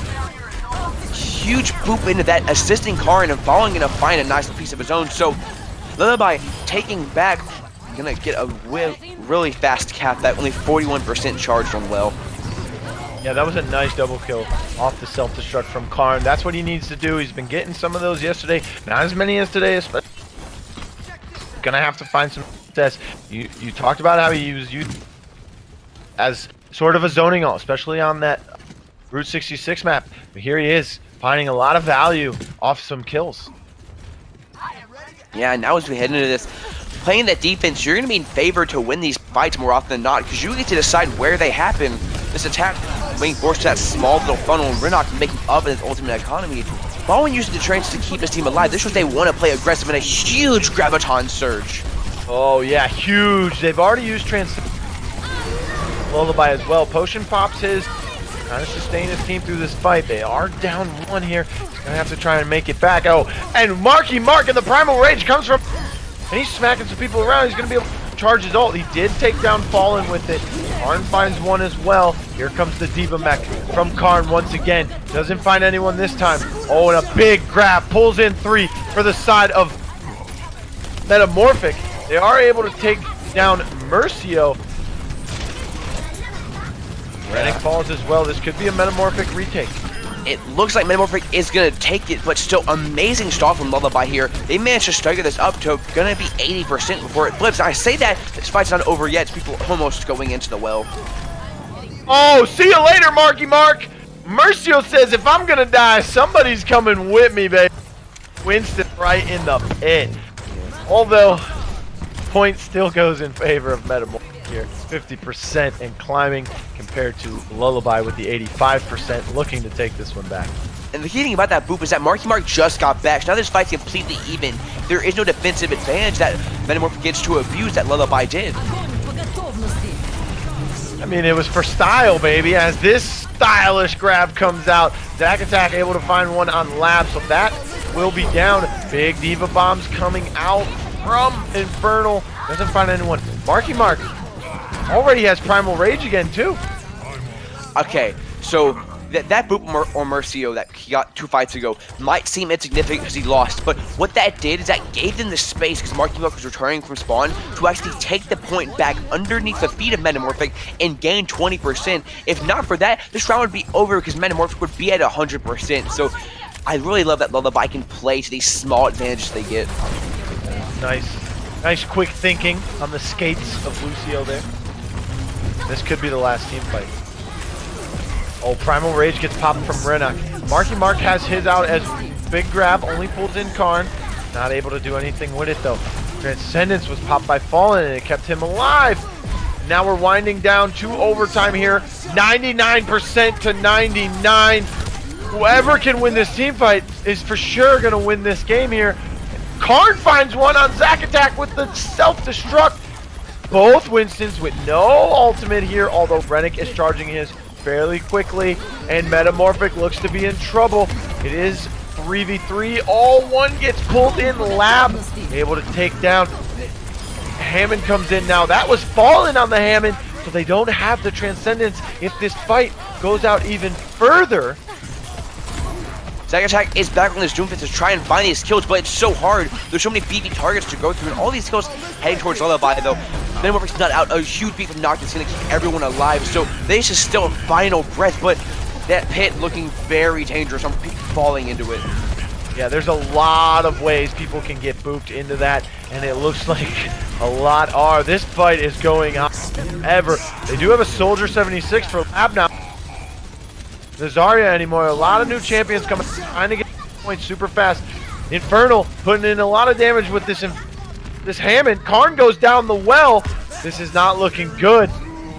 Huge boop into that, assisting Karn and falling in to find a nice piece of his own. So Lullaby taking back, gonna get a really fast cap, that only 41% charge from well. Yeah, that was a nice double kill off the self-destruct from Karn. That's what he needs to do. He's been getting some of those yesterday. Not as many as today, but gonna have to find some success. You talked about how he used you as sort of a zoning ult, especially on that Route 66 map. But here he is, finding a lot of value off some kills. Yeah, now as we head into this, playing that defense, you're going to be in favor to win these fights more often than not, because you get to decide where they happen. This attack being forced to that small little funnel, and Renok making up in his ultimate economy. Baldwin using the trains to keep his team alive. This was they want to play aggressive in a huge Graviton Surge. Oh, yeah, huge. They've already used Lullaby as well. Potion pops his, trying to sustain his team through this fight. They are down 1 here. He's going to have to try and make it back. Oh, and Marky Mark and the Primal Rage comes from, and he's smacking some people around. He's going to be able to charge his ult. He did take down Fallen with it. Karn finds one as well. Here comes the Diva mech from Karn once again. Doesn't find anyone this time. Oh, and a big grab. Pulls in 3 for the side of Metamorphic. They are able to take down Mercio. Rennick falls as well. This could be a Metamorphic retake. it looks like Metamorphic is going to take it, but still amazing stall from Lullaby here. They managed to stagger this up to going to be 80% before it flips. I say that this fight's not over yet. It's people almost going into the well. Oh, see you later, Marky Mark. Mercio says if I'm going to die, somebody's coming with me, baby. Winston right in the pit. Although, point still goes in favor of Metamorphic here. 50% and climbing compared to Lullaby with the 85% looking to take this one back. And the key thing about that boop is that Marky Mark just got back. So now this fight's completely even. There is no defensive advantage that Metamorphic gets to abuse that Lullaby did. I mean, it was for style, baby, as this stylish grab comes out. Zack Attack able to find one on Lab, so that will be down. Big Diva Bombs coming out from Infernal. Doesn't find anyone. Marky Mark already has Primal Rage again, too. Okay, so that boop or Mercio that he got 2 fights ago might seem insignificant because he lost, but what that did is that gave them the space because Marky Mark was returning from spawn to actually take the point back underneath the feet of Metamorphic and gain 20%. If not for that, this round would be over because Metamorphic would be at 100%. So I really love that Lullaby can play to these small advantages they get. Nice quick thinking on the skates of Lucio there. This could be the last team fight. Oh, Primal Rage gets popped from Renok. Marky Mark has his out as big grab, only pulls in Karn. Not able to do anything with it though. Transcendence was popped by Fallen and it kept him alive. Now we're winding down to overtime here. 99% to 99. Whoever can win this team fight is for sure gonna win this game here. Karn finds one on Zack Attack with the self-destruct. Both Winstons with no ultimate here, although Rennick is charging his fairly quickly, and Metamorphic looks to be in trouble. It is 3v3. All one gets pulled in. Lab able to take down. Hammond comes in now. That was Fallen on the Hammond, so they don't have the Transcendence if this fight goes out even further. Zack Attack is back on his Doomfist to try and find these kills, but it's so hard. There's so many beefy targets to go through, and all these kills heading towards Lullaby, though. Metamorphic's not out. A huge beat from Noctis is going to keep everyone alive, so this is still a final breath, but that pit looking very dangerous. I'm falling into it. Yeah, there's a lot of ways people can get booped into that, and it looks like a lot are. This fight is going on ever. They do have a Soldier 76 for Lab now. The Zarya anymore. A lot of new champions coming, trying to get points super fast. Infernal putting in a lot of damage with this Hammond. Karn goes down the well. This is not looking good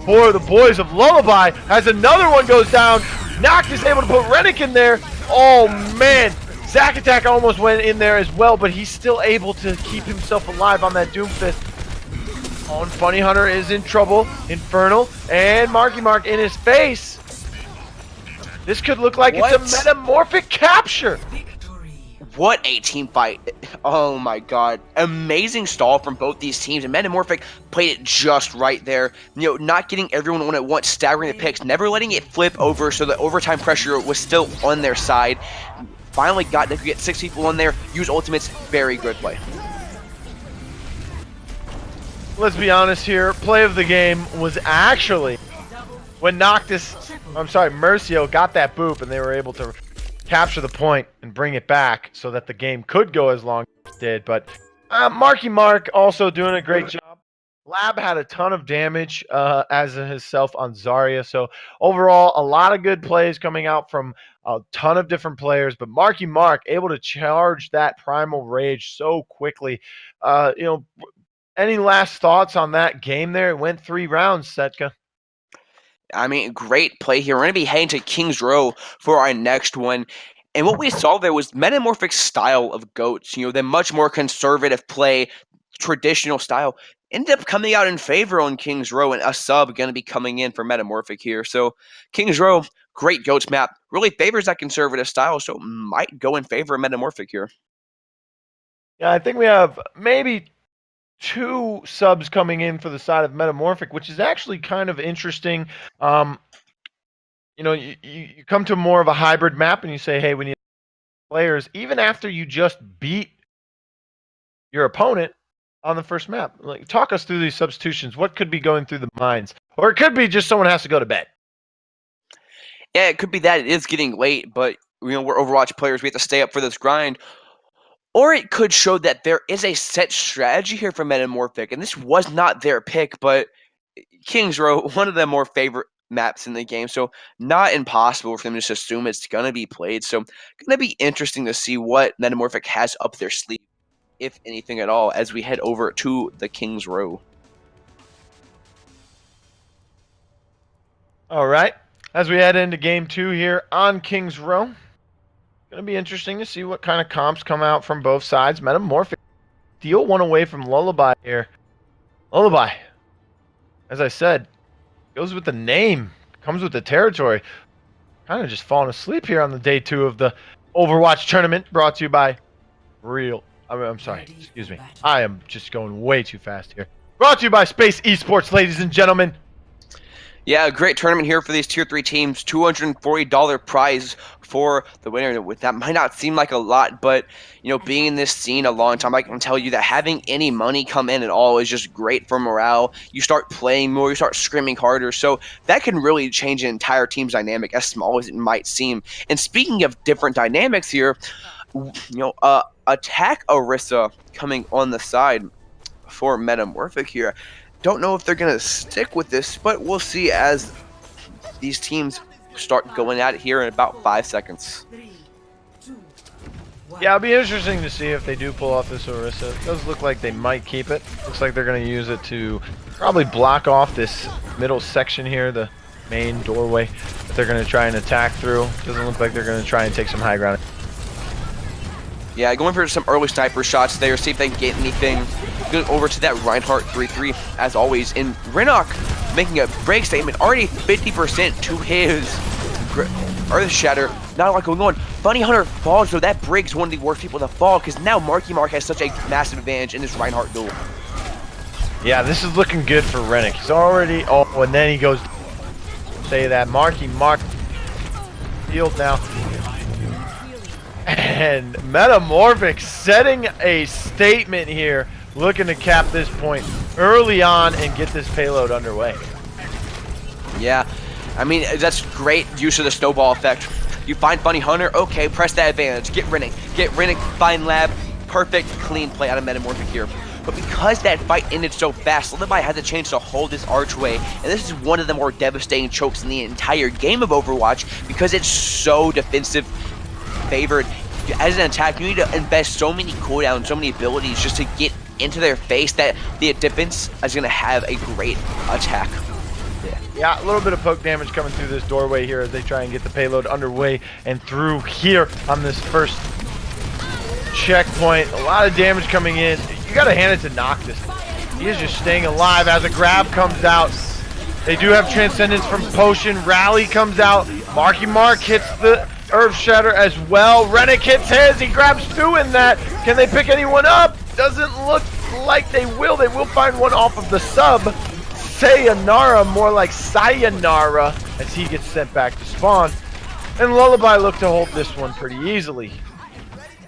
for the boys of Lullaby as another one goes down. Noctis able to put Rennick in there. Oh man, Zack Attack almost went in there as well, but he's still able to keep himself alive on that Doomfist. Oh, and Funny Hunter is in trouble. Infernal and Marky Mark in his face. This could look like it's a Metamorphic capture. What a team fight. Oh my god. Amazing stall from both these teams, and Metamorphic played it just right there. You know, not getting everyone on at once, staggering the picks, never letting it flip over so the overtime pressure was still on their side. Finally got to get 6 people on there, use ultimates, very good play. Let's be honest here, play of the game was actually when Mercio got that boop and they were able to capture the point and bring it back so that the game could go as long as it did. But Marky Mark also doing a great job. Lab had a ton of damage as himself on Zarya. So overall, a lot of good plays coming out from a ton of different players. But Marky Mark able to charge that Primal Rage so quickly. Any last thoughts on that game there? It went 3 rounds, Setka. I mean, great play here. We're going to be heading to King's Row for our next one. And what we saw there was Metamorphic's style of GOATs. You know, the much more conservative play, traditional style, ended up coming out in favor on King's Row, and a sub going to be coming in for Metamorphic here. So King's Row, great GOATs map, really favors that conservative style, so might go in favor of Metamorphic here. Yeah, I think we have maybe 2 subs coming in for the side of Metamorphic, which is actually kind of interesting. You come to more of a hybrid map and you say, hey, we need players, even after you just beat your opponent on the first map. Like, talk us through these substitutions. What could be going through the minds? Or it could be just someone has to go to bed. Yeah, it could be that it is getting late, but we're Overwatch players. We have to stay up for this grind. Or it could show that there is a set strategy here for Metamorphic, and this was not their pick, but Kings Row, one of the more favorite maps in the game, so not impossible for them to just assume it's going to be played. So going to be interesting to see what Metamorphic has up their sleeve, if anything at all, as we head over to the Kings Row. All right. As we head into game 2 here on Kings Row, going to be interesting to see what kind of comps come out from both sides. Metamorphic steal one away from Lullaby here. Lullaby, as I said, goes with the name, comes with the territory. Kind of just falling asleep here on the day 2 of the Overwatch tournament, brought to you by I'm sorry, excuse me. I am just going way too fast here. Brought to you by Space Esports, ladies and gentlemen. Yeah, a great tournament here for these Tier 3 teams. $240 prize for the winner. That might not seem like a lot, but, being in this scene a long time, I can tell you that having any money come in at all is just great for morale. You start playing more, you start screaming harder, so that can really change an entire team's dynamic, as small as it might seem. And speaking of different dynamics here, Attack Orisa coming on the side for Metamorphic here. Don't know if they're going to stick with this, but we'll see as these teams start going at it here in about 5 seconds. 3, 2, 1. Yeah, it'll be interesting to see if they do pull off this Orisa. It does look like they might keep it. Looks like they're going to use it to probably block off this middle section here, the main doorway that they're going to try and attack through. Doesn't look like they're going to try and take some high ground. Yeah, going for some early sniper shots there, see if they can get anything. Going over to that Reinhardt 3-3, as always. And Renok making a break statement, already 50% to his Earth Shatter. Not a lot going on. Bunny Hunter falls, so that Briggs one of the worst people to fall, because now Marky Mark has such a massive advantage in this Reinhardt duel. Yeah, this is looking good for Rennick. He's already... Oh, and then he goes... Say that. Marky Mark... Field now. And Metamorphic setting a statement here, looking to cap this point early on and get this payload underway. Yeah, I mean, that's great use of the snowball effect. You find Bunny Hunter, okay, press that advantage. Get Rennick, find Lab. Perfect, clean play out of Metamorphic here. But because that fight ended so fast, Lullaby had the chance to hold this archway, and this is one of the more devastating chokes in the entire game of Overwatch because it's so defensive favored. As an attack, you need to invest so many cooldowns, so many abilities just to get into their face that the defense is going to have a great attack. Yeah, a little bit of poke damage coming through this doorway here as they try and get the payload underway and through here on this first checkpoint. A lot of damage coming in. You got to hand it to Noctis. He is just staying alive as a grab comes out. They do have Transcendence from Potion. Rally comes out. Marky Mark hits the Earth Shatter as well. Rennick hits his. He grabs two in that. Can they pick anyone up? Doesn't look like they will. They will find one off of the sub. Sayonara, more like Sayonara, as he gets sent back to spawn. And Lullaby looked to hold this one pretty easily.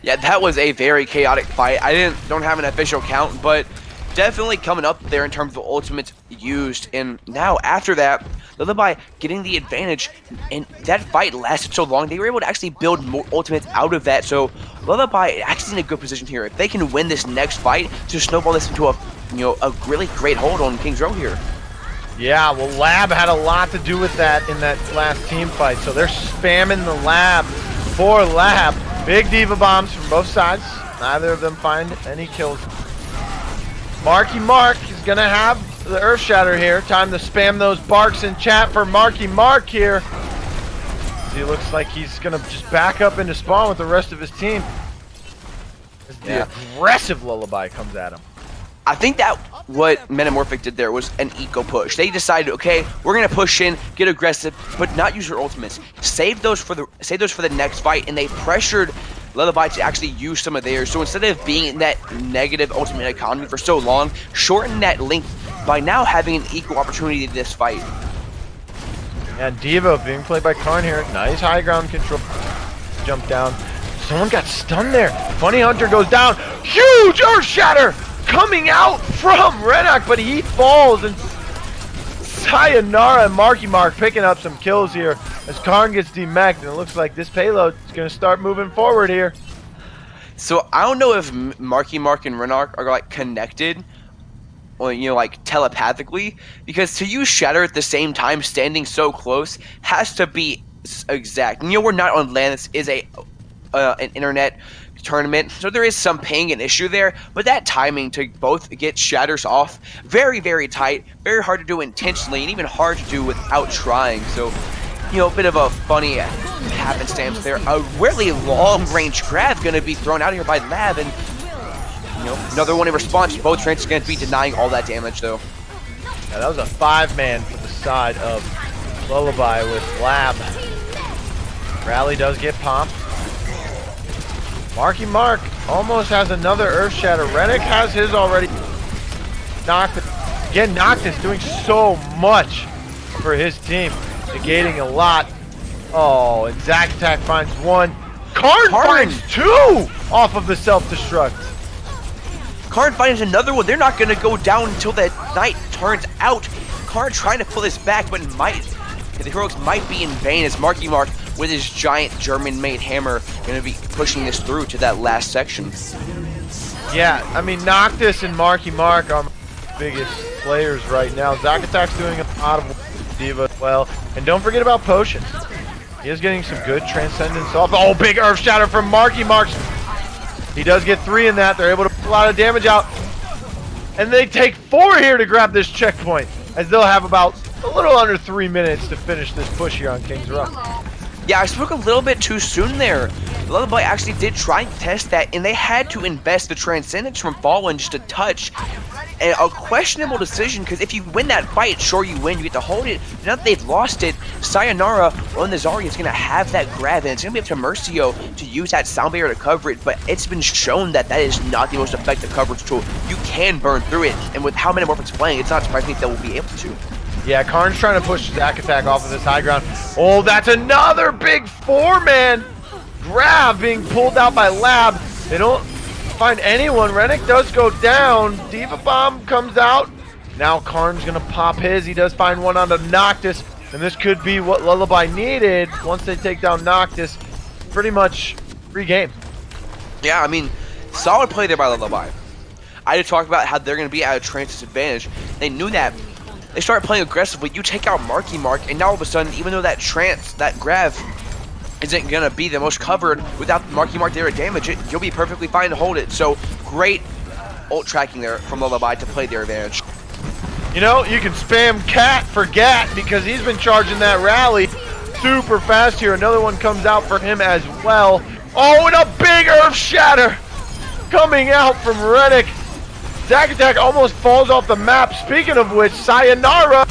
Yeah, that was a very chaotic fight. I don't have an official count, but definitely coming up there in terms of ultimates used. And now after that, Lullaby getting the advantage, and that fight lasted so long, they were able to actually build more ultimates out of that. So Lullaby actually in a good position here. If they can win this next fight, to snowball this into a really great hold on Kings Row here. Yeah, well, Lab had a lot to do with that in that last team fight, so they're spamming the Lab for Lab. Big Diva bombs from both sides. Neither of them find any kills. Marky Mark is going to have the Earth Shatter here. Time to spam those barks in chat for Marky Mark here. He looks like he's going to just back up into spawn with the rest of his team. As the aggressive Lullaby comes at him. I think that what Metamorphic did there was an eco push. They decided, okay, we're gonna push in, get aggressive, but not use your ultimates. Save those for the next fight, and they pressured Lullaby to actually use some of theirs. So instead of being in that negative ultimate economy for so long, shorten that length by now having an equal opportunity in this fight. And Diva being played by Karn here. Nice high ground control. Jump down. Someone got stunned there. Bunny Hunter goes down. Huge Earth Shatter coming out from Renok, but he falls, and Sayonara and Marky Mark picking up some kills here as Karn gets demeched, and it looks like this payload is going to start moving forward here. So I don't know if Marky Mark and Renark are like connected, or like telepathically, because to use Shatter at the same time, standing so close, has to be exact. We're not on land. This is an internet tournament, so there is some ping an issue there, but that timing to both get shatters off, very, very tight, very hard to do intentionally, and even hard to do without trying. So, a bit of a funny happenstance there. A really long-range grab going to be thrown out here by Lab, and another one in response. Both Trents are going to be denying all that damage, though. Yeah, that was a 5-man for the side of Lullaby with Lab. Rally does get pumped. Marky Mark almost has another Earth Shatter. Rennick has his already. Again, Noctis doing so much for his team, negating a lot. Oh, and Zack Attack finds one. Karn finds two off of the self-destruct. Karn finds another one. They're not going to go down until the night turns out. Karn trying to pull this back, but the heroics might be in vain as Marky Mark with his giant German-made hammer going to be pushing this through to that last section. Yeah, I mean, Noctis and Marky Mark are the biggest players right now. Zack Attack's doing a lot of Diva as well. And don't forget about Potions. He is getting some good Transcendence off. Oh, big Earth Shatter from Marky Mark. He does get 3 in that. They're able to pull a lot of damage out. And they take 4 here to grab this checkpoint, as they'll have about a little under 3 minutes to finish this push here on King's Row. Yeah, I spoke a little bit too soon there. Lullaby actually did try and test that, and they had to invest the Transcendence from Fallen just a touch. And a questionable decision, because if you win that fight, sure you win, you get to hold it. Now that they've lost it, Sayonara on the Zarya is going to have that grab, and it's going to be up to Mercio to use that sound barrier to cover it, but it's been shown that that is not the most effective coverage tool. You can burn through it, and with how Metamorphic's playing, it's not surprising that we'll be able to. Yeah, Karn's trying to push Zack Attack off of this high ground. Oh, that's another big 4-man grab being pulled out by Lab. They don't find anyone. Rennick does go down. Diva Bomb comes out. Now Karn's going to pop his. He does find one onto Noctis. And this could be what Lullaby needed once they take down Noctis. Pretty much free game. Yeah, I mean, solid play there by Lullaby. I had talked about how they're going to be at a trans disadvantage. They knew that. They started playing aggressively. You take out Marky Mark, and now all of a sudden, even though that grab isn't going to be the most covered, without Marky Mark there to damage it, you'll be perfectly fine to hold it. So, great ult tracking there from Lullaby to play their advantage. You know, you can spam Cat for Gat because he's been charging that rally super fast here. Another one comes out for him as well. Oh, and a big Earth Shatter coming out from Rennick. Zack Attack almost falls off the map. Speaking of which, Sayonara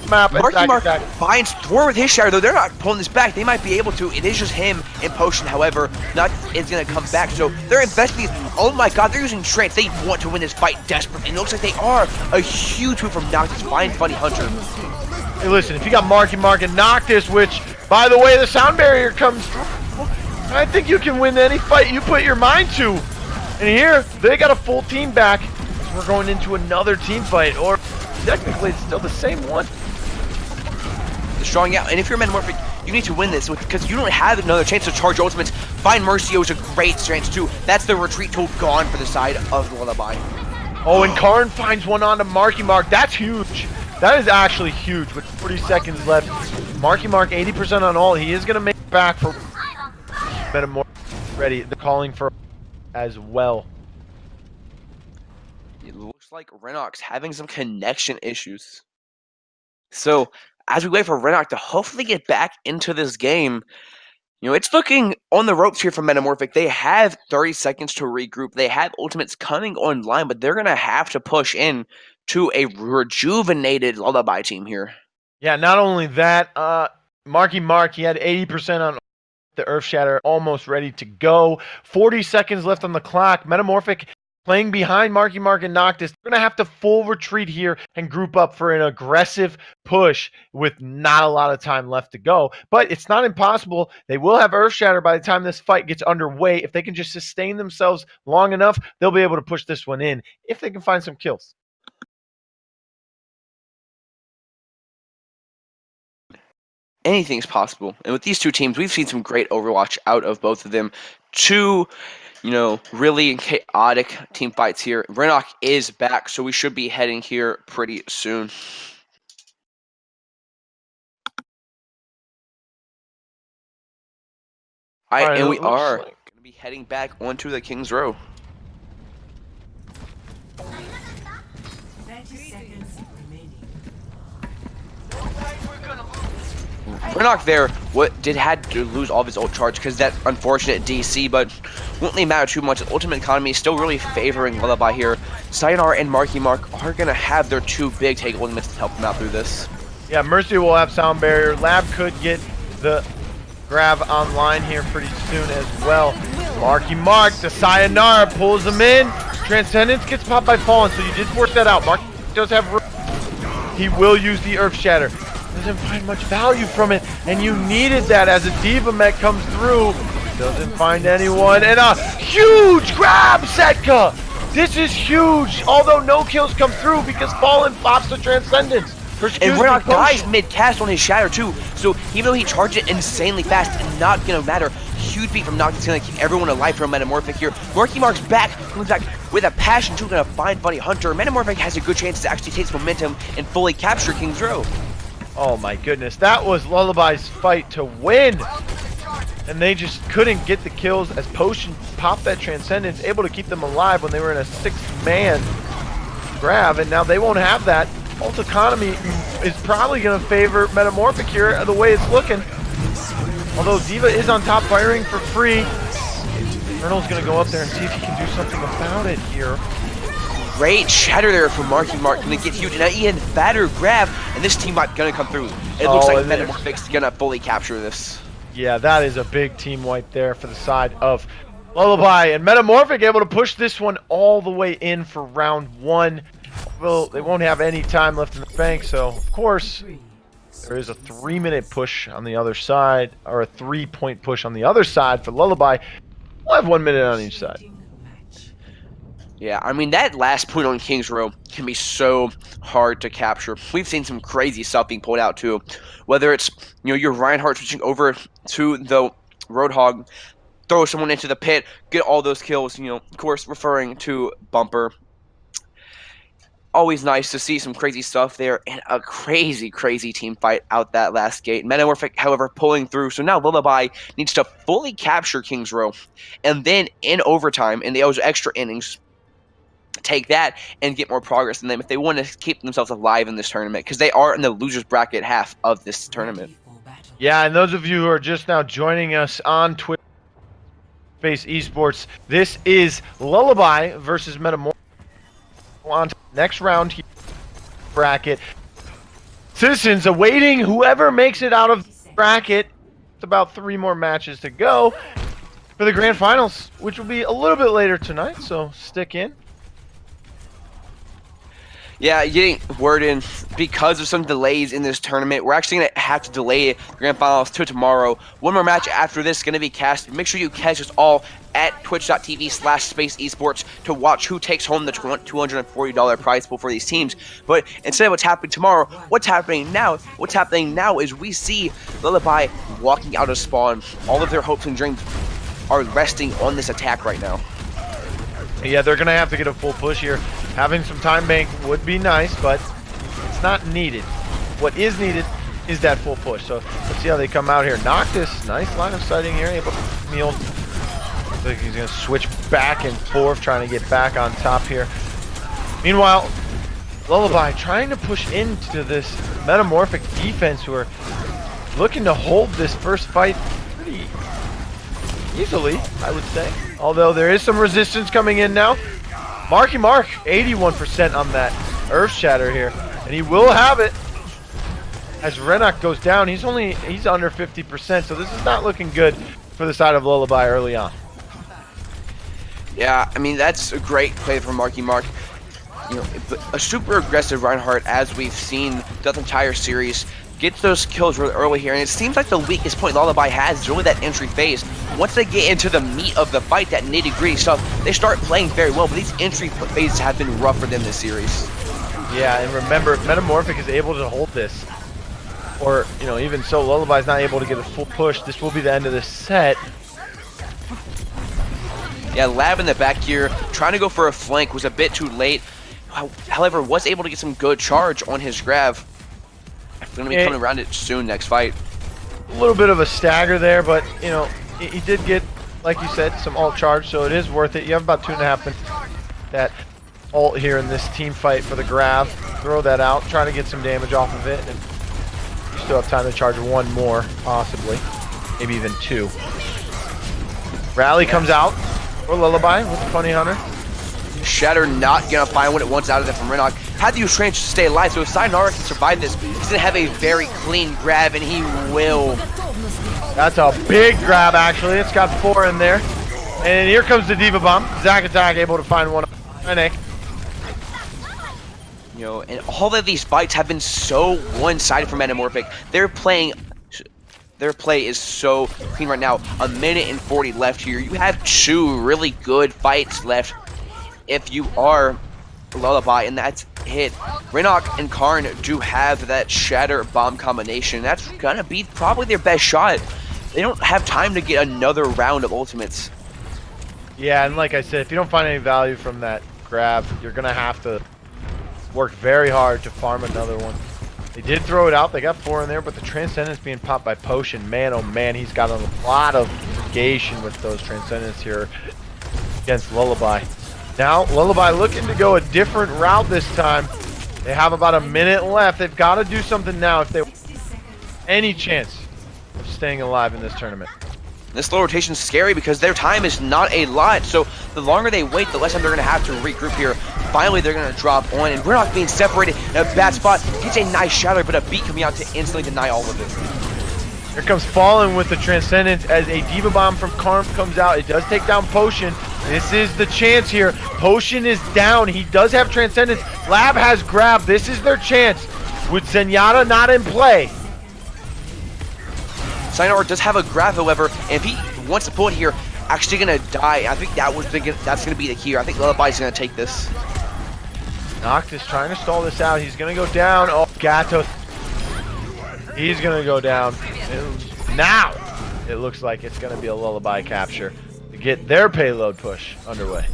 map. Marky Mark finds Thor with his shatter, though they're not pulling this back. They might be able to. It is just him and Potion, however, not is going to come back. So they're investing. Oh my god, they're using Trance. They want to win this fight desperately. And it looks like they are. A huge move from Noctis. Finds Bunny Hunter. Hey, listen, if you got Marky Mark and Noctis, which, by the way, the sound barrier comes through, I think you can win any fight you put your mind to. And here, they got a full team back. We're going into another team fight, or technically it's still the same one. Strong out, and if you're Metamorphic, you need to win this because you don't have another chance to charge ultimates. Find Mercio is a great chance too. That's the retreat tool gone for the side of Lullaby. Oh, and Karn finds one onto Marky Mark. That's huge. That is actually huge with 40 seconds left. Marky Mark 80% on all. He is going to make it back for Metamorphic. Ready. They're calling for as well. It looks like Renox having some connection issues. So, as we wait for Renox to hopefully get back into this game, it's looking on the ropes here for Metamorphic. They have 30 seconds to regroup. They have ultimates coming online, but they're going to have to push in to a rejuvenated Lullaby team here. Yeah, not only that, Marky Mark, he had 80% on the Earth Shatter, almost ready to go. 40 seconds left on the clock. Metamorphic playing behind Marky Mark and Noctis. They're going to have to full retreat here and group up for an aggressive push with not a lot of time left to go. But it's not impossible. They will have Earth Shatter by the time this fight gets underway. If they can just sustain themselves long enough, they'll be able to push this one in if they can find some kills. anything's possible. And with these two teams, we've seen some great Overwatch out of both of them. Two, really chaotic team fights here. Renok is back, so we should be heading here pretty soon. Alright, And it we looks are like- going to be heading back onto the King's Row. 30 seconds remaining. Renok there had to lose all of his ult charge because that unfortunate DC, but won't really matter too much. The ultimate economy is still really favoring Lullaby here. Sayonara and Marky Mark are going to have their two big take ultimates to help them out through this. Yeah, Mercy will have sound barrier. Lab could get the grab online here pretty soon as well. Marky Mark, the Sayonara pulls him in. Transcendence gets popped by Fallen, so you did force that out. Mark does have room. He will use the Earth Shatter. Doesn't find much value from it, and you needed that as a Diva mech comes through. Doesn't find anyone, and a huge grab, Setka! This is huge, although no kills come through because Fallen pops the Transcendence. And Renok dies mid-cast on his Shatter too, so even though he charged it insanely fast, and not gonna matter, huge beat from Noctis gonna keep everyone alive from Metamorphic here. Marky Mark's back, comes back with a passion too, gonna find Buddy Hunter. Metamorphic has a good chance to actually take momentum and fully capture King's Row. Oh my goodness, that was Lullaby's fight to win! And they just couldn't get the kills as Potion popped that Transcendence, able to keep them alive when they were in a 6-man grab, and now they won't have that. Ult economy is probably going to favor Metamorphic here the way it's looking. Although Diva is on top firing for free. Colonel's going to go up there and see if he can do something about it here. Great shatter there from Marky Mark, gonna get huge, and an even fatter grab, and this team might gonna come through. It looks like Metamorphic's gonna fully capture this. Yeah, that is a big team wipe there for the side of Lullaby, and Metamorphic able to push this one all the way in for round 1. Well, they won't have any time left in the bank, so of course there is a 3-minute push on the other side, or a 3-point push on the other side for Lullaby. We'll have 1 minute on each side. Yeah, I mean, that last point on King's Row can be so hard to capture. We've seen some crazy stuff being pulled out too. Whether it's, your Reinhardt switching over to the Roadhog, throw someone into the pit, get all those kills, of course, referring to Bumper. Always nice to see some crazy stuff there, and a crazy, crazy team fight out that last gate. Metamorphic, however, pulling through, so now Lullaby needs to fully capture King's Row, and then in overtime, in those extra innings, take that and get more progress than them if they want to keep themselves alive in this tournament, because they are in the losers bracket half of this tournament. Yeah, and those of you who are just now joining us on Twitch Space Esports, this is Lullaby versus Metamorphic. On to the next round here, bracket. Citizens awaiting whoever makes it out of the bracket. It's about 3 more matches to go for the grand finals, which will be a little bit later tonight, so stick in. Yeah, getting word in because of some delays in this tournament. We're actually going to have to delay the grand finals to tomorrow. One more match after this is going to be cast. Make sure you catch us all at twitch.tv/Space Esports to watch who takes home the $240 prize pool for these teams. But instead of what's happening tomorrow, what's happening now is we see Lullaby walking out of spawn. All of their hopes and dreams are resting on this attack right now. Yeah, they're going to have to get a full push here. Having some time bank would be nice, but it's not needed. What is needed is that full push. So let's see how they come out here. Noctis, nice line of sighting here. Able to meal. Looks like he's going to switch back and forth, trying to get back on top here. Meanwhile, Lullaby trying to push into this Metamorphic defense, who are looking to hold this first fight pretty easily, I would say. Although there is some resistance coming in now. Marky Mark, 81% on that Earth Shatter here, and he will have it as Renok goes down. He's under 50%, so this is not looking good for the side of Lullaby early on. Yeah, I mean, that's a great play from Marky Mark. A super aggressive Reinhardt, as we've seen the entire series. Gets those kills really early here, and it seems like the weakest point Lullaby has is really that entry phase. Once they get into the meat of the fight, that nitty-gritty stuff, they start playing very well, but these entry phases have been rough for them this series. Yeah, and remember, if Metamorphic is able to hold this, or even so, Lullaby's not able to get a full push. This will be the end of this set. Yeah, Lab in the back here, trying to go for a flank, was a bit too late. However, was able to get some good charge on his grab. Going to be coming around it soon next fight. A little bit of a stagger there, but he did get, like you said, some ult charge, so it is worth it. You have about 2.5 minutes. That ult here in this team fight for the grab. Throw that out, try to get some damage off of it, and you still have time to charge one more, possibly, maybe even 2. Rally comes out for Lullaby with the Funny Hunter. Shatter not gonna find what it wants out of it from Renok. Had to use Strange to stay alive, so if Sayonara can survive this, he's gonna have a very clean grab, and he will. That's a big grab, actually. It's got 4 in there. And here comes the Diva Bomb. Zack Attack able to find one. And all of these fights have been so one-sided for Metamorphic. Their play is so clean right now. 1 minute and 40 left here. You have 2 really good fights left if you are Lullaby, and that's hit. Renok and Karn do have that Shatter Bomb combination. That's gonna be probably their best shot. They don't have time to get another round of ultimates. Yeah, and like I said, if you don't find any value from that grab, you're gonna have to work very hard to farm another one. They did throw it out. They got 4 in there, but the Transcendence being popped by Potion, man, oh man, he's got a lot of negation with those Transcendence here against Lullaby. Now, Lullaby looking to go a different route this time. They have about 1 minute left. They've got to do something now if they want any chance of staying alive in this tournament. This slow rotation is scary because their time is not a lot, so the longer they wait, the less time they're going to have to regroup here. Finally, they're going to drop on, and Renok being separated in a bad spot. Gets a nice shatter, but a beat coming out to instantly deny all of it. Here comes Fallen with the Transcendence as a Diva Bomb from Karm comes out. It does take down Potion. This is the chance here. Potion is down. He does have Transcendence. Lab has Grab. This is their chance. With Zenyatta not in play. Sayonara does have a grab, however, and if he wants to pull it here, actually gonna die. I think that's gonna be the key. I think Lullaby's gonna take this. Noctis trying to stall this out. He's gonna go down. Oh, Gato. He's gonna go down. Now it looks like it's gonna be a Lullaby capture to get their payload push underway.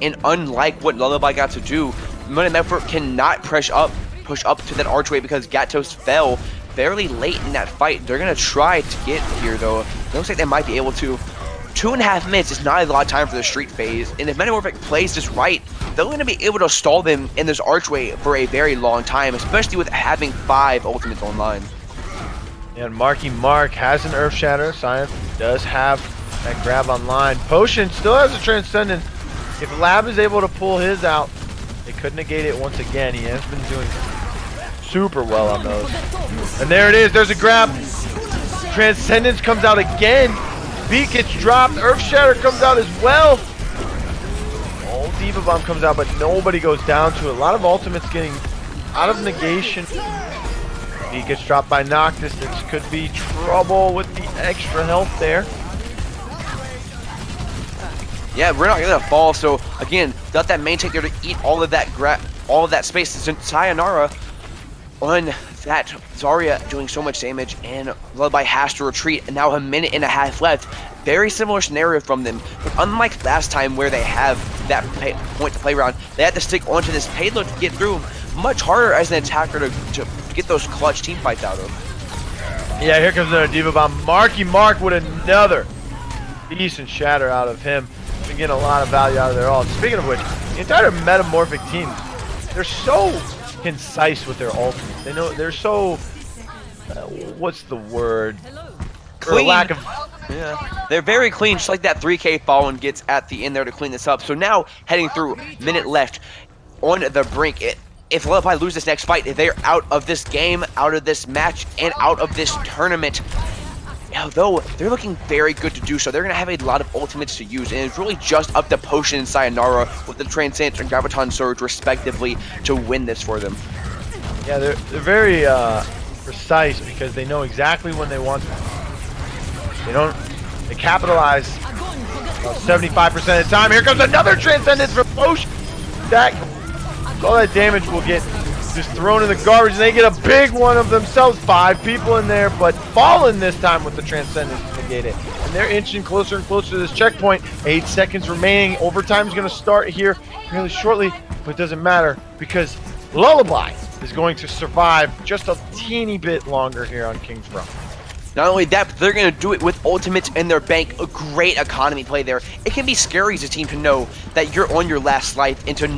And unlike what Lullaby got to do, Metamorphic cannot push up to that archway because Gatos fell fairly late in that fight. They're gonna try to get here though. It looks like they might be able to. 2.5 minutes is not a lot of time for the street phase, and if Metamorphic plays this right, they're gonna be able to stall them in this archway for a very long time, especially with having 5 ultimates online. And Marky Mark has an Earth Shatter. Science does have that grab online. Potion still has a Transcendence. If Lab is able to pull his out, they could negate it once again. He has been doing super well on those. And there it is. There's a grab. Transcendence comes out again. Beat gets dropped. Earth Shatter comes out as well. Oh, Diva Bomb comes out, but nobody goes down to it. A lot of ultimates getting out of negation. Beat gets dropped by Noctis. This could be trouble with the extra health there. Yeah, we're not gonna fall. So again, got that main tank there to eat all of that space. Since Sayonara on that Zarya doing so much damage, and Lullaby has to retreat, and now 1.5 minutes left. Very similar scenario from them, but unlike last time where they have that point to play around, they had to stick onto this payload to get through. Much harder as an attacker to get those clutch team fights out of. Yeah, here comes another Diva Bomb. Marky Mark with another decent shatter out of him. Been getting a lot of value out of their ult. Speaking of which, the entire Metamorphic team, they're so concise with their ultimates. They know they're so what's the word? Clean. Lack of Yeah, they're very clean, just like that 3K Fallen gets at the end there to clean this up. So now heading through, minute left on the brink. If Lullaby lose this next fight, they're out of this game, out of this match, and out of this tournament. Although they're looking very good to do so, they're going to have a lot of ultimates to use, and it's really just up to Potion and Sayonara with the Transcendence and Graviton Surge respectively to win this for them. Yeah, they're very precise because they know exactly when they want to. They capitalize about 75% of the time. Here comes another Transcendence from Potion. All that damage will get just thrown in the garbage, and they get a big one of themselves. 5 people in there, but Fallen this time with the Transcendence to negate it. And they're inching closer and closer to this checkpoint. 8 seconds remaining. Overtime's going to start here really shortly, but it doesn't matter because Lullaby is going to survive just a teeny bit longer here on King's Row. Not only that, but they're going to do it with ultimates in their bank. A great economy play there. It can be scary as a team to know that you're on your last life and to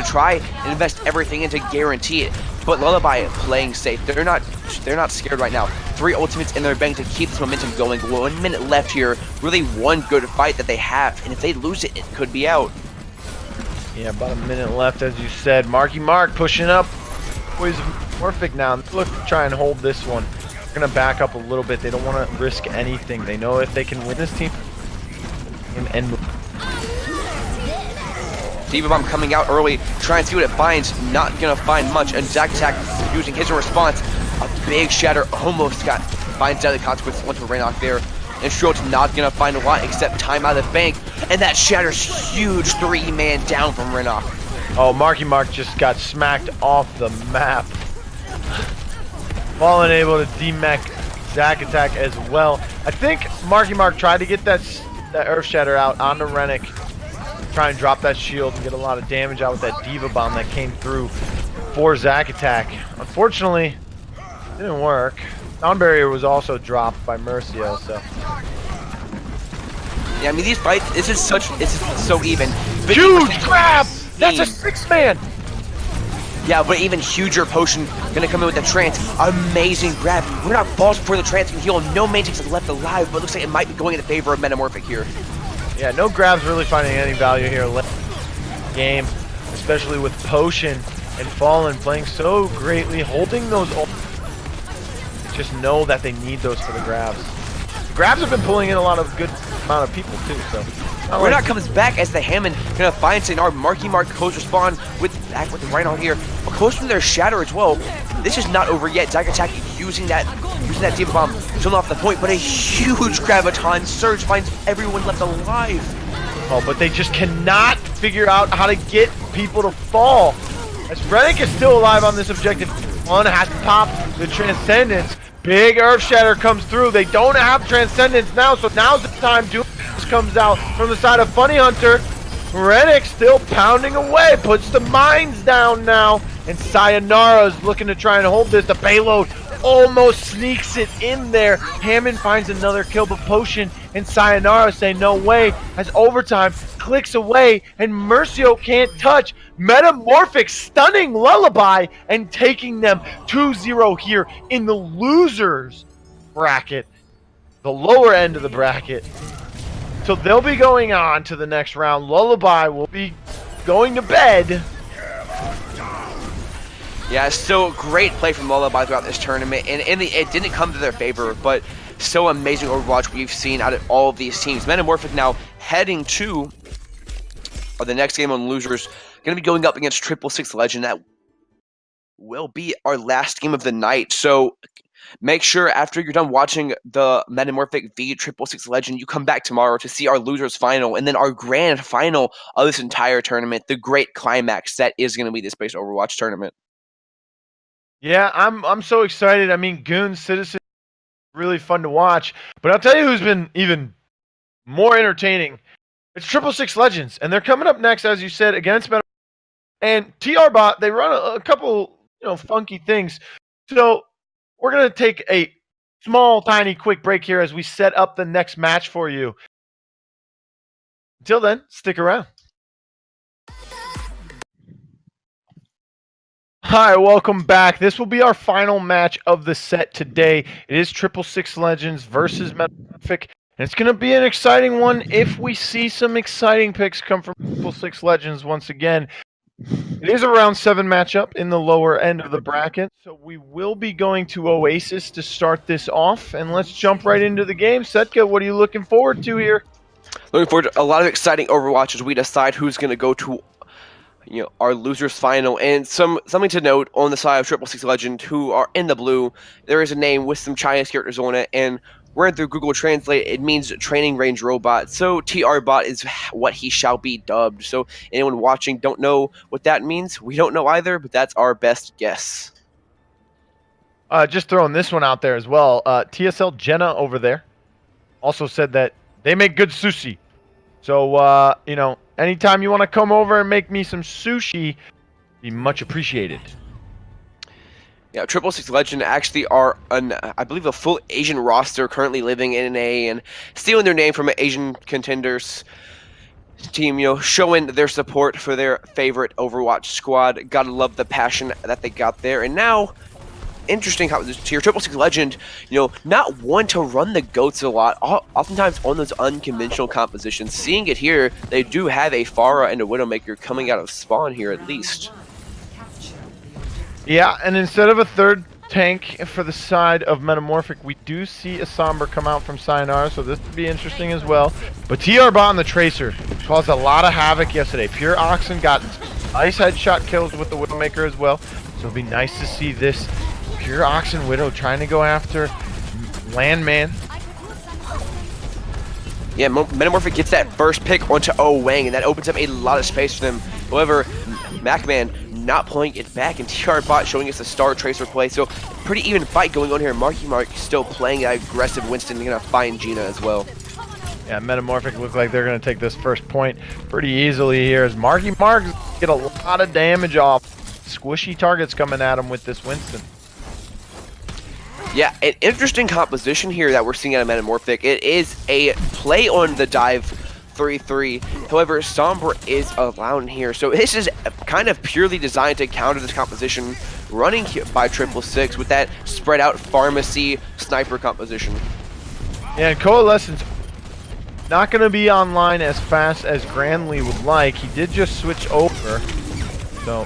try and invest everything in to guarantee it. But Lullaby playing safe. They're not scared right now. 3 ultimates in their bank to keep this momentum going. 1 minute left here. Really one good fight that they have. And if they lose it, it could be out. Yeah, about a minute left, as you said. Marky Mark pushing up. Boys Morphic now. Look, try and hold this one. They're going to back up a little bit. They don't want to risk anything. They know if they can win this team and D.Va Bomb coming out early, trying to see what it finds. Not going to find much. And Zack Attack using his response. A big shatter almost finds deadly consequences onto Raynock there. And Schultz not going to find a lot except time out of the bank. And that shatters huge 3-man down from Raynock. Oh, Marky Mark just got smacked off the map. Fallen able to demech Zack Attack as well. I think Marky Mark tried to get that Earth Shatter out onto Rennick. Try and drop that shield and get a lot of damage out with that D.Va Bomb that came through for Zack Attack. Unfortunately, it didn't work. Sound Barrier was also dropped by Mercio, so. Yeah, I mean, these fights, this is so even. Huge grab! That's a 6-man! Yeah, but even huger potion gonna come in with the trance. Amazing grab. We're not falls before the trance can heal. No main takes left alive, but it looks like it might be going in favor of Metamorphic here. Yeah, no grabs really finding any value here. Game, especially with potion and Fallen playing so greatly, holding those. Just know that they need those for the grabs. The grabs have been pulling in a lot of good amount of people too. So. Raynock comes back as the Hammond gonna find Saynar. Marky Mark goes respawn with back with the Rhino here. Close from their shatter as well. This is not over yet. Zack Attack using that D.Va Bomb, still off the point, but a huge graviton surge finds everyone left alive. Oh, but they just cannot figure out how to get people to fall. As Rennick is still alive on this objective, one has to pop the Transcendence. Big Earth Shatter comes through. They don't have Transcendence now, so now's the time. Doom comes out from the side of Funny Hunter. Rennick still pounding away, puts the mines down now, and Sayonara's looking to try and hold this. The payload almost sneaks it in there. Hammond finds another kill, but Potion and Sayonara say no way, as Overtime clicks away, and Mercio can't touch. Metamorphic stunning Lullaby and taking them 2-0 here in the losers bracket, the lower end of the bracket. So they'll be going on to the next round. Lullaby will be going to bed. Yeah, so great play from Lullaby throughout this tournament, and it didn't come to their favor, but so amazing Overwatch we've seen out of all of these teams. Metamorphic now heading to the next game on losers, going to be going up against 666 Legend. That will be our last game of the night. So make sure after you're done watching the Metamorphic v 666 Legend, you come back tomorrow to see our losers final and then our grand final of this entire tournament, the great climax that is going to be this base Overwatch tournament. Yeah, I'm so excited. I mean, Goon Citizen really fun to watch, but I'll tell you who's been even more entertaining. It's 666 Legends, and they're coming up next, as you said, against Metal. And TRBot, they run a couple, funky things. So we're gonna take a small, tiny, quick break here as we set up the next match for you. Until then, stick around. Hi, welcome back. This will be our final match of the set today. It is 666 Legends versus Metamorphic, and it's going to be an exciting one if we see some exciting picks come from 666 Legends once again. It is a round 7 matchup in the lower end of the bracket, so we will be going to Oasis to start this off, and let's jump right into the game. Setka, what are you looking forward to here? Looking forward to a lot of exciting Overwatch as we decide who's going to go to our losers final. And something to note on the side of 666 Legend, who are in the blue, there is a name with some Chinese characters on it, and ran through Google Translate, it means training range robot. So TR bot is what he shall be dubbed. So anyone watching don't know what that means. We don't know either, but that's our best guess. Just throwing this one out there as well. TSL Jenna over there also said that they make good sushi. So, you know, anytime you want to come over and make me some sushi, be much appreciated. Yeah, 666 Legend actually are, I believe, a full Asian roster currently living in NA and stealing their name from an Asian contenders team, you know, showing their support for their favorite Overwatch squad. Gotta love the passion that they got there. And now, interesting how this tier 666 Legend, you know, not one to run the goats a lot, oftentimes on those unconventional compositions. Seeing it here, they do have a Pharah and a Widowmaker coming out of spawn here at least. Yeah, and instead of a third tank for the side of Metamorphic, we do see a Sombra come out from Sayonara, so this would be interesting as well. But TR Bot and the Tracer caused a lot of havoc yesterday. Pure Oxen got nice headshot kills with the Widowmaker as well, so it'd be nice to see this Pure Oxen Widow trying to go after Landman. Yeah, Metamorphic gets that first pick onto Oh Wang, and that opens up a lot of space for them. However, MacMan not pulling it back, and TR Bot showing us a Star Tracer play. So, pretty even fight going on here. Marky Mark still playing that aggressive Winston, and gonna find Gina as well. Yeah, Metamorphic look like they're gonna take this first point pretty easily here as Marky Mark get a lot of damage off. Squishy targets coming at him with this Winston. Yeah, an interesting composition here that we're seeing out of Metamorphic. It is a play on the dive 3-3. However, Sombra is allowed here. So this is kind of purely designed to counter this composition running by 666 with that spread out pharmacy sniper composition. Yeah, and Coalescence not going to be online as fast as Grandly would like. He did just switch over. So,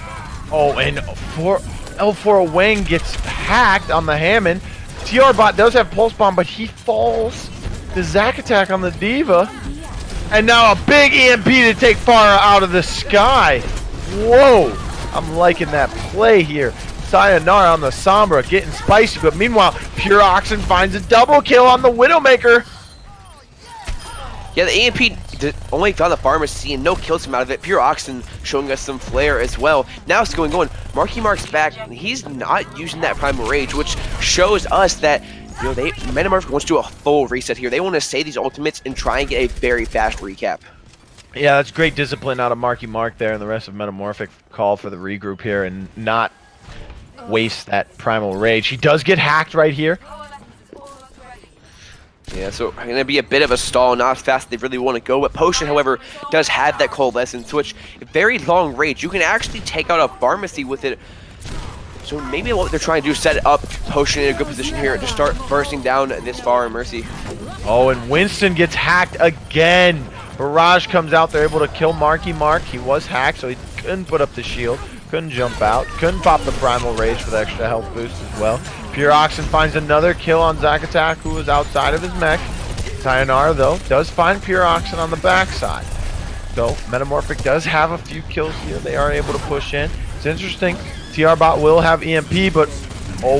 oh, and L4 Wang gets hacked on the Hammond. TR Bot does have Pulse Bomb, but he falls. The Zac attack on the Diva. And now a big EMP to take Pharah out of the sky. Whoa. I'm liking that play here. Sayonara on the Sombra getting spicy, but meanwhile, Pure Oxen finds a double kill on the Widowmaker. Yeah, the EMP only found the pharmacy and no kills come out of it. Pure Oxen showing us some flair as well. Now it's going on. Marky Mark's back, and he's not using that Primal Rage, which shows us that, you know, Metamorphic wants to do a full reset here. They want to save these ultimates and try and get a very fast recap. Yeah, that's great discipline out of Marky Mark there and the rest of Metamorphic call for the regroup here and not waste that Primal Rage. He does get hacked right here. Yeah, so going to be a bit of a stall, not as fast as they really want to go. But Potion, however, does have that Coalescence, which very long range. You can actually take out a pharmacy with it. So maybe what they're trying to do is set up Potion in a good position here to start bursting down this far in Mercy. Oh, and Winston gets hacked again. Barrage comes out. They're able to kill Marky Mark. He was hacked, so he couldn't put up the shield. Couldn't jump out. Couldn't pop the Primal Rage for the extra health boost as well. Pure Oxen finds another kill on Zac Attack, who was outside of his mech. Sayonara, though, does find Pure Oxen on the backside. So, Metamorphic does have a few kills here. They are able to push in. It's interesting. TR Bot will have EMP, but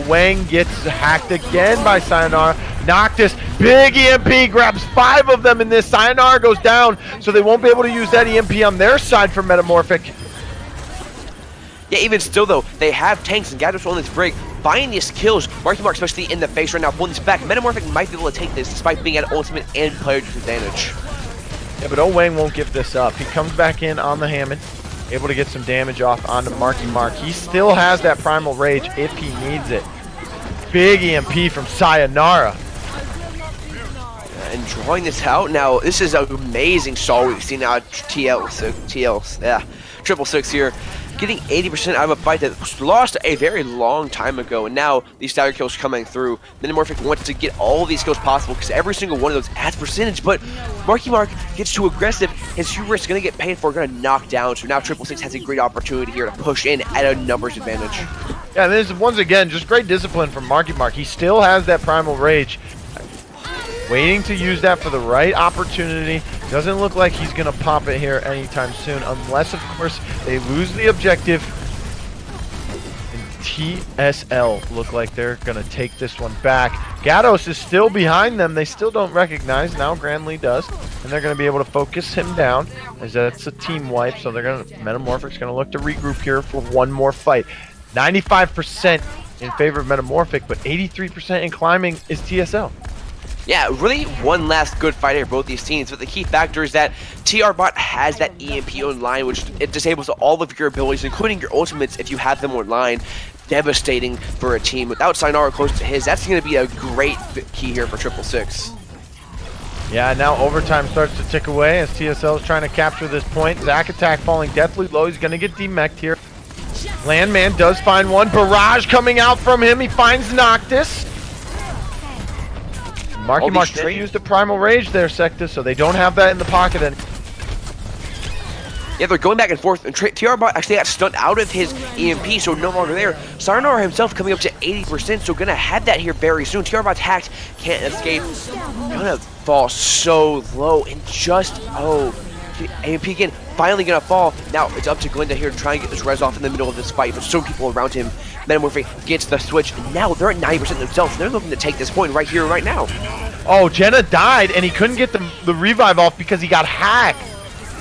Wang gets hacked again by Sayonara. Noctis, big EMP, grabs 5 of them in this. Sayonara goes down, so they won't be able to use that EMP on their side for Metamorphic. Yeah, even still though, they have tanks and Gadget's on this break. Finding these kills, Marky Mark especially in the face right now, pulling this back. Metamorphic might be able to take this despite being at ultimate and player disadvantage. Yeah, but Wang won't give this up. He comes back in on the Hammond, able to get some damage off onto Marky Mark. He still has that Primal Rage if he needs it. Big EMP from Sayonara. And drawing this out now, this is an amazing stall we've seen out of TLs, yeah, 666 here. Getting 80% out of a fight that was lost a very long time ago, and now these stagger kills coming through. Metamorphic wants to get all these kills possible because every single one of those adds percentage, but Marky Mark gets too aggressive. His hubris is going to get paid for, going to knock down, so now 666 has a great opportunity here to push in at a numbers advantage. Yeah, and this is once again just great discipline from Marky Mark. He still has that Primal Rage. Waiting to use that for the right opportunity. Doesn't look like he's going to pop it here anytime soon, unless, of course, they lose the objective. And TSL look like they're going to take this one back. Gatos is still behind them. They still don't recognize. Now Grandly does. And they're going to be able to focus him down as that's a team wipe. So they're going to, Metamorphic's going to look to regroup here for one more fight. 95% in favor of Metamorphic, but 83% in climbing is TSL. Yeah, really one last good fight here, both these teams. But the key factor is that TR-Bot has that EMP online, which it disables all of your abilities, including your ultimates if you have them online. Devastating for a team. Without Sayonara close to his, that's going to be a great key here for 666. Yeah, now overtime starts to tick away as TSL is trying to capture this point. Zack Attack falling deathly low. He's going to get demeched here. Landman does find one. Barrage coming out from him. He finds Noctis. Marky Mark did use the Primal Rage there, Secta, so they don't have that in the pocket anymore. Yeah, they're going back and forth, and TR-Bot actually got stunned out of his EMP, so no longer there. Sayonara himself coming up to 80%, so gonna have that here very soon. TR-Bot's hacked, can't escape. Gonna fall so low, and just, EMP again, finally gonna fall. Now it's up to Glinda here to try and get this res off in the middle of this fight, but so many people around him. Metamorphic gets the switch, and now they're at 90% themselves. They're looking to take this point right here, right now. Oh, Jenna died, and he couldn't get the revive off because he got hacked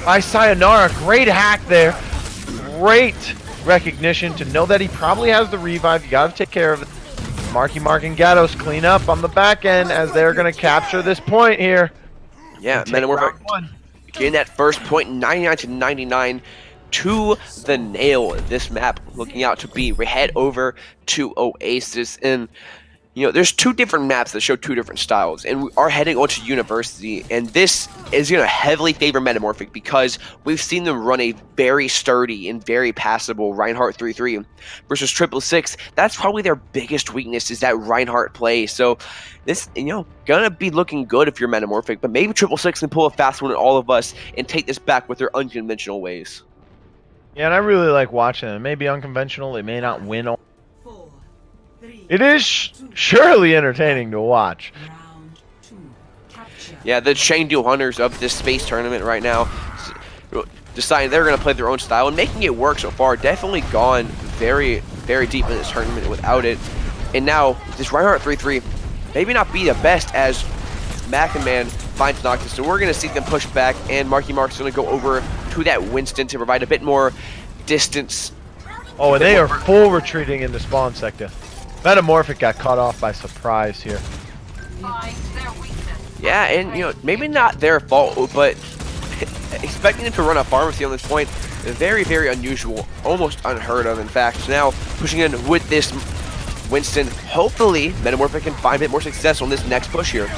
by Sayonara. Great hack there. Great recognition to know that he probably has the revive. You got to take care of it. Marky Mark and Gatos clean up on the back end as they're going to capture this point here. Yeah, Metamorphic getting that first point, 99-99 to the nail. This map looking out to be. We head over to Oasis, and you know, there's two different maps that show two different styles, and we are heading on to University, and this is going to heavily favor Metamorphic because we've seen them run a very sturdy and very passable Reinhardt 3-3 versus 666. That's probably their biggest weakness, is that Reinhardt play. So this, you know, gonna be looking good if you're Metamorphic, but maybe 666 can pull a fast one at all of us and take this back with their unconventional ways. Yeah, and I really like watching them. It may be unconventional, it may not win all. It is surely entertaining to watch. Yeah, the Chengdu Hunters of this space tournament right now deciding they're going to play their own style and making it work so far. Definitely gone very, very deep in this tournament without it. And now, this Reinhardt 3-3 maybe not be the best as Mac and Man finds Noctis. So we're going to see them push back, and Marky Mark's going to go over to that Winston to provide a bit more distance. Oh, and they are full retreating in the spawn sector. Metamorphic got caught off by surprise here. Yeah, and you know, maybe not their fault, but expecting them to run a pharmacy on this point, very, very unusual, almost unheard of, in fact. Now, pushing in with this Winston, hopefully Metamorphic can find a bit more success on this next push here.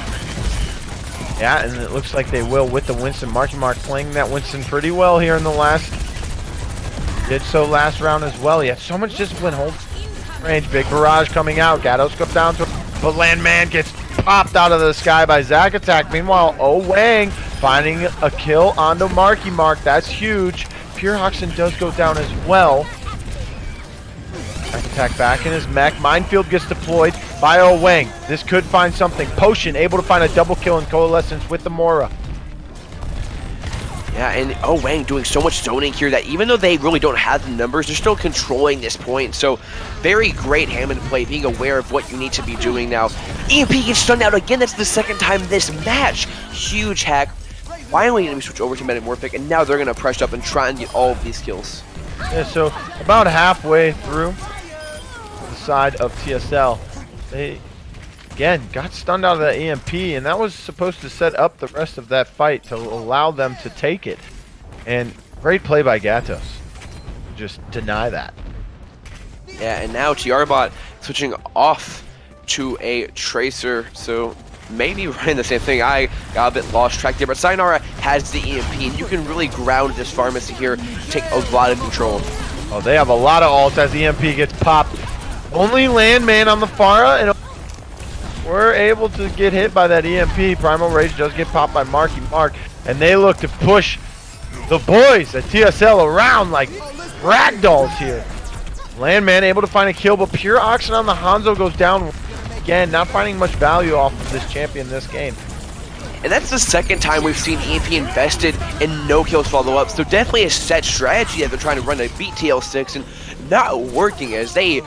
Yeah, and it looks like they will with the Winston. Marky Mark playing that Winston pretty well here in the last. Did so last round as well. He had so much discipline, holds range. Big barrage coming out. Gatos goes down to him, but Landman gets popped out of the sky by Zack Attack. Meanwhile, Wang finding a kill onto Marky Mark. That's huge. Pure Hoxton does go down as well. Zack Attack back in his mech. Minefield gets deployed by Wang. This could find something. Potion able to find a double kill in Coalescence with the Mora. Yeah, and Wang doing so much zoning here that even though they really don't have the numbers, they're still controlling this point. So very great Hammond play, being aware of what you need to be doing now. EMP gets stunned out again. That's the second time this match. Huge hack. Finally, going to switch over to Metamorphic, and now they're going to press up and try and get all of these kills. Yeah, so about halfway through the side of TSL, they again got stunned out of that EMP, and that was supposed to set up the rest of that fight to allow them to take it. And great play by Gatos. Just deny that. Yeah, and now TR-Bot switching off to a Tracer, so maybe running the same thing. I got a bit lost track there, but Sayonara has the EMP, and you can really ground this pharmacy here, take a lot of control. Oh, they have a lot of ults as EMP gets popped. Only Landman on the Pharah, and we're able to get hit by that EMP. Primal Rage does get popped by Marky Mark, and they look to push the boys at TSL around like ragdolls here. Landman able to find a kill, but Pure Oxen on the Hanzo goes down again, not finding much value off of this champion this game. And that's the second time we've seen EMP invested and no kills follow up, so definitely a set strategy that they're trying to run to beat TL6 and not working as they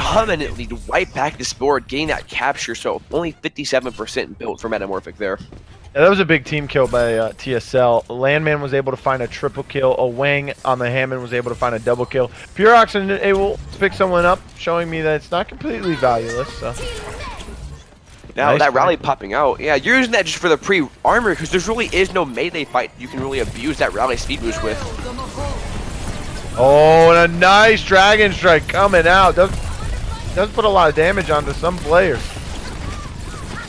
dominantly right back this board, getting that capture, so only 57% built for Metamorphic there. Yeah, that was a big team kill by TSL. Landman was able to find a triple kill. A Wang on the Hammond was able to find a double kill. Purox and able to pick someone up, showing me that it's not completely valueless. So. Now Nice that rally play. popping out, yeah, you're using that just for the pre-armor because there really is no melee fight you can really abuse that rally speed boost with. Oh, and a nice Dragon Strike coming out. Does put a lot of damage onto some players.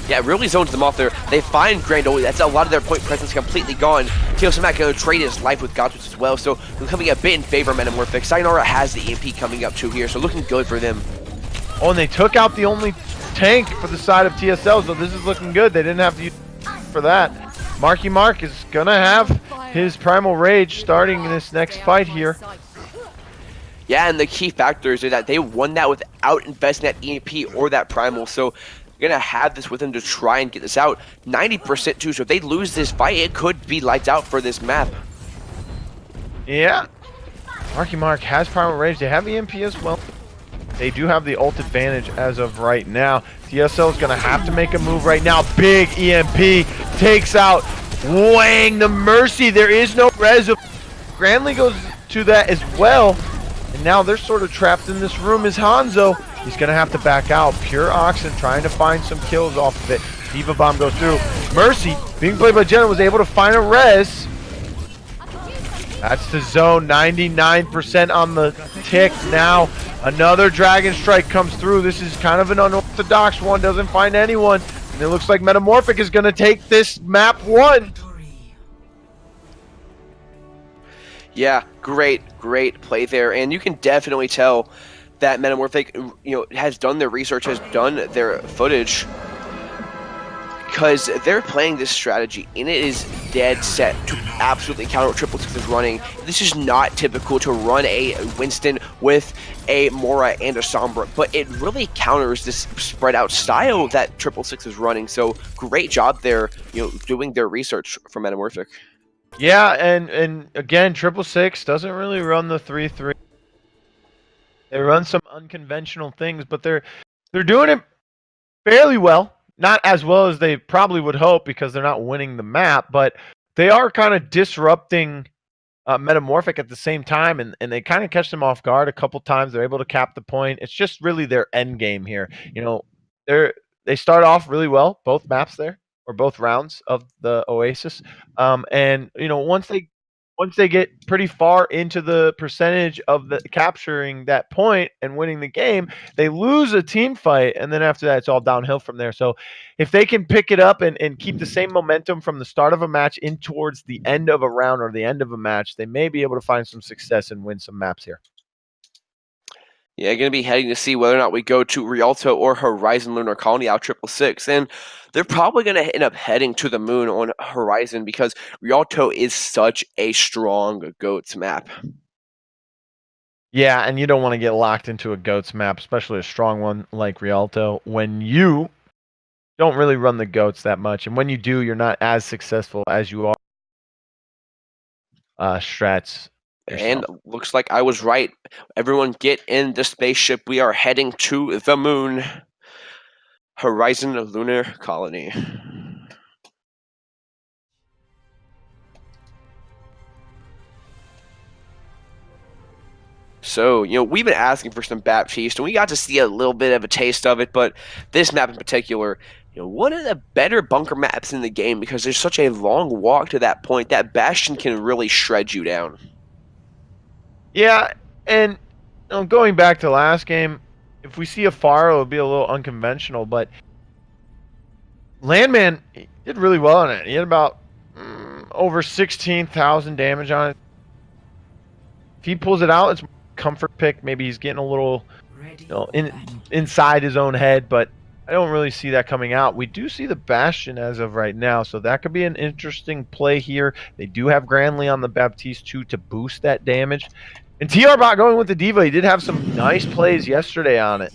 Yeah, it really zones them off there. They find Grandoli. That's a lot of their point presence completely gone. Teosamak going to trade his life with Godwitz as well, so becoming a bit in favor of Metamorphic. Sayonara has the EMP coming up too here, so looking good for them. Oh, and they took out the only tank for the side of TSL, so this is looking good. They didn't have to use for that. Marky Mark is going to have his Primal Rage starting in this next fight here. Yeah, and the key factors are that they won that without investing that EMP or that Primal, so they're going to have this with them to try and get this out. 90% too, so if they lose this fight, it could be lights out for this map. Yeah. Marky Mark has Primal Rage. They have EMP as well. They do have the ult advantage as of right now. TSL is going to have to make a move right now. Big EMP takes out Wang the Mercy. There is no res. Granley goes to that as well. And now they're sort of trapped in this room is Hanzo. He's going to have to back out. Pure Oxen trying to find some kills off of it. Diva Bomb goes through. Mercy, being played by Jenna, was able to find a res. That's the zone. 99% on the tick now. Another Dragon Strike comes through. This is kind of an unorthodox one. Doesn't find anyone. And it looks like Metamorphic is going to take this map 1. Yeah, great play there, and you can definitely tell that Metamorphic, has done their research, has done their footage, because they're playing this strategy, and it is dead set to absolutely counter what Triple Six is running. This is not typical to run a Winston with a Mora and a Sombra, but it really counters this spread out style that Triple Six is running. So great job there, doing their research for Metamorphic. Yeah, and again, 666 doesn't really run the 3-3. They run some unconventional things, but they're doing it fairly well. Not as well as they probably would hope because they're not winning the map, but they are kind of disrupting Metamorphic at the same time, and they kind of catch them off guard a couple times. They're able to cap the point. It's just really their end game here. They start off really well, both maps there, or both rounds of the Oasis. And once they get pretty far into the percentage of the capturing that point and winning the game, they lose a team fight, and then after that it's all downhill from there. So if they can pick it up and keep the same momentum from the start of a match in towards the end of a round or the end of a match, they may be able to find some success and win some maps here. Yeah, going to be heading to see whether or not we go to Rialto or Horizon Lunar Colony out 666. And they're probably going to end up heading to the moon on Horizon because Rialto is such a strong GOATS map. Yeah, and you don't want to get locked into a GOATS map, especially a strong one like Rialto, when you don't really run the GOATS that much. And when you do, you're not as successful as you are strats. And looks like I was right. Everyone get in the spaceship. We are heading to the moon. Horizon Lunar Colony. So, we've been asking for some Baptiste, and we got to see a little bit of a taste of it, but this map in particular, one of the better bunker maps in the game because there's such a long walk to that point. That Bastion can really shred you down. Yeah, and going back to last game, if we see a Pharo, it'll be a little unconventional, but Landman did really well on it. He had about over 16,000 damage on it. If he pulls it out, it's a comfort pick. Maybe he's getting a little inside his own head, but I don't really see that coming out. We do see the Bastion as of right now, so that could be an interesting play here. They do have Granley on the Baptiste too to boost that damage. And TR-Bot going with the Diva, he did have some nice plays yesterday on it.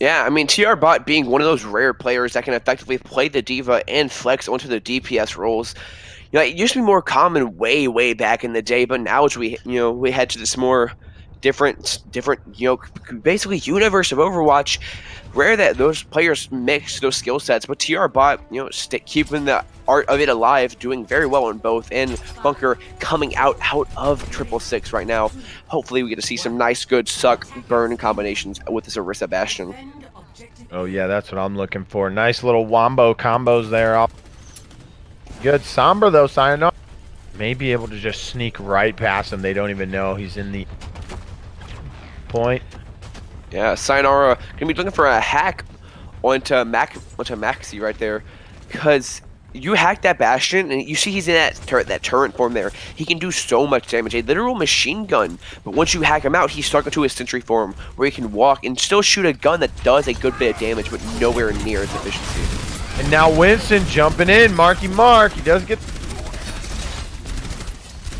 Yeah, I mean, TR-Bot being one of those rare players that can effectively play the Diva and flex onto the DPS roles. It used to be more common way back in the day, but now as we head to this more different, basically universe of Overwatch. Rare that those players mix those skill sets, but TR Bot, keeping the art of it alive, doing very well on both, and Bunker coming out of 666 right now. Hopefully we get to see some nice, good suck burn combinations with this Orisa Bastion. Oh yeah, that's what I'm looking for. Nice little wombo combos there. Good Sombra though, Sayonara. May be able to just sneak right past him. They don't even know he's in the point. Yeah, Sayonara gonna be looking for a hack onto Maxi right there, because you hack that Bastion and you see he's in that turret form there. He can do so much damage, a literal machine gun. But once you hack him out, he's stuck into his sentry form where he can walk and still shoot a gun that does a good bit of damage, but nowhere near its efficiency. And now Winston jumping in, Marky Mark. He does get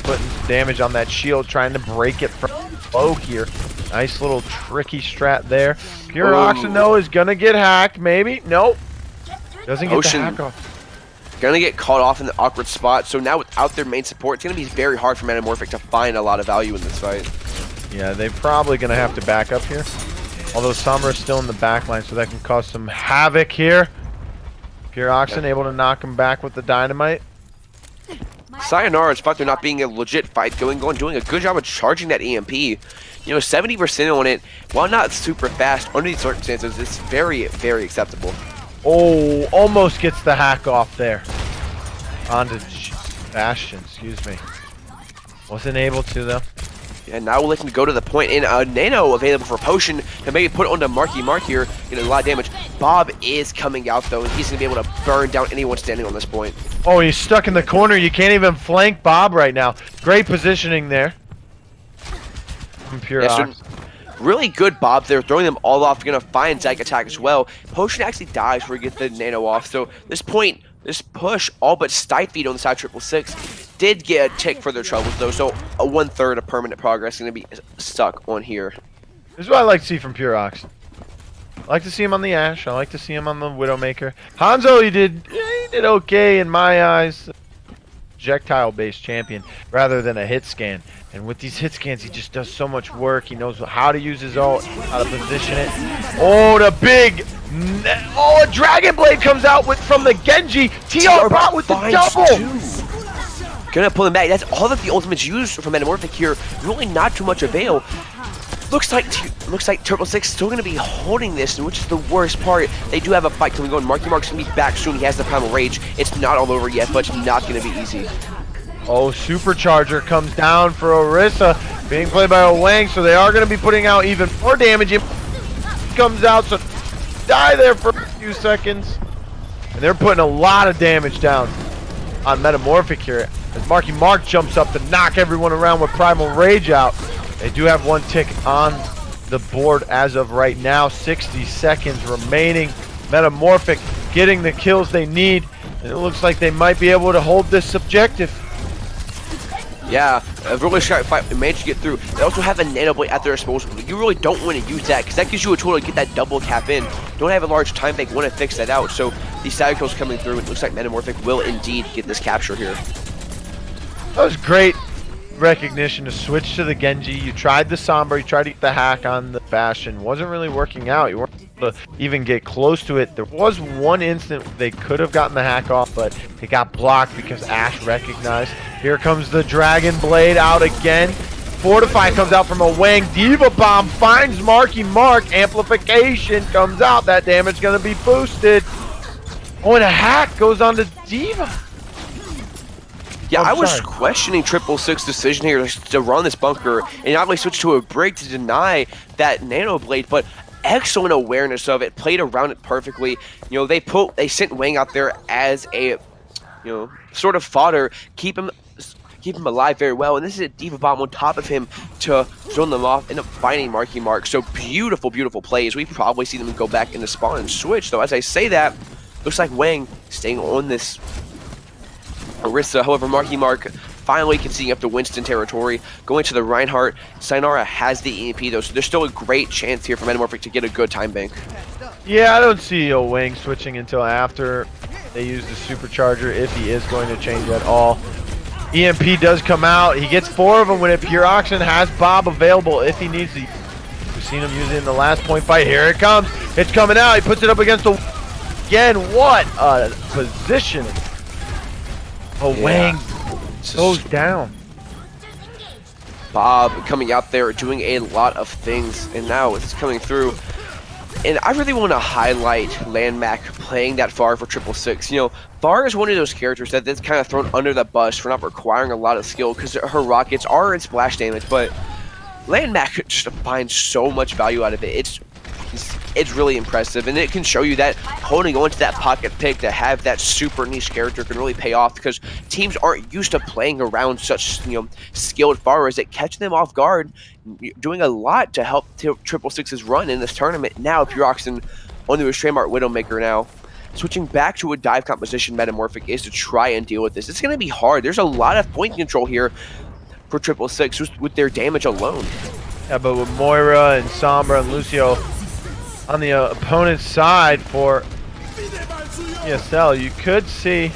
putting damage on that shield, trying to break it from low here. Nice little tricky strat there. Pure Oxen though is gonna get hacked, maybe. Nope. Doesn't get the hack off. Gonna get caught off in the awkward spot. So now without their main support, it's gonna be very hard for Metamorphic to find a lot of value in this fight. Yeah, they're probably gonna have to back up here. Although Sombra is still in the back line, so that can cause some havoc here. Pure Oxen able to knock him back with the dynamite. Sayonara, despite there not being a legit fight going on, doing a good job of charging that EMP. 70% on it, while not super fast under these circumstances, it's very, very acceptable. Oh, almost gets the hack off there. Onto Bastion, excuse me. Wasn't able to though. And now we're looking to go to the point, and a Nano available for potion to maybe put onto Marky Mark here, getting a lot of damage. Bob is coming out though, and he's gonna be able to burn down anyone standing on this point. Oh, he's stuck in the corner. You can't even flank Bob right now. Great positioning there. From Pure Ox. Really good Bob there, throwing them all off. Gonna find Zyke attack as well. Potion actually dies where he gets the Nano off. So this push, all but Stified on the side 666, did get a tick for their troubles though. So a 1/3 of permanent progress is gonna be stuck on here. This is what I like to see from Pure Ox. I like to see him on the Ashe. I like to see him on the Widowmaker. Hanzo, he did okay in my eyes. Projectile-based champion rather than a hit scan. And with these hit scans, he just does so much work. He knows how to use his ult, how to position it. Oh, the big... Oh, a Dragon Blade comes out from the Genji. TR Bot with the double. Gonna pull him back. That's all that the ultimates used from Metamorphic here. Really not too much avail. Looks like 666 still gonna be holding this, which is the worst part. They do have a fight coming on. Marky Mark's gonna be back soon. He has the Primal Rage. It's not all over yet, but it's not gonna be easy. Oh, Supercharger comes down for Orisa, being played by Wang, so they are going to be putting out even more damage. It comes out, so die there for a few seconds. And they're putting a lot of damage down on Metamorphic here, as Marky Mark jumps up to knock everyone around with Primal Rage out. They do have one tick on the board as of right now. 60 seconds remaining. Metamorphic getting the kills they need, and it looks like they might be able to hold this objective. Yeah, a really sharp fight. They managed to get through. They also have a Nano Blade at their disposal. You really don't want to use that, because that gives you a tool to get that double cap in. Don't have a large time bank, want to fix that out. So these side kills coming through. It looks like Metamorphic will indeed get this capture here. That was great recognition to switch to the Genji. You tried the Sombra, you tried to get the hack on the Bastion. Wasn't really working out. You weren't able to even get close to it. There was one instant they could have gotten the hack off, but it got blocked because Ashe recognized. Here comes the Dragon Blade out again. Fortify comes out from a Wang. Diva Bomb finds Marky Mark. Amplification comes out. That damage going to be boosted. Oh, and a hack goes on to Diva. Yeah, I was questioning 666's decision here to run this bunker and not only switch to a break to deny that Nano Blade, but excellent awareness of it, played around it perfectly. They sent Wang out there as a sort of fodder, keep him alive very well, and this is a Diva Bomb on top of him to zone them off, end up finding Marky Mark. So beautiful, beautiful plays. We probably see them go back into spawn and switch, though as I say that, looks like Wang staying on this Orisa. However, Marky Mark finally conceding up to Winston territory, going to the Reinhardt. Sayonara has the EMP though, so there's still a great chance here for Metamorphic to get a good time bank. Yeah, I don't see Wang switching until after they use the Supercharger, if he is going to change at all. EMP does come out. He gets 4 of them when Pure Oxen has Bob available if he needs to. We've seen him use it in the last point fight. Here it comes. It's coming out. He puts it up against the... Again, what a position. Oh, Yeah. Wang goes down. Bob coming out there doing a lot of things, and now it's coming through. And I really want to highlight Landmac playing that Far for 666. You know, Far is one of those characters that's kind of thrown under the bus for not requiring a lot of skill because her rockets are in splash damage, but Landmac just finds so much value out of it. It's really impressive, and it can show you that holding on to that pocket pick to have that super niche character can really pay off because teams aren't used to playing around such skilled farmers that catch them off guard, doing a lot to help 666's run in this tournament. Now Pure Oxen onto a Trademark Widowmaker now. Switching back to a dive composition Metamorphic is to try and deal with this. It's going to be hard. There's a lot of point control here for 666 just with their damage alone. Yeah, but with Moira and Sombra and Lucio on the opponent's side for ESL, you could see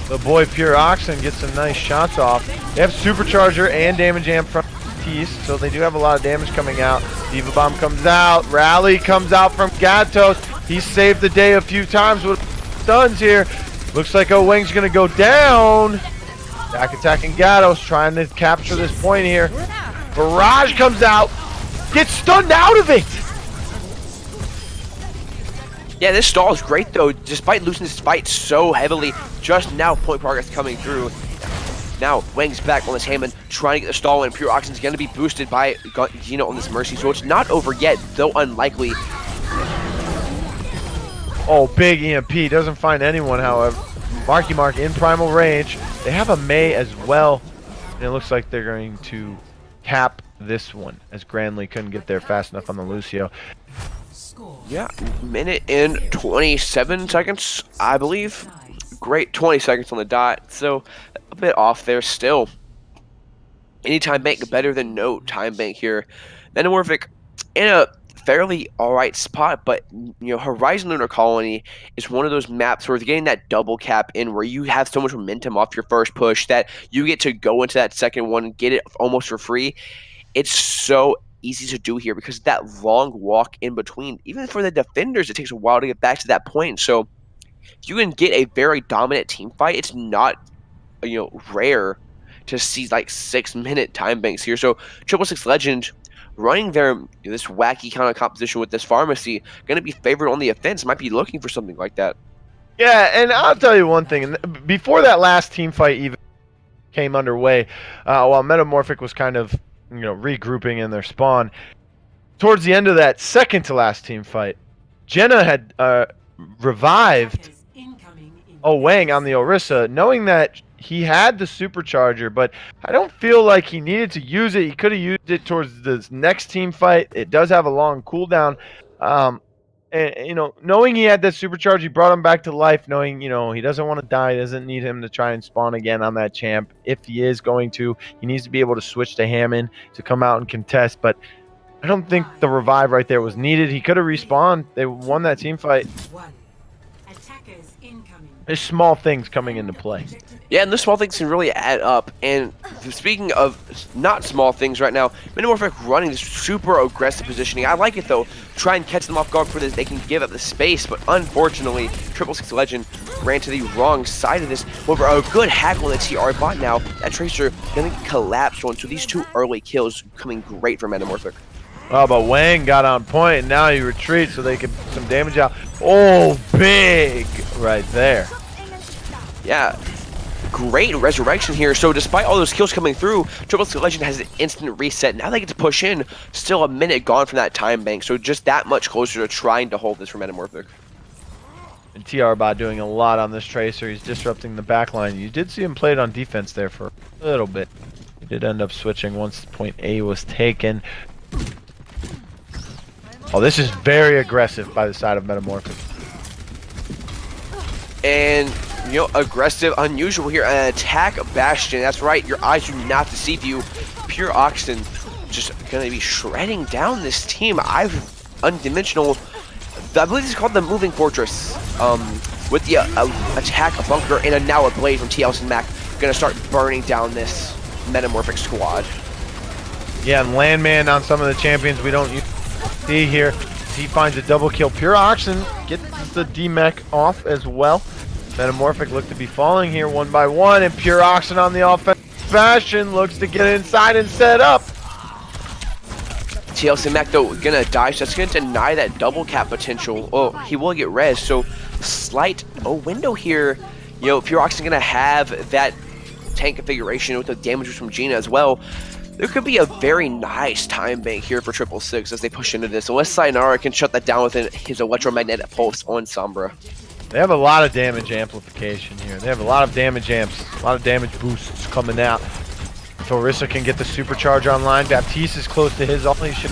the boy Pure Oxen get some nice shots off. They have Supercharger and Damage Amp from Tease, so they do have a lot of damage coming out. Diva Bomb comes out. Rally comes out from Gatos. He saved the day a few times with stuns here. Looks like Wang's going to go down. Back attacking Gatos, trying to capture this point here. Barrage comes out. Gets stunned out of it. Yeah, this stall is great though, despite losing this fight so heavily. Just now, point progress coming through. Now, Wang's back on this Hammond, trying to get the stall in. Pure Oxen's going to be boosted by Gino on this Mercy, so it's not over yet, though unlikely. Oh, big EMP. Doesn't find anyone, however. Marky Mark in primal range. They have a Mei as well, and it looks like they're going to cap this one, as Granley couldn't get there fast enough on the Lucio. Yeah, minute and 27 seconds, I believe. Great, 20 seconds on the dot, so a bit off there still. Any time bank better than no time bank here. Metamorphic in a fairly alright spot, but Horizon Lunar Colony is one of those maps where it's getting that double cap in where you have so much momentum off your first push that you get to go into that second one and get it almost for free. It's so easy to do here because that long walk in between, even for the defenders, it takes a while to get back to that point. So if you can get a very dominant team fight, it's not rare to see like 6-minute time banks here. So 666 Legend running this wacky kind of composition with this pharmacy, going to be favored on the offense, might be looking for something like that. Yeah, and I'll tell you one thing. Before that last team fight even came underway, while Metamorphic was kind of regrouping in their spawn, towards the end of that second to last team fight, Jenna had revived Wang on the Orisa, knowing that he had the supercharger, but I don't feel like he needed to use it. He could have used it towards this next team fight. It does have a long cooldown. And knowing he had that supercharge, he brought him back to life, knowing, he doesn't want to die, doesn't need him to try and spawn again on that champ. If he is going to, he needs to be able to switch to Hammond to come out and contest, but I don't think the revive right there was needed. He could have respawned. They won that team fight. There's small things coming into play. Yeah, and the small things can really add up. And speaking of not small things right now, Metamorphic running this super aggressive positioning. I like it though. Try and catch them off guard for this. They can give up the space, but unfortunately, 666 Legend ran to the wrong side of this. However, a good hack on the TR bot now. That Tracer gonna collapse on. So these two early kills coming great for Metamorphic. Oh, but Wang got on point, and now he retreats so they can put some damage out. Oh, big right there. Yeah, great resurrection here. So despite all those kills coming through, 666 Legend has an instant reset. Now they get to push in. Still a minute gone from that time bank, so just that much closer to trying to hold this for Metamorphic. And TR Bot doing a lot on this Tracer. He's disrupting the backline. You did see him play it on defense there for a little bit. He did end up switching once point A was taken. Oh, this is very aggressive by the side of Metamorphic. And aggressive, unusual here. An attack Bastion. That's right. Your eyes do not deceive you. Pure Oxen just going to be shredding down this team. Undimensional. I believe this is called the Moving Fortress. With the attack, a bunker, and now a blade from TLC Mac. gonna start burning down this Metamorphic squad. Yeah, and Landman on some of the champions we don't see here. He finds a double kill. Pure Oxen gets the D-Mech off as well. Metamorphic look to be falling here one by one, and Pure Oxen on the offensive fashion looks to get inside and set up. TLC Mac though gonna die, so that's gonna deny that double cap potential. Oh, he will get res, so slight window here. You know, Pure Oxen gonna have that tank configuration with the damages from Gina as well. There could be a very nice time bank here for 666 as they push into this, unless Sayonara can shut that down with his electromagnetic pulse on Sombra. They have a lot of damage amplification here. They have a lot of damage amps, a lot of damage boosts coming out. If Orisa can get the supercharge online, Baptiste is close to his only should.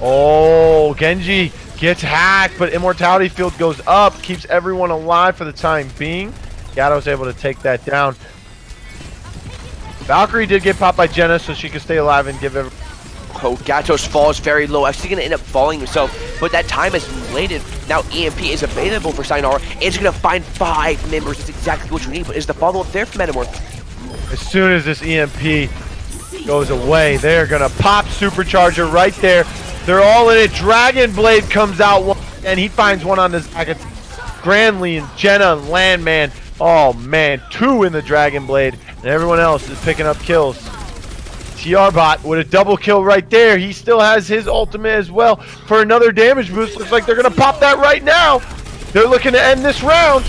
Oh, Genji gets hacked, but Immortality Field goes up, keeps everyone alive for the time being. Gato's able to take that down. Valkyrie did get popped by Jenna, so she can stay alive and give it. Oh, Gatos falls very low. Actually going to end up falling himself, but that time is related. Now EMP is available for Sayonara. It's going to find 5 members. That's exactly what you need, but is the follow-up there for Metamorph? As soon as this EMP goes away, they're going to pop Supercharger right there. They're all in it. Dragon Blade comes out, and he finds one on his back. It's Grandly and Jenna and Landman. Oh, man. 2 in the Dragon Blade, and everyone else is picking up kills. TR-Bot with a double kill right there. He still has his ultimate as well for another damage boost. Looks like they're going to pop that right now. They're looking to end this round.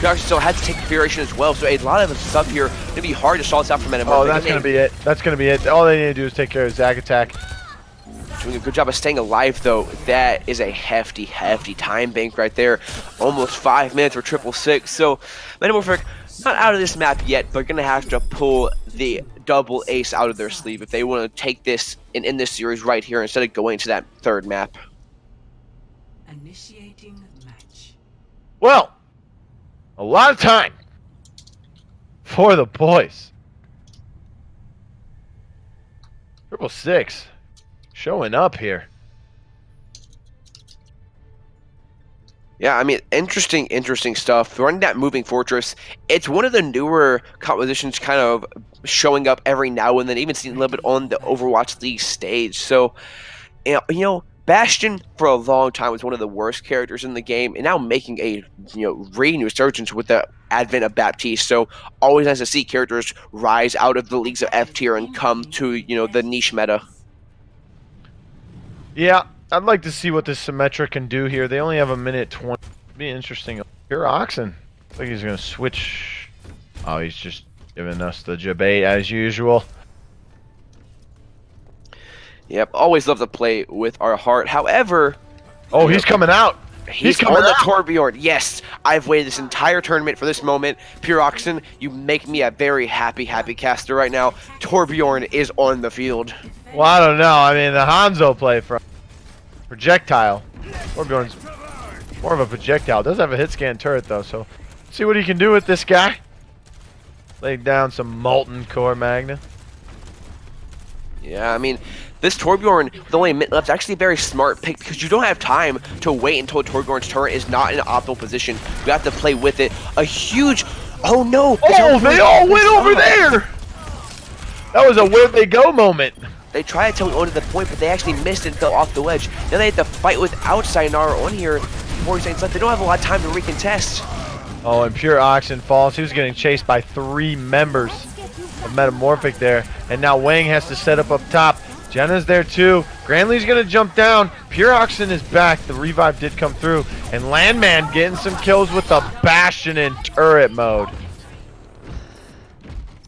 Pure still had to take configuration as well, so a lot of stuff here going to be hard to solve this out for Metamorph. Oh, that's going to be it. That's going to be it. All they need to do is take care of Zack Attack. Doing a good job of staying alive, though. That is a hefty, hefty time bank right there. Almost 5 minutes for 666. So, Metamorphic not out of this map yet, but going to have to pull the double ace out of their sleeve if they want to take this and end this series right here instead of going to that 3rd map. Initiating match. Well, a lot of time for the boys. 666 showing up here. Yeah, I mean, interesting stuff. Running that Moving Fortress, it's one of the newer compositions kind of showing up every now and then, even seen a little bit on the Overwatch League stage. So, you know, Bastion for a long time was one of the worst characters in the game, and now making a resurgence with the advent of Baptiste. So, always nice to see characters rise out of the leagues of F tier and come to the niche meta. Yeah, I'd like to see what this Symmetra can do here. They only have a minute 20. Be interesting. Pure Oxen. I think he's going to switch. Oh, he's just giving us the jabate as usual. Yep, always love to play with our heart. However... Oh, he's coming out. He's coming on the Torbjorn. Yes, I've waited this entire tournament for this moment. Pure Oxen, you make me a very happy caster right now. Torbjorn is on the field. Well, I don't know. I mean, the Hanzo play from projectile. Torbjorn's more of a projectile. Does have a hit scan turret though, so see what he can do with this guy. Laid down some molten core magna. Yeah, I mean, this Torbjorn with only a minute left is actually a very smart pick because you don't have time to wait until Torbjorn's turret is not in an optimal position. You have to play with it. A huge... Oh no! Oh, they all went over there! That was a where'd they go moment. They tried to tell me onto the point, but they actually missed and fell off the ledge. Now they have to fight without Sayonara on here. 40 seconds left. They don't have a lot of time to recontest. Oh, and Pure Oxen falls. He was getting chased by 3 members of Metamorphic there. And now Wang has to set up top. Jenna's there too. Granley's going to jump down. Pure Oxen is back. The revive did come through. And Landman getting some kills with the Bastion in turret mode.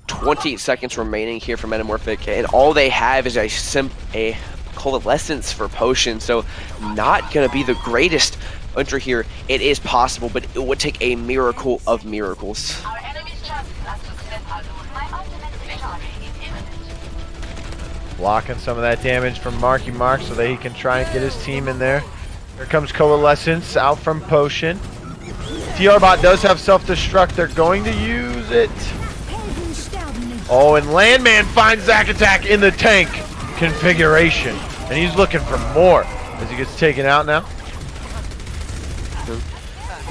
20 seconds remaining here for Metamorphic, and all they have is a coalescence for potion, so not going to be the greatest entry here. It is possible, but it would take a miracle of miracles. Blocking some of that damage from Marky Mark so that he can try and get his team in there. Here comes Coalescence out from Potion. TR-Bot does have self-destruct. They're going to use it. Oh, and Landman finds Zack Attack in the tank configuration. And he's looking for more as he gets taken out now.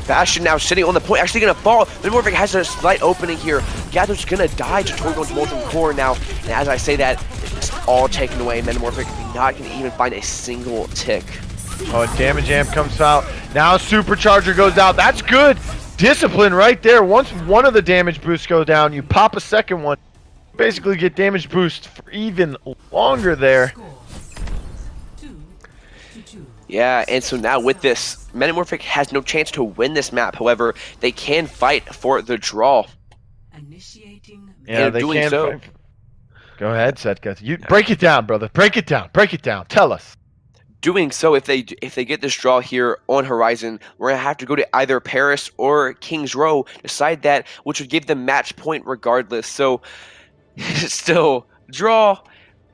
Bastion now sitting on the point, actually gonna fall. Metamorphic has a slight opening here. Gather's gonna die to Torgon's Molten Core now. And as I say that, it's all taken away. Metamorphic not gonna even find a single tick. Oh, and Damage Amp comes out. Now Supercharger goes out. That's good. Discipline right there. Once one of the damage boosts go down, you pop a second one. Basically get damage boost for even longer there. Score 2-2. Yeah, and so now with this, Metamorphic has no chance to win this map. However, they can fight for the draw. Initiating. Yeah, And they doing can. so- Go ahead, Setka. You break it down, brother. Break it down. Break it down. Tell us. Doing so, if they get this draw here on Horizon, we're gonna have to go to either Paris or Kings Row, decide that, which would give them match point regardless. So, still draw,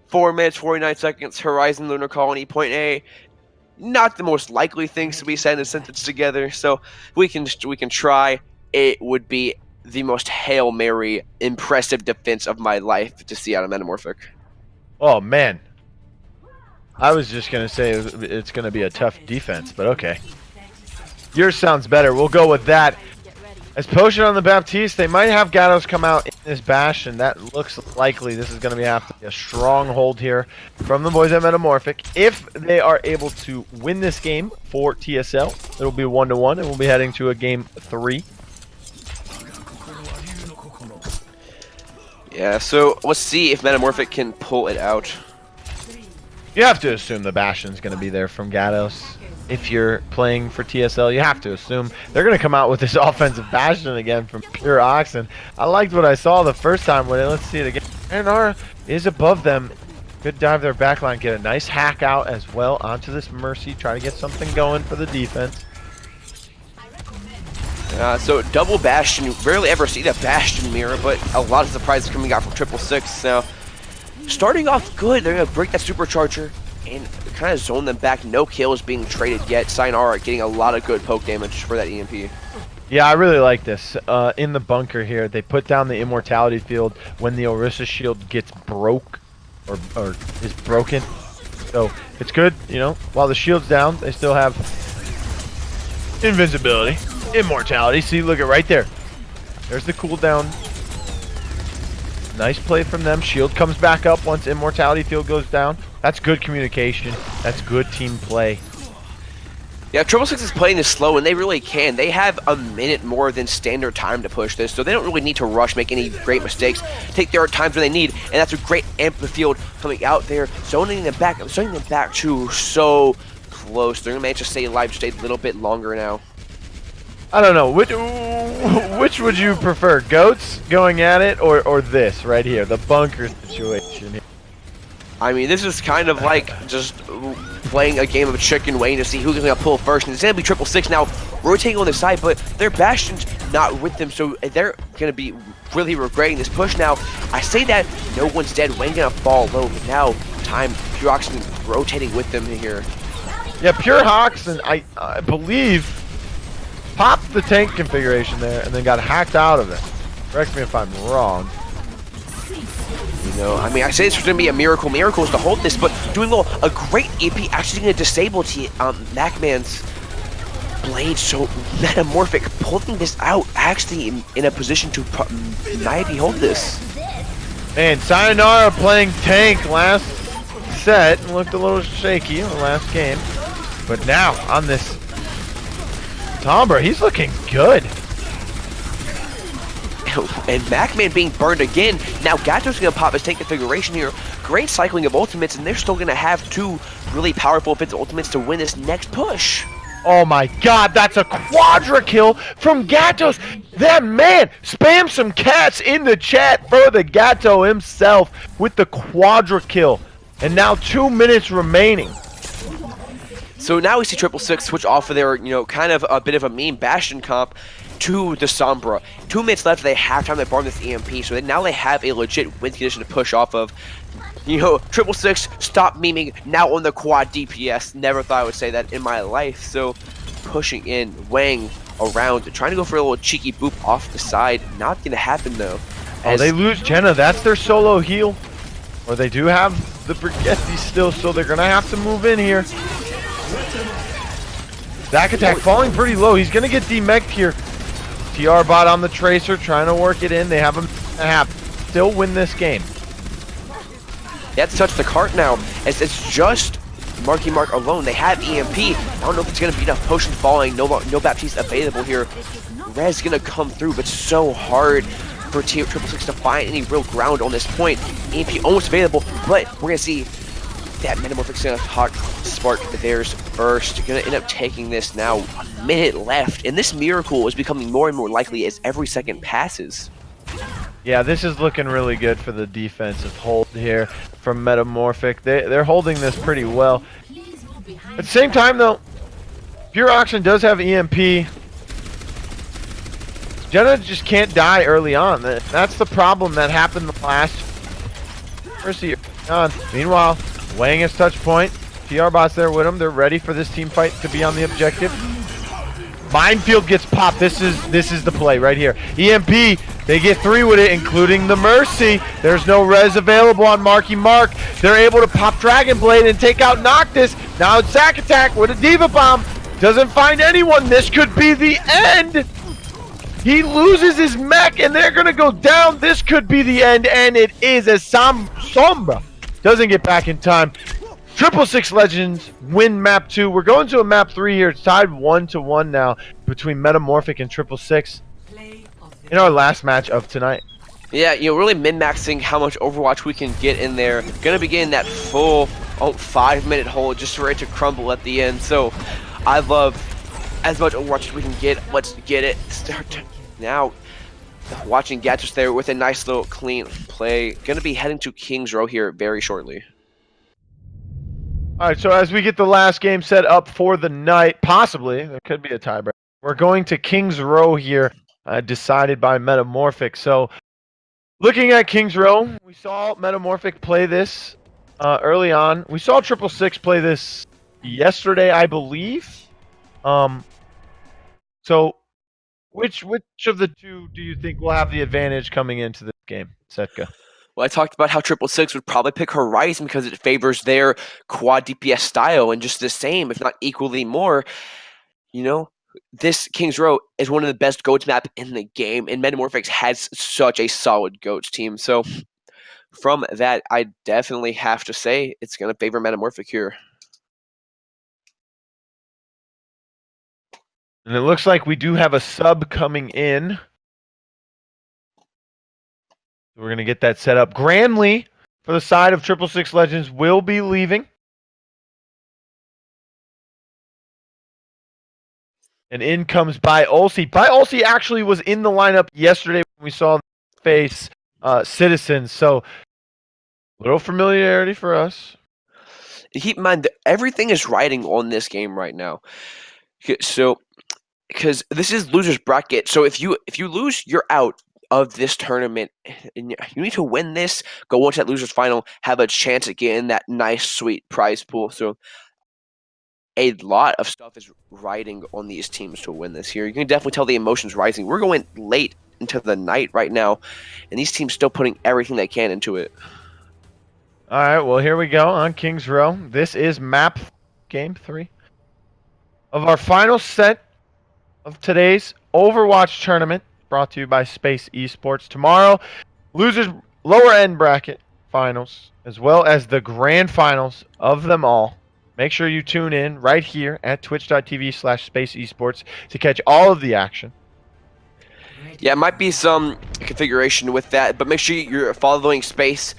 4 minutes 49 seconds. Horizon Lunar Colony, point A. Not the most likely things to be said in a sentence together. So we can try. It would be the most Hail Mary impressive defense of my life to see out of Metamorphic. Oh, man. I was just going to say it's going to be a tough defense, but okay. Yours sounds better. We'll go with that. As Potion on the Baptiste, they might have Gatos come out in this bash, and that looks likely. This is going to have to be a stronghold here from the boys at Metamorphic. If they are able to win this game for TSL, it'll be 1-1, and we'll be heading to a game 3. Yeah, so let's see if Metamorphic can pull it out. You have to assume the Bastion's going to be there from Gatos. If you're playing for TSL, you have to assume they're going to come out with this offensive Bastion again from Pure Oxen. I liked what I saw the first time with it. Let's see it again. Anara is above them. Good dive their backline. Get a nice hack out as well onto this Mercy. Try to get something going for the defense. So double Bastion, you rarely ever see that Bastion mirror, but a lot of surprises coming out from 666. Now, starting off good, they're going to break that Supercharger and kind of zone them back. No kills being traded yet. Sayonara getting a lot of good poke damage for that EMP. Yeah, I really like this. In the bunker here, they put down the Immortality Field when the Orisa shield gets broke or is broken. So it's good, you know, while the shield's down, they still have invincibility, immortality. See, look at right there. There's the cooldown. Nice play from them. Shield comes back up once Immortality Field goes down. That's good communication. That's good team play. Yeah, 666 is playing this slow, and they really can. They have a minute more than standard time to push this, so they don't really need to rush, make any great mistakes. Take their times when they need, and that's a great Amphifield coming out there, zoning them back to so close. They're going to manage to stay alive just a little bit longer now. I don't know. Which would you prefer? Goats going at it or this right here? The bunker situation here. I mean, this is kind of like just playing a game of chicken waiting to see who's going to pull first. And it's going to be 666 now rotating on the side, but their Bastion's not with them, so they're going to be really regretting this push now. I say that, no one's dead. Wayne going to fall low, but now time, Pure Oxygen rotating with them here. Yeah, Pure Hawks, and I believe, popped the tank configuration there and then got hacked out of it. Correct me if I'm wrong. You know, I mean, I say this was going to be a miracle. Miracles to hold this, but doing well. A great EP actually going to disable Macman's blade. So Metamorphic pulling this out, actually in a position to maybe hold this. And Sayonara playing tank last set and looked a little shaky in the last game. But now on this Sombra, he's looking good. And Macman being burned again. Now Gato's going to pop his tank configuration here. Great cycling of ultimates, and they're still going to have two really powerful offensive ultimates to win this next push. Oh my god, that's a quadra kill from Gatos. That man, spam some cats in the chat for the Gato himself with the quadra kill. And now 2 minutes remaining. So now we see 666 switch off of their, you know, kind of a bit of a meme Bastion comp to the Sombra. 2 minutes left, they have time to farm this EMP, so now they have a legit win condition to push off of. You know, 666, stop memeing, now on the quad DPS. Never thought I would say that in my life. So pushing in, Wang around, trying to go for a little cheeky boop off the side. Not gonna happen though. Oh, they lose Jenna, that's their solo heal. Or they do have the Brigetti still, so they're gonna have to move in here. Zack attack falling pretty low. He's going to get demeched here. TR bot on the Tracer, trying to work it in. They have a half. Still win this game. They have to touch the cart now, as it's just Marky Mark alone. They have EMP. I don't know if it's going to be enough potion falling. No Baptiste available here. Rez going to come through, but so hard for Team 666 to find any real ground on this point. EMP almost available, but we're going to see that Metamorphic's going to hot spark theirs first. Going to end up taking this now. A minute left, and this miracle is becoming more and more likely as every second passes. Yeah, this is looking really good for the defensive hold here from Metamorphic. They're holding this pretty well. At the same time, though, Pure Oxygen does have EMP. Jenna just can't die early on. That's the problem that happened the last Mercy on. Meanwhile, Wang has touch point. TR bots there with him. They're ready for this team fight to be on the objective. Minefield gets popped. This is the play right here. EMP, they get 3 with it, including the Mercy. There's no res available on Marky Mark. They're able to pop Dragon Blade and take out Noctis. Now it's Zack attack with a Diva Bomb. Doesn't find anyone. This could be the end. He loses his mech and they're gonna go down. This could be the end, and it is, as Sombra doesn't get back in time. 666 Legends win map 2. We're going to a map 3 here. It's tied 1-1 now between Metamorphic and 666 in our last match of tonight. Yeah, really min-maxing how much Overwatch we can get in there. Gonna be getting that full 5-minute hold just for it to crumble at the end. So I love as much Overwatch as we can get. Let's get it. Start now. Watching Gatchus there with a nice little clean play. Gonna be heading to King's Row here very shortly. All right, so as we get the last game set up for the night, possibly, there could be a tiebreak. We're going to King's Row here, decided by Metamorphic. So, looking at King's Row, we saw Metamorphic play this early on. We saw 666 play this yesterday, I believe. So, which of the two do you think will have the advantage coming into this game, Setka? Well, I talked about how 666 would probably pick Horizon because it favors their quad DPS style, and just the same, if not equally more. This King's Row is one of the best GOATS map in the game, and Metamorphics has such a solid GOATS team. So from that, I definitely have to say it's going to favor Metamorphic here. And it looks like we do have a sub coming in. We're going to get that set up. Gramley, for the side of 666 Legends, will be leaving. And in comes Byolsi. Byolsi actually was in the lineup yesterday when we saw face Citizens. So, a little familiarity for us. Keep in mind that everything is riding on this game right now. So, because this is loser's bracket. So if you lose, you're out of this tournament, and you need to win this, go on to that loser's final, have a chance at getting that nice sweet prize pool. So a lot of stuff is riding on these teams to win this here. You can definitely tell the emotions rising. We're going late into the night right now, and these teams still putting everything they can into it. All right, well, here we go on King's Row. This is map game 3 of our final set of today's Overwatch tournament, brought to you by Space Esports. Tomorrow, losers lower end bracket finals, as well as the grand finals of them all. Make sure you tune in right here at twitch.tv/Space Esports to catch all of the action. Yeah, it might be some configuration with that, but make sure you're following Space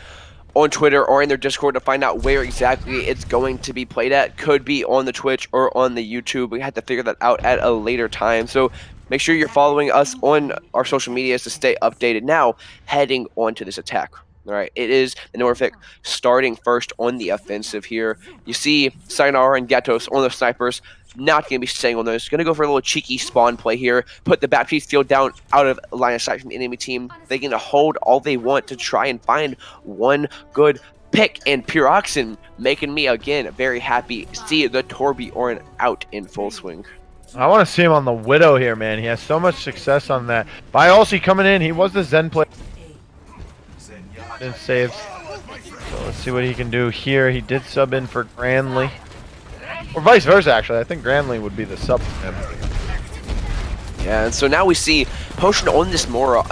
on Twitter or in their Discord to find out where exactly it's going to be played at. Could be on the Twitch or on the YouTube. We have to figure that out at a later time. So make sure you're following us on our social medias to stay updated. Now, heading on to this attack. All right, it is the Norfolk starting first on the offensive here. You see Sayonara and Gatos on the snipers. Not going to be staying on those. Going to go for a little cheeky spawn play here. Put the Baptiste field down out of line of sight from the enemy team. They're going to hold all they want to try and find one good pick. And Pure Oxen making me, again, very happy. See the Torbjorn out in full swing. I want to see him on the Widow here, man. He has so much success on that. Byolsi coming in. He was the Zen player. And saves. So let's see what he can do here. He did sub in for Granley. Or vice versa, actually. I think Granley would be the sub for him. Yeah, and so now we see Potion on this Mora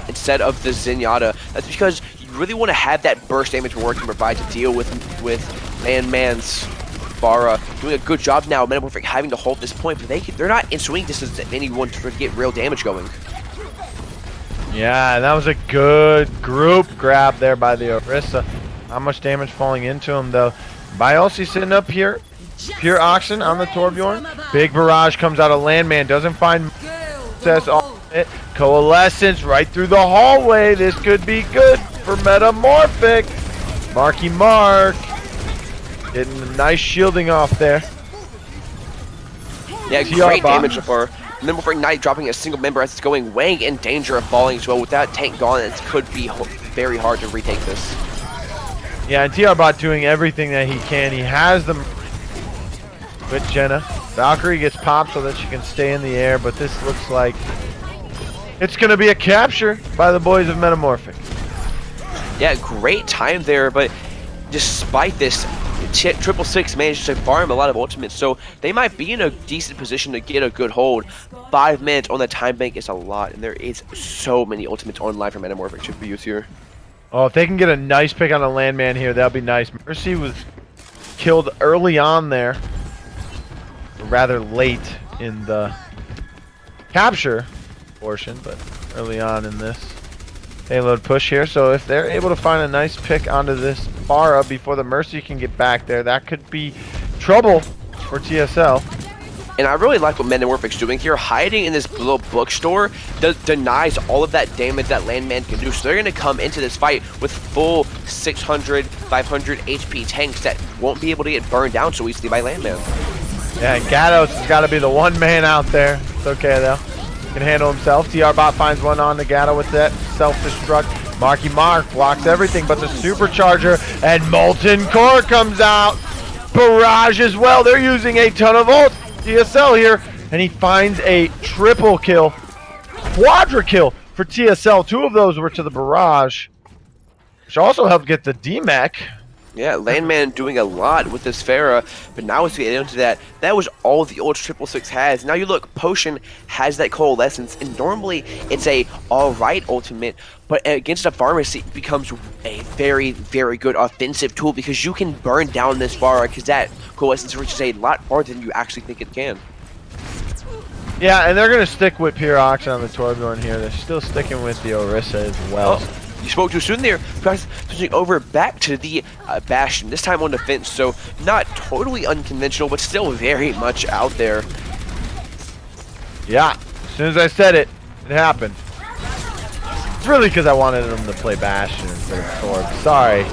instead of the Zenyatta. That's because you really want to have that burst damage Mora can provide to deal with Man's Pharah. Doing a good job now, Metamorphic having to hold this point, but they're not in swing distance at anyone to get real damage going. Yeah, that was a good group grab there by the Orisa. Not much damage falling into him, though. Bielsi sitting up here. Pure Oxen on the Torbjorn. Big barrage comes out of Landman. Doesn't find success on it. Coalescence right through the hallway. This could be good for Metamorphic. Marky Mark. Getting a nice shielding off there. Yeah, great damage so far. Metamorphic Knight dropping a single member as it's going. Wang in danger of falling as well. With that tank gone, it could be very hard to retake this. Yeah, and TR-Bot doing everything that he can. He has them with Jenna. Valkyrie gets popped so that she can stay in the air, but this looks like it's going to be a capture by the boys of Metamorphic. Yeah, great time there, but despite this, 666 managed to farm a lot of ultimates, so they might be in a decent position to get a good hold. 5 minutes on the time bank is a lot, and there is so many ultimates online for Metamorphic to be used here. Oh, if they can get a nice pick on a Landman here, that'll be nice. Mercy was killed early on there. Rather late in the capture portion, but early on in this payload push here. So if they're able to find a nice pick onto this Pharah before the Mercy can get back there, that could be trouble for TSL. And I really like what Metamorphic's doing here. Hiding in this little bookstore denies all of that damage that Landman can do. So they're going to come into this fight with full 600, 500 HP tanks that won't be able to get burned down so easily by Landman. Yeah, and Gatos has got to be the one man out there. It's okay, though. He can handle himself. TR-Bot finds one on the Gato with that self-destruct. Marky Mark blocks everything but the supercharger, and Molten Core comes out. Barrage as well. They're using a ton of ult. TSL here, and he finds a triple kill. Quadra kill for TSL. 2 of those were to the Barrage, which also helped get the DMAC. Yeah, Landman doing a lot with this Pharah, but now as we get into that, that was all the old 666 has. Now you look, Potion has that Coalescence, and normally it's a alright ultimate, but against a pharmacy it becomes a very, very good offensive tool because you can burn down this Pharah because that Coalescence reaches a lot farther than you actually think it can. Yeah, and they're going to stick with Pure Oxen on the Torbjorn here. They're still sticking with the Orisa as well. Oh. You spoke too soon there. Switching over back to the Bastion, this time on defense, so not totally unconventional, but still very much out there. Yeah, as soon as I said it, it happened. It's really because I wanted them to play Bastion instead of Torb. Sorry.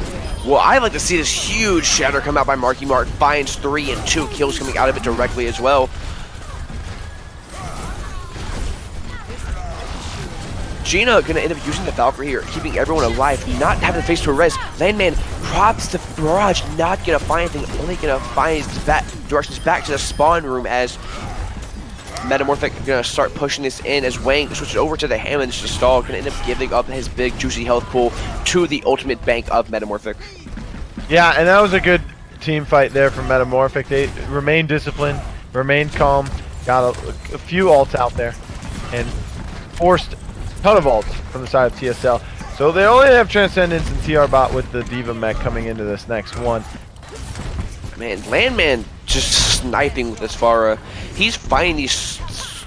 Well, I'd like to see this huge shatter come out by Marky Mark. Finds 3 and 2 kills coming out of it directly as well. Gina gonna end up using the Valkyrie here, keeping everyone alive, not having to face to a res. Landman props the Barrage, not gonna find anything, only gonna find directions back to the spawn room as Metamorphic gonna start pushing this in as Wang switches over to the Hammonds to stall, gonna end up giving up his big juicy health pool to the ultimate bank of Metamorphic. Yeah, and that was a good team fight there from Metamorphic. They remained disciplined, remained calm, got a few ults out there, and forced ton of ults from the side of TSL. So they only have Transcendence and TR-Bot with the Diva mech coming into this next one. Man, Landman just sniping with this Pharah. He's finding these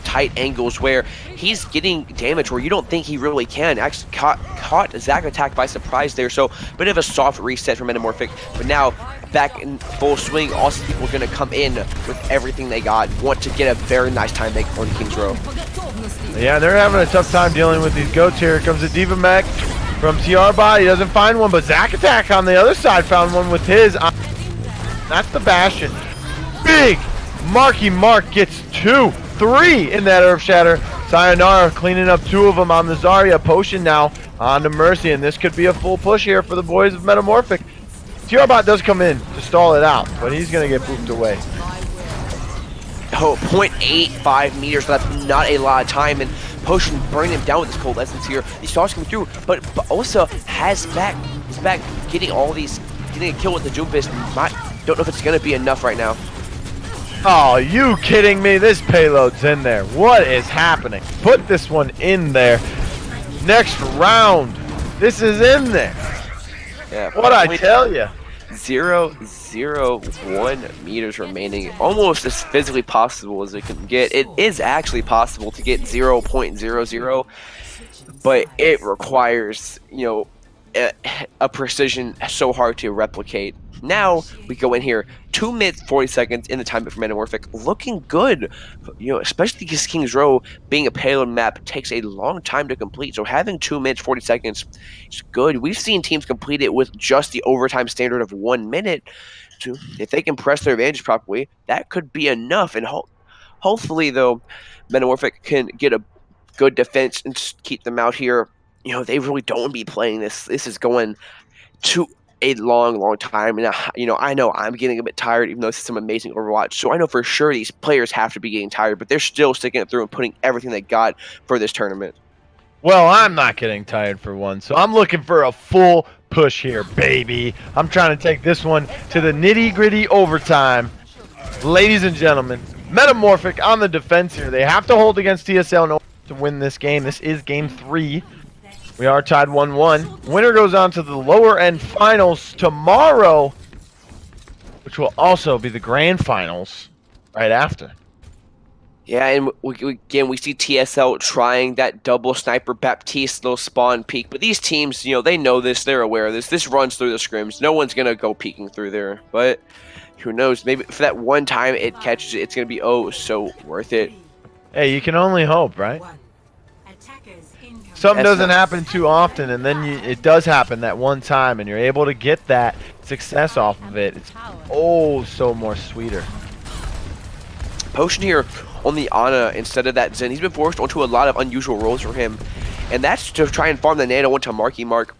tight angles where he's getting damage where you don't think he really can. Actually caught Zac attack by surprise there, so bit of a soft reset for Metamorphic. But now back in full swing, awesome people are going to come in with everything they got. Want to get a very nice time make on King's Row. Yeah, they're having a tough time dealing with these goats here. Here comes the Diva mech from TR-Bot. He doesn't find one, but Zac attack on the other side found one with his. That's the Bastion. Big Marky Mark gets 2, 3 in that Earth Shatter. Sayonara cleaning up 2 of them on the Zarya. Potion now on to Mercy, and this could be a full push here for the boys of Metamorphic. TR-Bot does come in to stall it out, but he's going to get booped away. Oh, 0.85 meters, so that's not a lot of time, and Potion burning him down with this Coalescence here. These stars coming through, but also is back getting all these, getting a kill with the Doomfist. Don't know if it's going to be enough right now. Oh, you kidding me? This payload's in there. What is happening? Put this one in there. Next round. This is in there. Yeah, What I tell you? 0.001 meters remaining. Almost as physically possible as it can get. It is actually possible to get 0.00, but it requires, a precision so hard to replicate. Now we go in here, 2 minutes 40 seconds in the time for Metamorphic, looking good. Especially because King's Row being a payload map takes a long time to complete. So having 2 minutes 40 seconds is good. We've seen teams complete it with just the overtime standard of 1 minute. So if they can press their advantage properly, that could be enough. And hopefully, though, Metamorphic can get a good defense and keep them out here. They really don't be playing this. This is going to a long time, and I know I'm getting a bit tired, even though this is some amazing Overwatch. So I know for sure these players have to be getting tired, but they're still sticking it through and putting everything they got for this tournament. Well, I'm not getting tired for one, so I'm looking for a full push here, baby. I'm trying to take this one to the nitty-gritty overtime. Ladies and gentlemen, Metamorphic on the defense here. They have to hold against TSL in order to win this game. This is game 3. We are tied 1-1. Winner goes on to the lower end finals tomorrow, which will also be the grand finals right after. Yeah, and we see TSL trying that double sniper Baptiste little spawn peek, but these teams, they know this, they're aware of this. This runs through the scrims. No one's gonna go peeking through there, but who knows? Maybe for that one time it catches it, it's gonna be so worth it. Hey, you can only hope, right? Something doesn't happen too often, and then it does happen that one time, and you're able to get that success off of it. It's so more sweeter. Potion here on the Ana instead of that Zen. He's been forced onto a lot of unusual roles for him, and that's to try and farm the Nano onto Marky Mark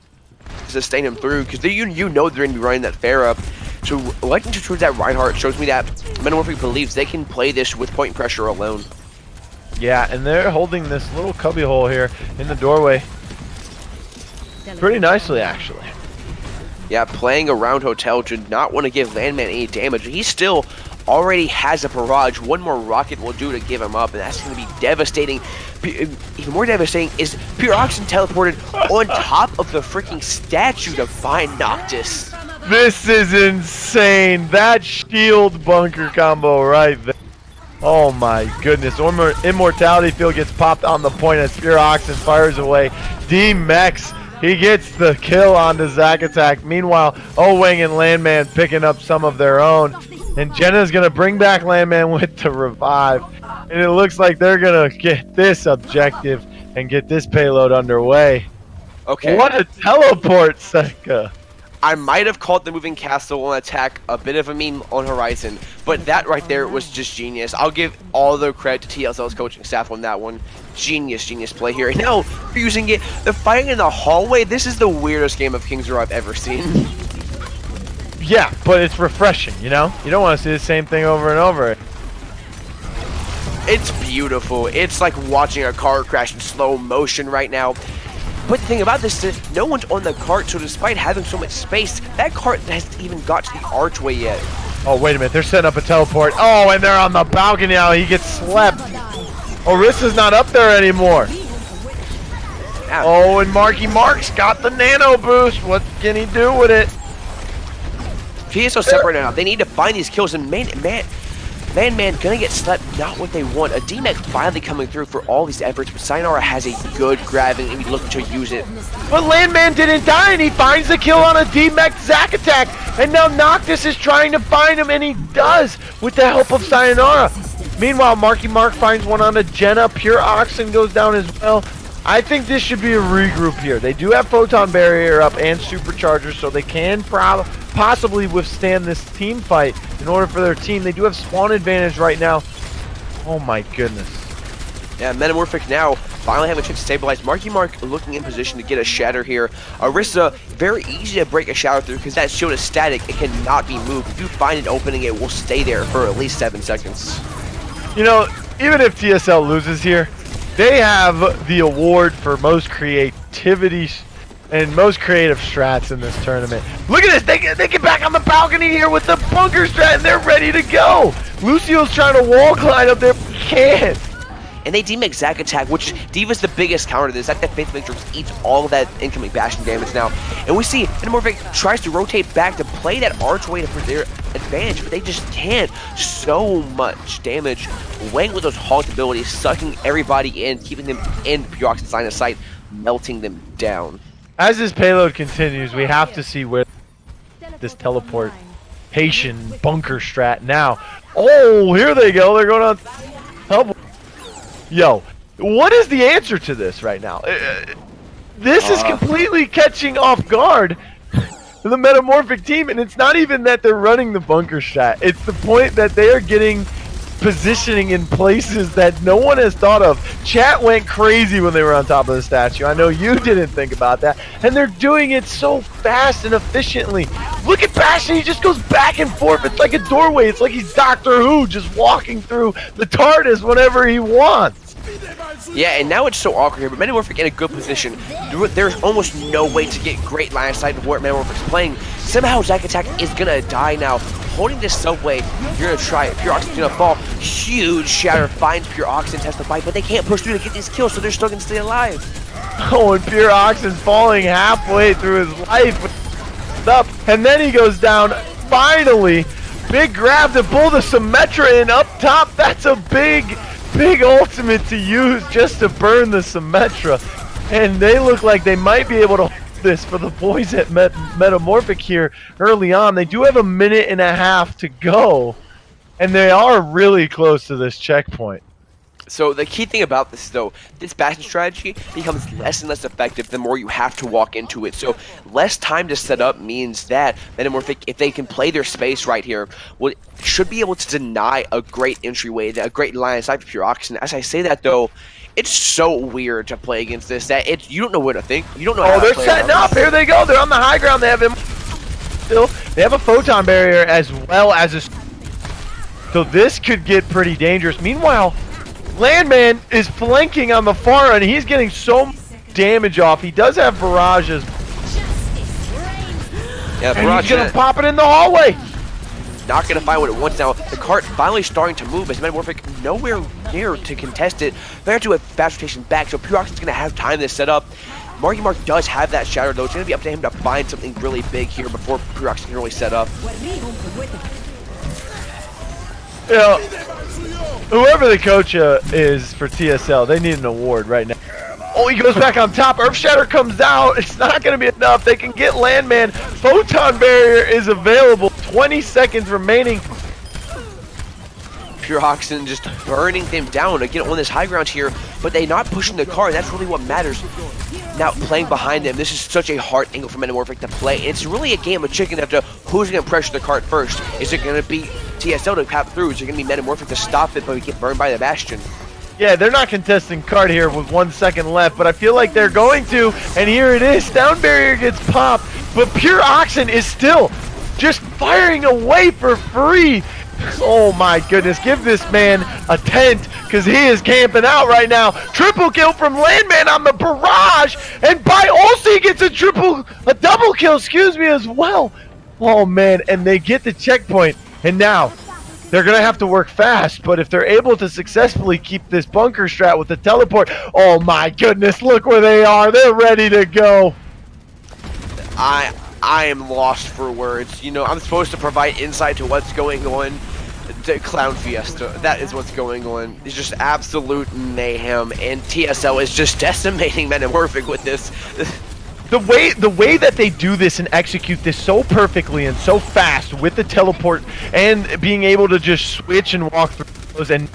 to sustain him through, because you know they're going to be running that Pharah. So electing to choose that Reinhardt shows me that Metamorphic believes they can play this with point pressure alone. Yeah, and they're holding this little cubby hole here in the doorway pretty nicely, actually. Yeah, playing around Hotel to not want to give Landman any damage. He still already has a barrage. One more rocket will do to give him up, and that's going to be devastating. Even more devastating is Pure Oxygen teleported on top of the freaking statue to find Noctis. This is insane. That shield bunker combo right there. Oh my goodness. Immortality field gets popped on the point as Pure Oxygen fires away. D-Mex, he gets the kill onto Zack Attack. Meanwhile, Owing and Landman picking up some of their own. And Jenna's going to bring back Landman with the revive. And it looks like they're going to get this objective and get this payload underway. Okay. What a teleport, Seika. I might have called the moving castle on attack a bit of a meme on Horizon, but that right there was just genius. I'll give all the credit to TSL's coaching staff on that one. Genius play here. And now, using it, they're fighting in the hallway. This is the weirdest game of King's Row I've ever seen. Yeah, but it's refreshing, You don't want to see the same thing over and over. It's beautiful. It's like watching a car crash in slow motion right now. But the thing about this is no one's on the cart, so despite having so much space, that cart hasn't even got to the archway yet. Oh, wait a minute. They're setting up a teleport. Oh, and they're on the balcony now. He gets slept. Orissa's not up there anymore. Yeah. Oh, and Marky Mark's got the nano boost. What can he do with it? TSL separated now. They need to find these kills, and man gonna get slept, not what they want. A D-Mech finally coming through for all these efforts, but Sayonara has a good grab and he's looking to use it. But Landman didn't die, and he finds the kill on a D-Mech Zack Attack, and now Noctis is trying to find him, and he does with the help of Sayonara. Meanwhile, Marky Mark finds one on a Jenna. Pure Oxygen goes down as well. I think this should be a regroup here. They do have Photon Barrier up and Supercharger, so they can possibly withstand this team fight in order for their team. They do have spawn advantage right now. Oh my goodness. Yeah, Metamorphic now finally having a chance to stabilize. Marky Mark looking in position to get a shatter here. Orisa, very easy to break a shatter through because that shield is static. It cannot be moved. If you find an opening, it will stay there for at least 7 seconds. Even if TSL loses here, they have the award for most creativity and most creative strats in this tournament. Look at this. They get back on the balcony here with the bunker strat, and they're ready to go. Lucio's trying to wall climb up there, but he can't. And they deem exact attack, which D.Va's the biggest counter to this. That Faith Matrix eats all of that incoming bashing damage now. And we see Metamorphic tries to rotate back to play that archway for their advantage, but they just can't. So much damage. Wang with those halt abilities, sucking everybody in, keeping them in Pure Oxy's line of sight, melting them down. As this payload continues, we have to see where this teleportation bunker strat now. Oh, here they go. They're going on double. Yo, what is the answer to this right now? This is completely catching off guard the Metamorphic team, and it's not even that they're running the bunker strat. It's the point that they are getting positioning in places that no one has thought of. Chat went crazy when they were on top of the statue. I know you didn't think about that. And they're doing it so fast and efficiently. Look at Bastion, he just goes back and forth. It's like a doorway. It's like he's Doctor Who just walking through the TARDIS whenever he wants. Yeah, and now it's so awkward here, but Metamorphic in a good position. There's almost no way to get great line of sight of where Metamorphic's playing. Somehow Zack Attack is gonna die now. Holding this subway, you're gonna try it. Pure Oxygen's gonna fall. Huge shatter finds Pure Oxygen, test the fight, but they can't push through to get these kills, so they're still gonna stay alive. Oh, and Pure Oxygen's falling halfway through his life. Up, and then he goes down. Finally, big grab to pull the Symmetra in up top. That's a big ultimate to use just to burn the Symmetra. And they look like they might be able to hold this for the boys at Metamorphic here early on. They do have a minute and a half to go, and they are really close to this checkpoint. So the key thing about this, though, this Bastion strategy becomes less and less effective the more you have to walk into it. So less time to set up means that Metamorphic, if they can play their space right here, should be able to deny a great entryway, a great line of sight for Pure Oxygen. As I say that, though, it's so weird to play against this that you don't know what to think. You don't know how to they're play setting up. Here they go. They're on the high ground. They have him still. They have a photon barrier as well as a. So this could get pretty dangerous. Meanwhile, Landman is flanking on the far end. He's getting so much damage off. He does have barrages. Yeah, and he's gonna pop it in the hallway. Not gonna find what it wants now. The cart finally starting to move as Metamorphic nowhere near to contest it. They have to do a fast rotation back, so Pure Oxygen's gonna have time to set up. Marky Mark does have that shatter though. It's gonna be up to him to find something really big here before Pure Oxygen can really set up. You know, whoever the coach is for TSL, they need an award right now. Oh, he goes back on top. Earth Shatter comes out. It's not going to be enough. They can get Landman. Photon Barrier is available. 20 seconds remaining. Pure Oxygen just burning them down to get on this high ground here, but they're not pushing the car. That's really what matters. Now playing behind them, this is such a hard angle for Metamorphic to play. It's really a game of chicken after who's going to pressure the cart first. Is it going to be TSL to cap through? Is it going to be Metamorphic to stop it but we get burned by the Bastion? Yeah, they're not contesting cart here with 1 second left, but I feel like they're going to, and here it is. Down barrier gets popped, but Pure Oxygen is still just firing away for free. Oh my goodness, give this man a tent, because he is camping out right now. Triple kill from Landman on the barrage, and Biolsi gets a double kill, excuse me, as well. Oh man, and they get the checkpoint, and now they're going to have to work fast, but if they're able to successfully keep this bunker strat with the teleport, oh my goodness, look where they are. They're ready to go. I am lost for words. You know, I'm supposed to provide insight to what's going on. The Clown Fiesta, that is what's going on. It's just absolute mayhem, and TSL is just decimating Metamorphic with this. The way that they do this and execute this so perfectly and so fast with the teleport and being able to just switch and walk through those and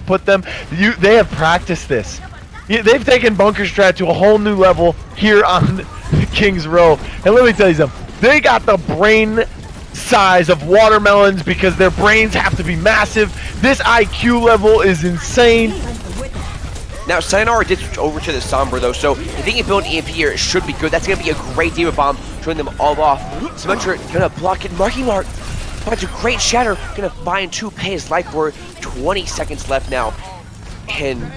put them, they have practiced this. They've taken bunker strat to a whole new level here on King's Row. And let me tell you something, they got the brain size of watermelons because their brains have to be massive. This IQ level is insane. Now, Sayonara did switch over to the Sombra, though, so if they can build an EMP here, it should be good. That's going to be a great D.Va bomb, turning them all off. Symmetra going to block it. Marky Mark finds a great shatter. Going to find 2 pay his life for 20 seconds left now. And,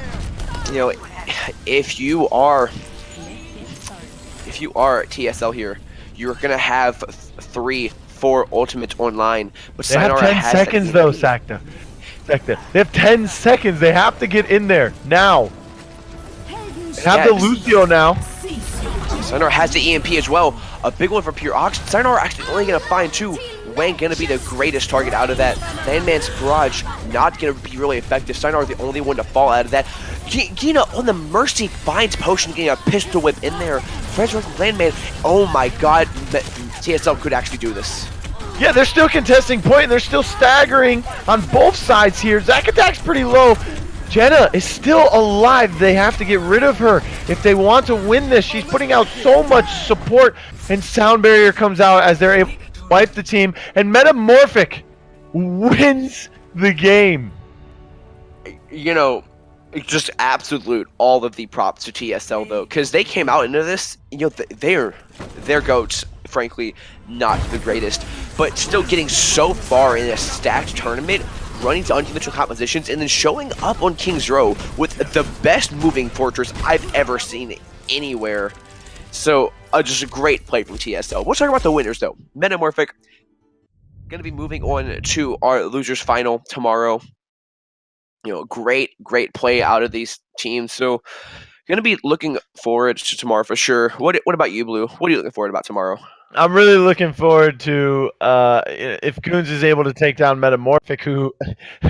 you know, if you are TSL here, you're going to have 3 for Ultimate Online. But They have Sayonara 10 has seconds, that though, EMP. Sakta. They have 10 seconds. They have to get in there now. They have the Yes. Lucio now. Sayonara has the EMP as well. A big one for Pure Ox. Sayonara actually only going to find 2. Wang going to be the greatest target out of that. Landman's Barrage not going to be really effective. Sayonara the only one to fall out of that. Gina on the Mercy finds Potion, getting a pistol whip in there. Fred's from Landman. Oh my god. TSL could actually do this. Yeah, they're still contesting point, and they're still staggering on both sides here. Zack Attack's pretty low. Jenna is still alive. They have to get rid of her if they want to win this. She's putting out so much support, and Sound Barrier comes out as they're able to wipe the team, and Metamorphic wins the game. You know, just absolute all of the props to TSL though, because they came out into this, you know, their goats, frankly, not the greatest, but still getting so far in a stacked tournament, running to unconventional compositions, and then showing up on King's Row with the best moving fortress I've ever seen anywhere. So just a great play from TSL. Let's talk about the winners though. Metamorphic going to be moving on to our losers final tomorrow. You know, great play out of these teams. So going to be looking forward to tomorrow for sure. What about you, Blue? What are you looking forward about tomorrow? I'm really looking forward to if Goons is able to take down Metamorphic, who,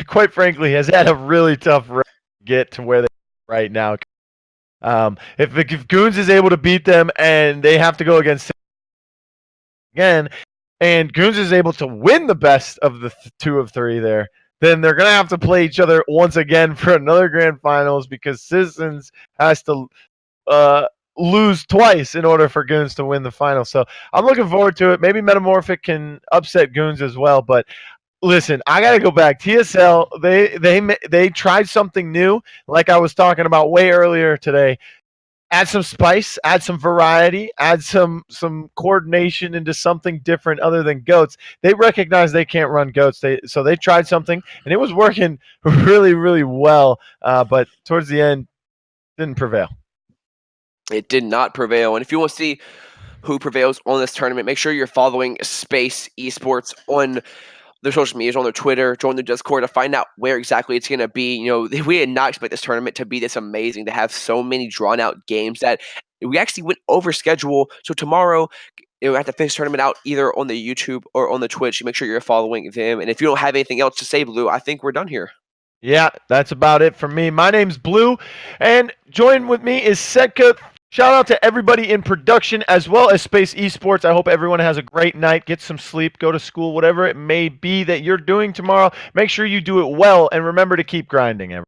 quite frankly, has had a really tough run to get to where they are right now. If Goons is able to beat them and they have to go against again, and Goons is able to win the best of the 2 of 3 there, then they're going to have to play each other once again for another grand finals, because Citizens has to lose twice in order for Goons to win the final. So I'm looking forward to it. Maybe Metamorphic can upset Goons as well. But listen, I got to go back. TSL, they tried something new, like I was talking about way earlier today. Add some spice, add some variety, add some coordination into something different other than goats. They recognize they can't run goats, so they tried something, and it was working really, really well. But towards the end, didn't prevail. It did not prevail. And if you want to see who prevails on this tournament, make sure you're following Space Esports on their social medias, on their Twitter, join their Discord to find out where exactly it's going to be. You know, we did not expect this tournament to be this amazing, to have so many drawn out games that we actually went over schedule. So tomorrow, we have to finish the tournament out either on the YouTube or on the Twitch. Make sure you're following them. And if you don't have anything else to say, Blue, I think we're done here. Yeah, that's about it for me. My name's Blue, and join with me is Setka. Shout out to everybody in production as well as Space Esports. I hope everyone has a great night. Get some sleep, go to school, whatever it may be that you're doing tomorrow. Make sure you do it well, and remember to keep grinding, everyone.